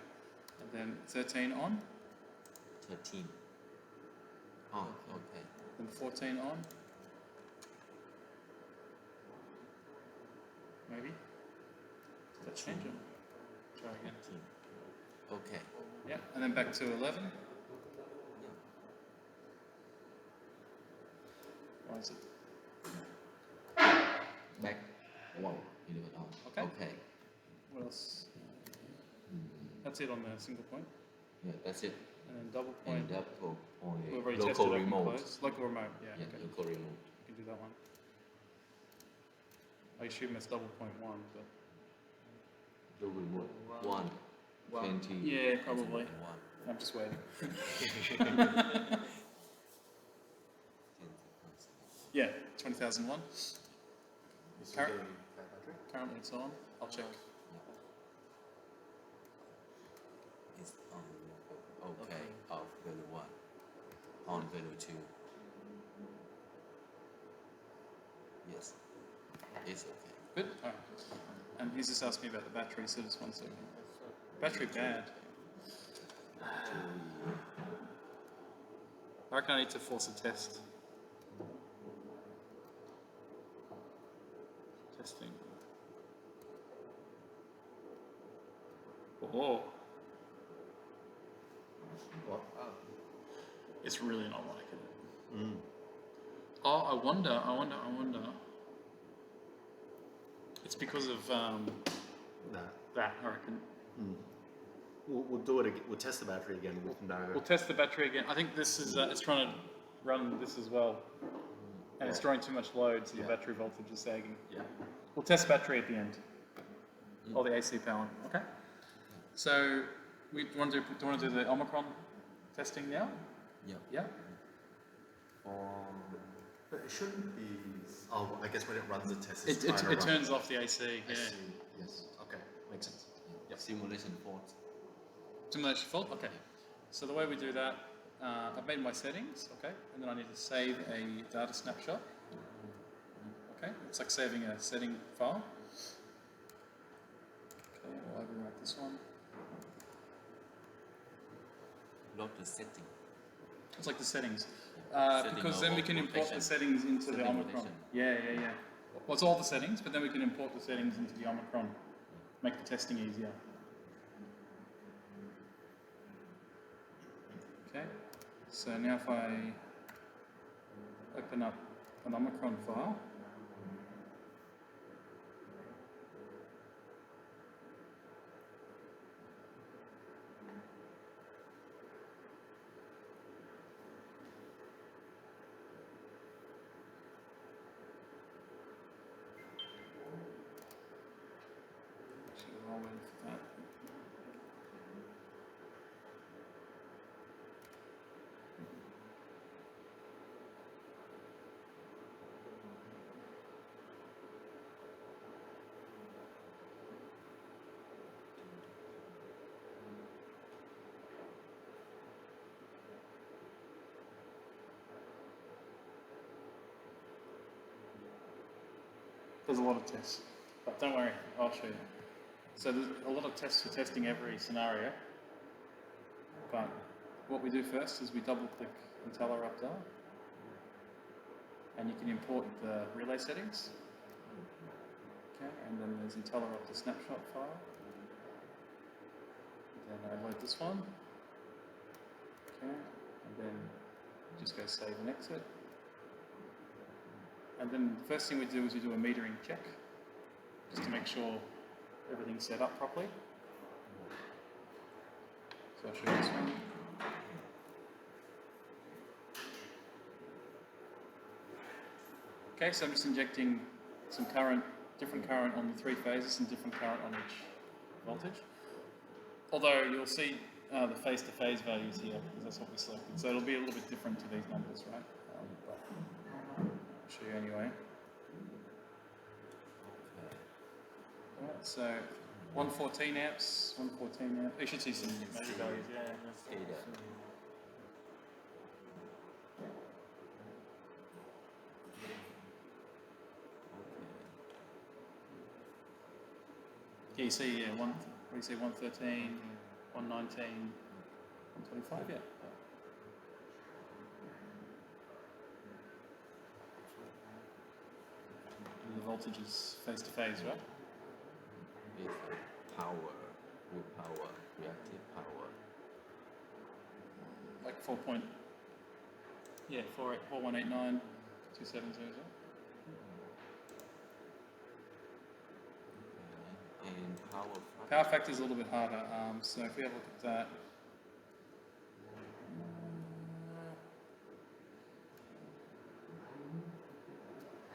And then 13 on. 13 on. Okay. Then 14 on. Maybe. Does that change it? Try again. 15. Okay. Yeah, and then back to 11. Yeah. Why is it? Back 1. 11 on. Okay. Okay. What else? That's it on the single point. Yeah, that's it. And then double And point. double point. We've already tested Local open remote. close. Local remote, yeah. Yeah, Okay. local remote. You can do that one. I assume it's double point 1, but Local remote. 1. 20. yeah, probably. 1. I'm just waiting. Yeah, 20,001. Current, currently it's on. I'll check. It's on. Okay. Off value 1. On value 2. It's okay. Good? Alright. And he's just asked me about the battery, so just 1 second. Battery bad. I reckon I need to force a test. Testing. Oh, What? it's really not liking it. Mm. Oh, I wonder. It's because of Nah. that, I reckon. We'll do it again. We'll test the battery again with no. We'll test the battery again. I think this is, it's trying to run this as well. And it's drawing too much load, so the battery voltage is sagging. Yeah. We'll test battery at the end. Or the AC power. Okay. So, do you want to do the Omicron testing now? Yeah. Yeah? But it shouldn't be. Oh, I guess when it runs the test, it's It turns off the AC, yeah. I see. Yes. Okay. Makes sense. Simulation fault. Simulation fault? Okay. So the way we do that, I've made my settings, okay? And then I need to save a data snapshot. Okay, it's like saving a setting file. Okay, I'll overwrite this one. Not the setting. It's like the settings. Setting Because then of we can import the rotation. settings into the Setting Omicron. rotation. Yeah. Well, it's all the settings, but then we can import the settings into the Omicron. Make the testing easier. Okay, so now if I open up an Omicron file, actually while waiting for that. There's a lot of tests, but don't worry, I'll show you. So there's a lot of tests for testing every scenario, but what we do first is we double click Intellirupter, and you can import the relay settings. Okay, and then there's Intellirupter snapshot file. Then I load this one. Okay, and then just go save and exit. And then the first thing we do is we do a metering check, just to make sure everything's set up properly. So I'll show you this one. Okay, so I'm just injecting some current, different current on the 3 phases and different current on each voltage. Although you'll see the phase-to-phase values here, because that's what we selected. So it'll be a little bit different to these numbers, right? But I'll show you anyway. Alright, so 114 amps, 114 amps. You should see some measure values, yeah. Scada. Yeah, you see, yeah, what do you see, 113, 119, 125, yeah. And the voltage is phase to phase, right? With power, real power, reactive power. Like 4189, 272, is it? And power Power factor is a little bit harder, so if we have a look at that.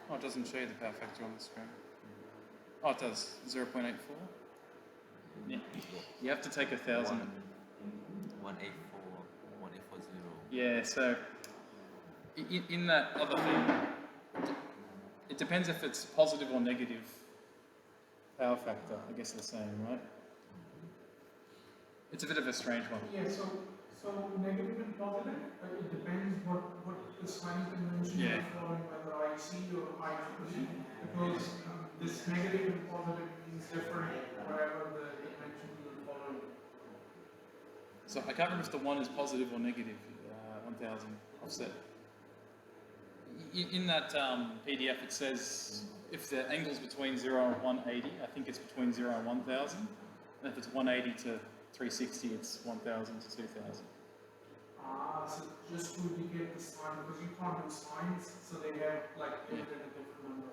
Oh, it doesn't show you the power factor on the screen. Oh, it does, 0.84. Yeah. You have to take 1,000. 184, 1840. Yeah, so in that other thing, it depends if it's positive or negative power factor, I guess they're saying, right? It's a bit of a strange one. Yeah, so So negative and positive, it depends what the sign convention Yeah. you're following, whether IC or IEEE, because this negative and positive means different wherever the convention you're following. So I can't remember if the 1 is positive or negative, 1000 offset. In that PDF it says if the angle's between 0 and 180, I think it's between 0 and 1000. And if it's 180 to 360, it's 1000 to 2000. So just to indicate the sign, because you can't do signs, so they have like given it a different number.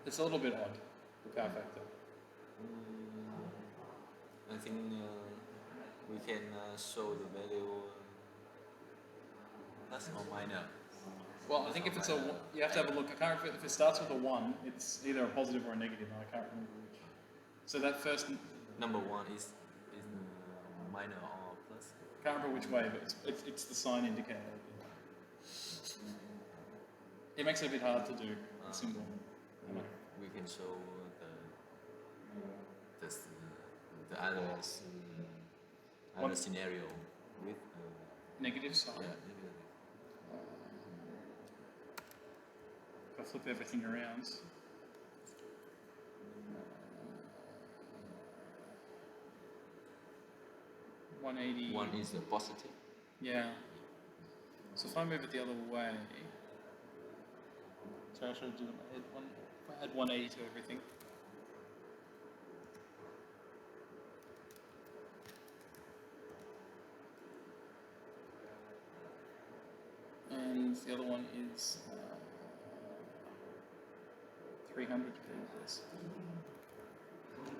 It's a little bit odd, the power factor. I think we can show the value plus or minus. Well, I think if it's a, you have to have a look. I can't remember if it starts with a 1, it's either a positive or a negative, and I can't remember which. So that first, Number 1 is minor or plus. can't remember which way, but it's the sign indicator. It makes it a bit hard to do the symbol. I know. We can show the other What? scenario with Negative sign. yeah, negative. If I flip everything around. 180. 1 is the positive. Yeah. So if I move it the other way, so I should do it in my head. If I add 180 to everything. And the other one is 300 degrees. Okay,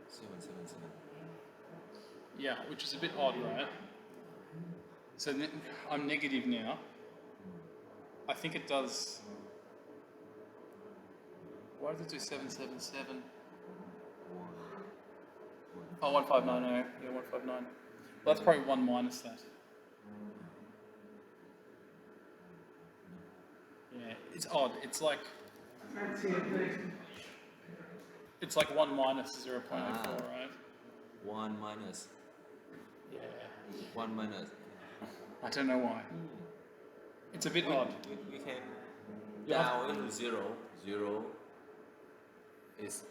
so 777. Yeah, which is a bit odd, right? So I'm negative now. I think it does. Why does it do 777? Oh, 1590. Yeah, 159. Well, that's probably 1 minus that. Yeah, it's odd. It's like it's like 1 minus 0.04, right? 1 minus. Yeah. 1 minus. I don't know why. It's a bit odd. We can Yeah. down into 0. 0 is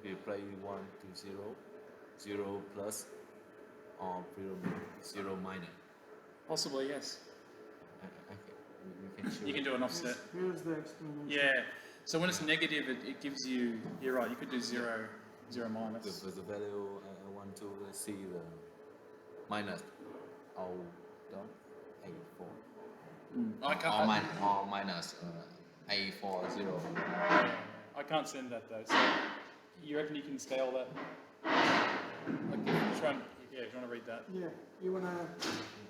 we play 1 to 0. 0 plus or 0 minus. Possibly, yes. We can show. You can do an offset. Here's the explanation. Yeah. So when it's negative, it gives you. You're right. You could do 0, 0 minus. the value I want to see the minus or down A4 I or, can't. or minus A40. I can't send that though. So you reckon you can scale that? Like, try and, yeah, if you want to read that. Yeah, you wanna.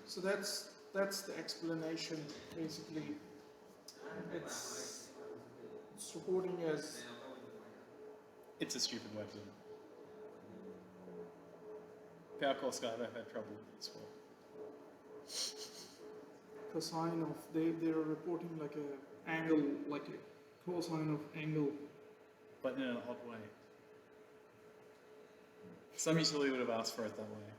So that's the explanation basically. It's recording as It's a stupid way of doing it. Power core Scada, they've had trouble with this one. cosine of they're reporting like a angle, like a cosine of angle. But in an odd way. Some usually would have asked for it that way.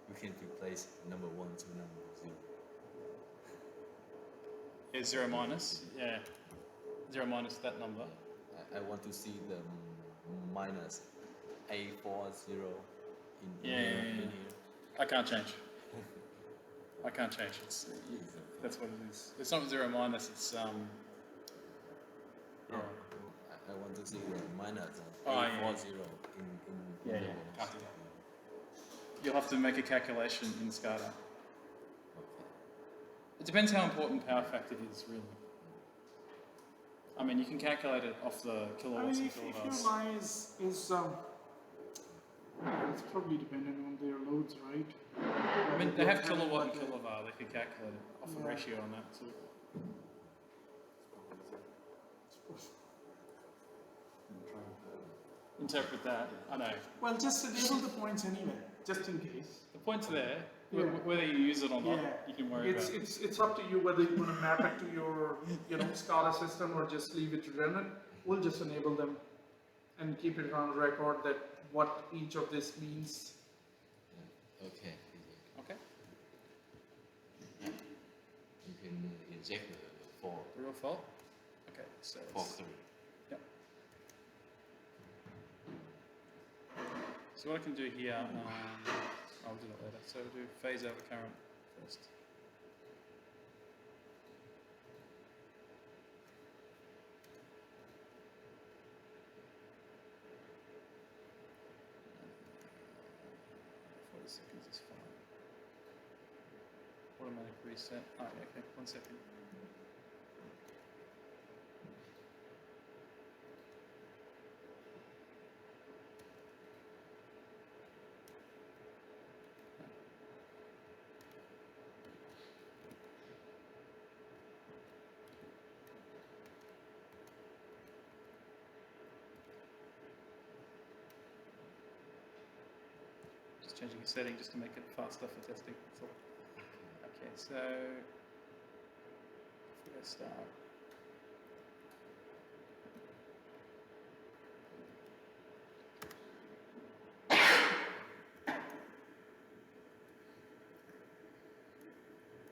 We can replace number 1 to number 0. Yeah, 0 minus. Yeah. 0 minus that number. I want to see the minus A40 in Yeah, here. yeah, yeah. In here. I can't change. I can't change. That's what it is. It's not 0 minus, it's yeah. I want to see the minus Oh, A40 yeah. in Yeah, the can't do that. You'll have to make a calculation in Scada. Okay. It depends how important power factor is, really. I mean, you can calculate it off the I kilowatts mean, and if kilowatts. your line is it's probably dependent on their loads, right? I mean, they have kilowatt and kilovar. They could calculate it off the Yeah. ratio on that too. Interpret that. I know. Well, just enable the points anyway, just in case. The point's there. Yeah. Whether you use it or not, Yeah. you can worry about it. It's up to you whether you want to map it to your Scada system or just leave it redundant. we'll just enable them and keep it on record that what each of this means. Okay. Okay. You can inject the for The real fault. Okay, so it's- three. Yep. So what I can do here, I'll do that later. So we'll do phase over current first. Seconds is fine. Automatic reset. Oh, yeah, okay, 1 second. Just changing a setting just to make it faster for testing. That's all. Okay, so if we go start.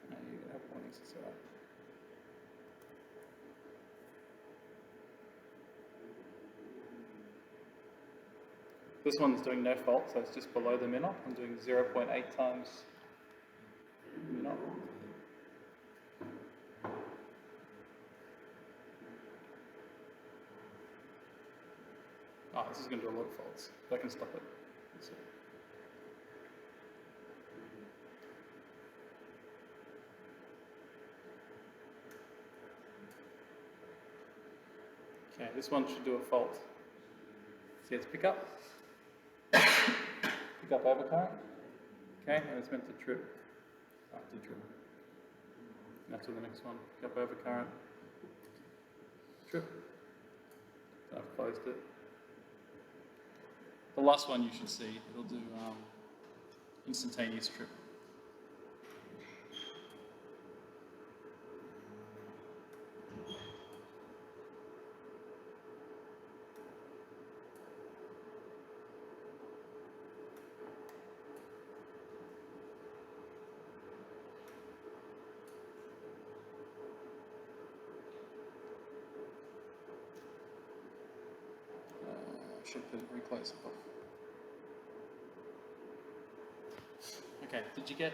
No, you're gonna have warnings, it's all right. This one's doing no fault, so it's just below the min-op. I'm doing 0.8 times min-op. Oh, this is going to do a lot of faults. I can stop it. Let's see. Okay, this one should do a fault. See, it's pick up. Pick up overcurrent. Okay, and it's meant to trip. Oh, it did trip. Now to the next one. Pick up overcurrent. Trip. I've closed it. The last one you should see, it'll do instantaneous trip. Should reclose it off. Okay, did you get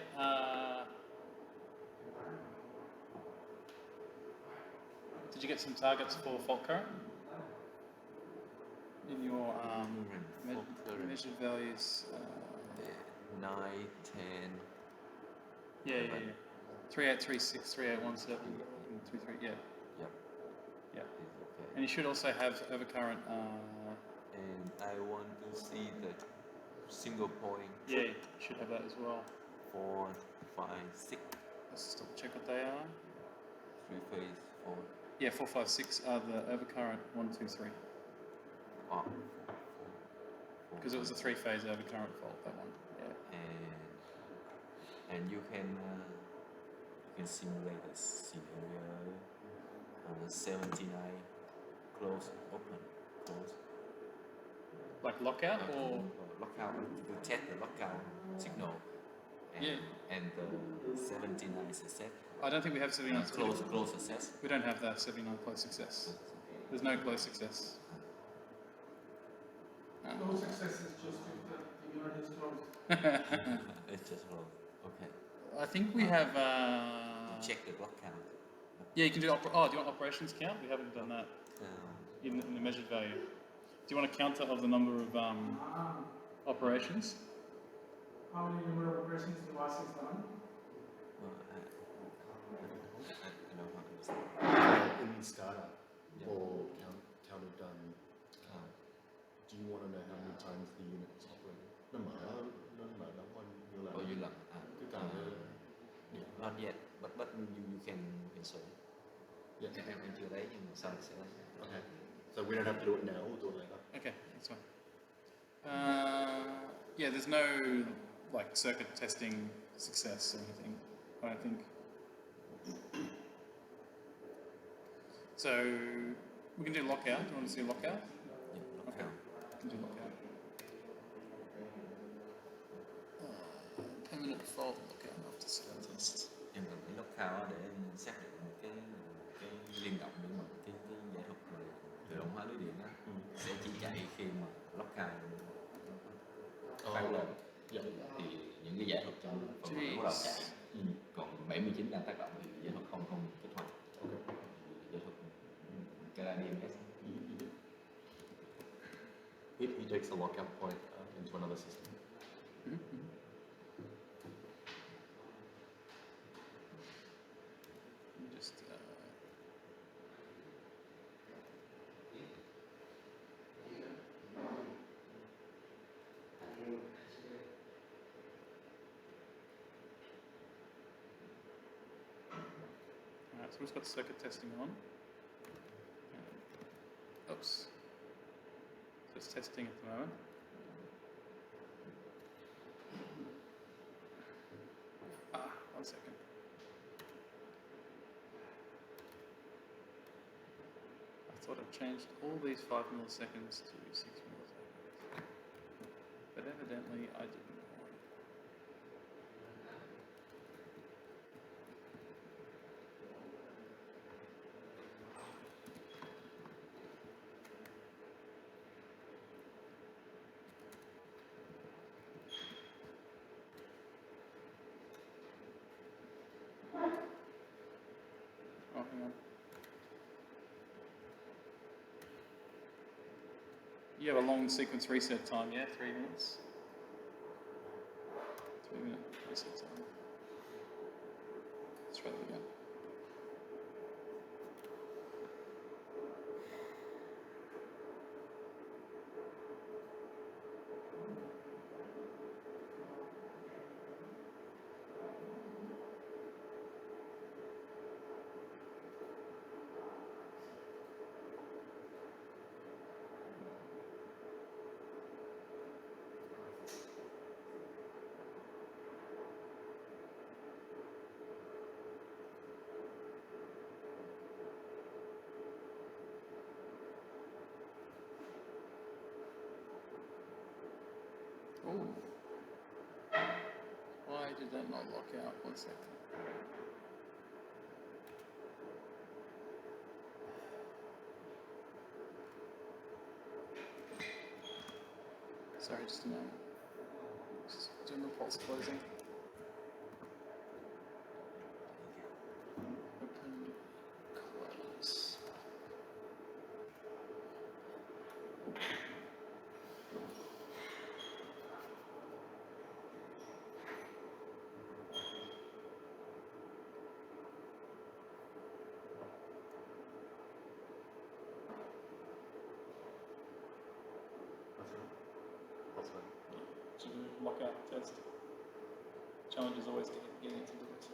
some targets for fault current in your measured values? 9, 10. Yeah. 3836, 3817, and 23. Yeah. Yep. Yeah. Okay. And you should also have overcurrent. And I want to see the single point. Yeah, you should have that as well. 4, 5, 6. Let's just double check what they are. 3 phase 4. Yeah, 4, 5, 6 are the overcurrent 1, 2, 3. Oh, Because it was a 3-phase overcurrent fault, that one. Yeah. and you can simulate the scenario 79 close, open, close. Like lockout or? Lockout to test the lockout signal. And, Yeah. And the 79 success. I don't think we have 79 Close success. We don't have that 79 close success. There's no close success. No success is just if the unit is closed. It's just close. Okay. I think we have. Check the lockout. Yeah, you can do. Do you want operations count? We haven't done that in the measured value. Do you want a counter of the number of operations? How many number of operations devices done? I don't understand. In Scada, or counted done. Do you want to know how many times the unit is operating? Nó mở đóng qua nhiều lần. Oh, you love. Cứ càng Not yet, but you can insert. Yeah. Em chưa đấy nhưng mà sau này sẽ lấy. Okay. So we don't have to do it now, we'll do it later. Okay, that's fine. Yeah, there's no like circuit testing success or anything, I don't think. So We can do lockout. Do you want to see lockout? Yeah, lock Okay. out. We can do lockout. Permanent default lockout after Scada test. Em cần cái lock out để xác định cái liên động để mà cái giải thuật mà tự động hóa lưới điện á sẽ chỉ chạy khi mà lock out phát lên. Thì những cái giải thuật trong phần mềm bắt đầu chạy. Còn 79 đang tác động thì giải thuật không kích hoạt. Giải thuật Scada DMS. He takes a lockout point into another system. Just Alright, so we've got circuit testing on. Oops. So it's testing at the moment. One second. I thought I'd changed all these 5 milliseconds to 6 milliseconds. But evidently I didn't. Oh, hang on. You have a long sequence reset time, yeah? 3 minutes? 3-minute reset time. Let's try that again. Oh. Why did that not lock out? 1 second. Sorry, just a moment. Just doing the pulse closing. Open, close. To do lockout test. Challenge is always getting it to do it.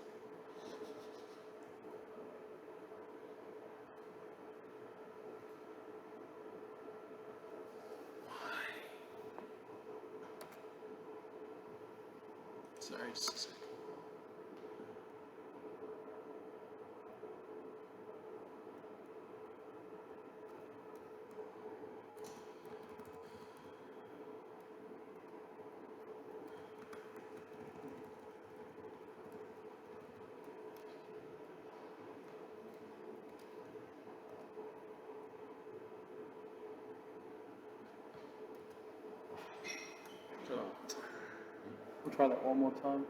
Sorry, just a sec. We'll try that one more time.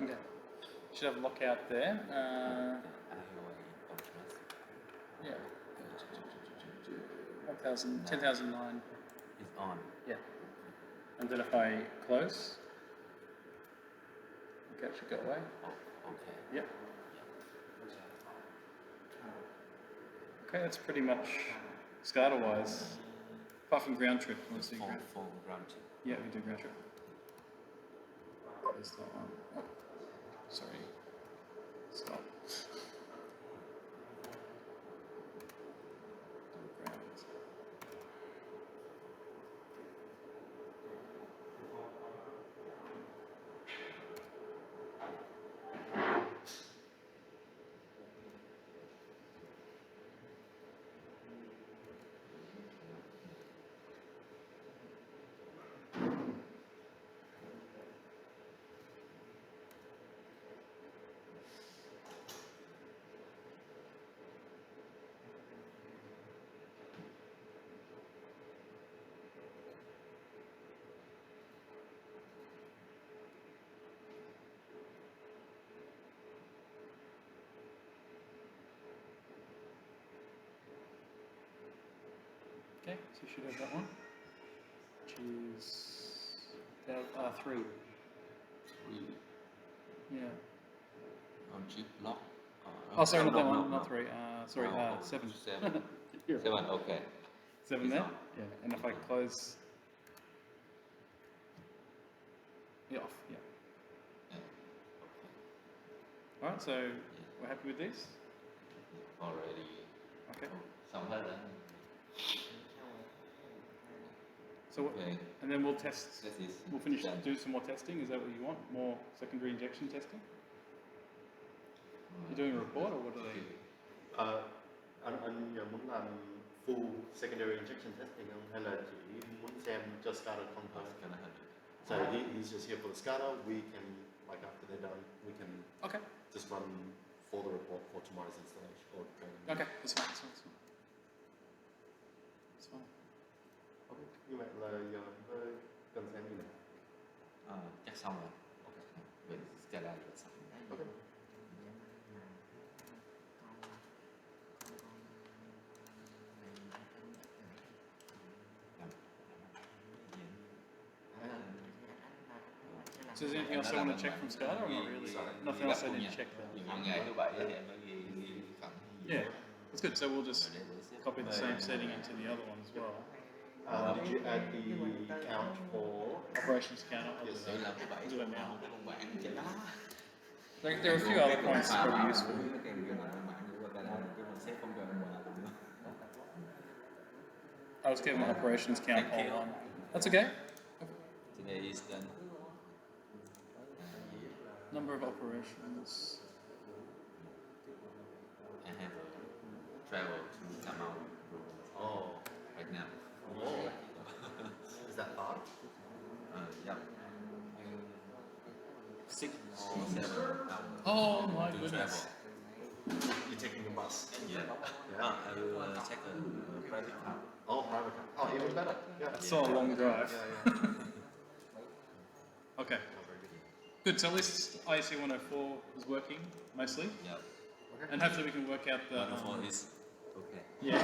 Okay. Should have lockout there. Yeah. 10,009. It's on. Yeah. And then if I close, okay, it should go away. Oh, okay. Yep. Okay, that's pretty much Scada wise. Apart from ground trip, let's see. For granted. Yeah, we do ground trip. There's that one. Oh, sorry. Stop. Ground. Okay, so you should have that one, which is three. Three. Yeah. On chip lock. Oh, sorry, not that no, one, no. not three. Sorry, Oh, 7. 7. You're 7, right. okay. 7 It's there. on. Yeah, and if I close, yeah, off. Yeah. Yeah. All right, so we're happy with these. Already. Okay. Xong hết rồi. So what, Okay. and then we'll test. That is We'll finish. done. Do some more testing. Is that what you want? More secondary injection testing? You're doing a report, or what are they? Anh giờ muốn làm full secondary injection testing không? Hay là chỉ muốn xem just SCADA không thôi? It's gonna happen. So he's just here for the SCADA. We can, like after they're done, we can Okay. just run for the report for tomorrow's installation or training. Okay. That's fine. That's fine. That's fine. That's fine. Okay. Như vậy là giờ cần xem gì nữa? Chắc xong rồi. Okay. Vậy Scada là xong. Okay. So is there anything else I want to check from SCADA or not really? Nothing else I need to check there. Những ngày thứ bảy thì em mới ghi khẩn. Yeah, that's good. So we'll just copy the same setting into the other one as well. Did you add the count for? Operations counter. I'll do Để that. làm thứ bảy Do that now. cái văn bản trên đó. There are a few other points that's probably useful. Cái kèm cái văn bản của Scada cái mình sẽ không cần mà. I was given operations count all on. That's okay. Today is done. Number of operations. I have travel to come out Oh, right now. oh. Is that far? Yep. 6 or 7 hours Oh my to goodness. travel. You're taking a bus? Yeah. Yeah. I will take a private car. Oh, private car. Oh, even better. Yeah. That's still a long drive. Yeah, yeah. Okay. Oh, very good. Good. So at least IEC 104 is working mostly, Yep. and hopefully we can work out the. 104 is okay. Yeah.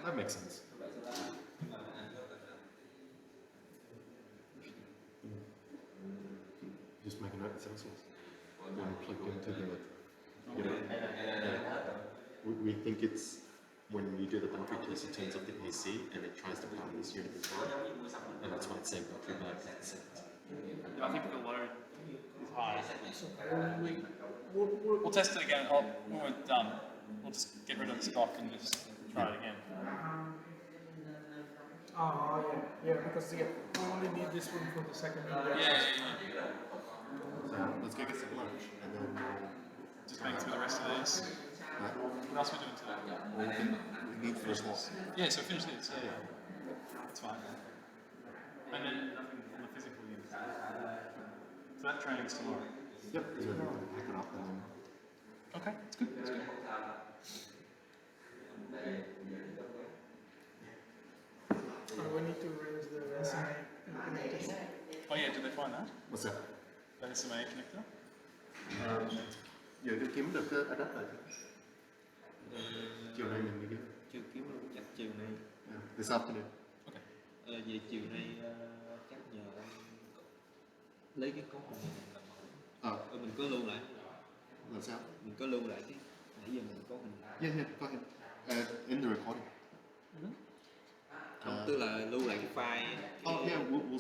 That makes sense. Just make a note of Celsius. When plugged into the, you know, we think it's when you do the battery test, it turns off the AC and it tries to power this unit as well, and that's why it's saying battery bad. I think the load is high. We'll test it again. When we're done, we'll just get rid of the stock and just try it again. Yeah, because we only need this one for the second one. Yeah. So let's go get some lunch and then Just make it through the rest of these. What else are we doing today? we need to finish this. Yeah, so finish this. Yeah. That's fine. And then nothing on the physical unit. So that training's tomorrow. Yep. So pack it up and then. Okay, that's good. That's good. When need to raise the SMA connector. Oh yeah, did they find that? What's that? The SMA connector? Giờ tôi kiếm được cái adapter chiều nay mình đi kiếm. chưa kiếm luôn, chắc chiều nay. This afternoon. Về chiều nay chắc nhờ anh lấy cái code này làm mẫu. Mình có lưu lại. Làm sao? Mình có lưu lại cái nãy giờ mình có hình. Yeah, go ahead. In the recording. Không, tức là lưu lại cái file. Oh yeah, we'll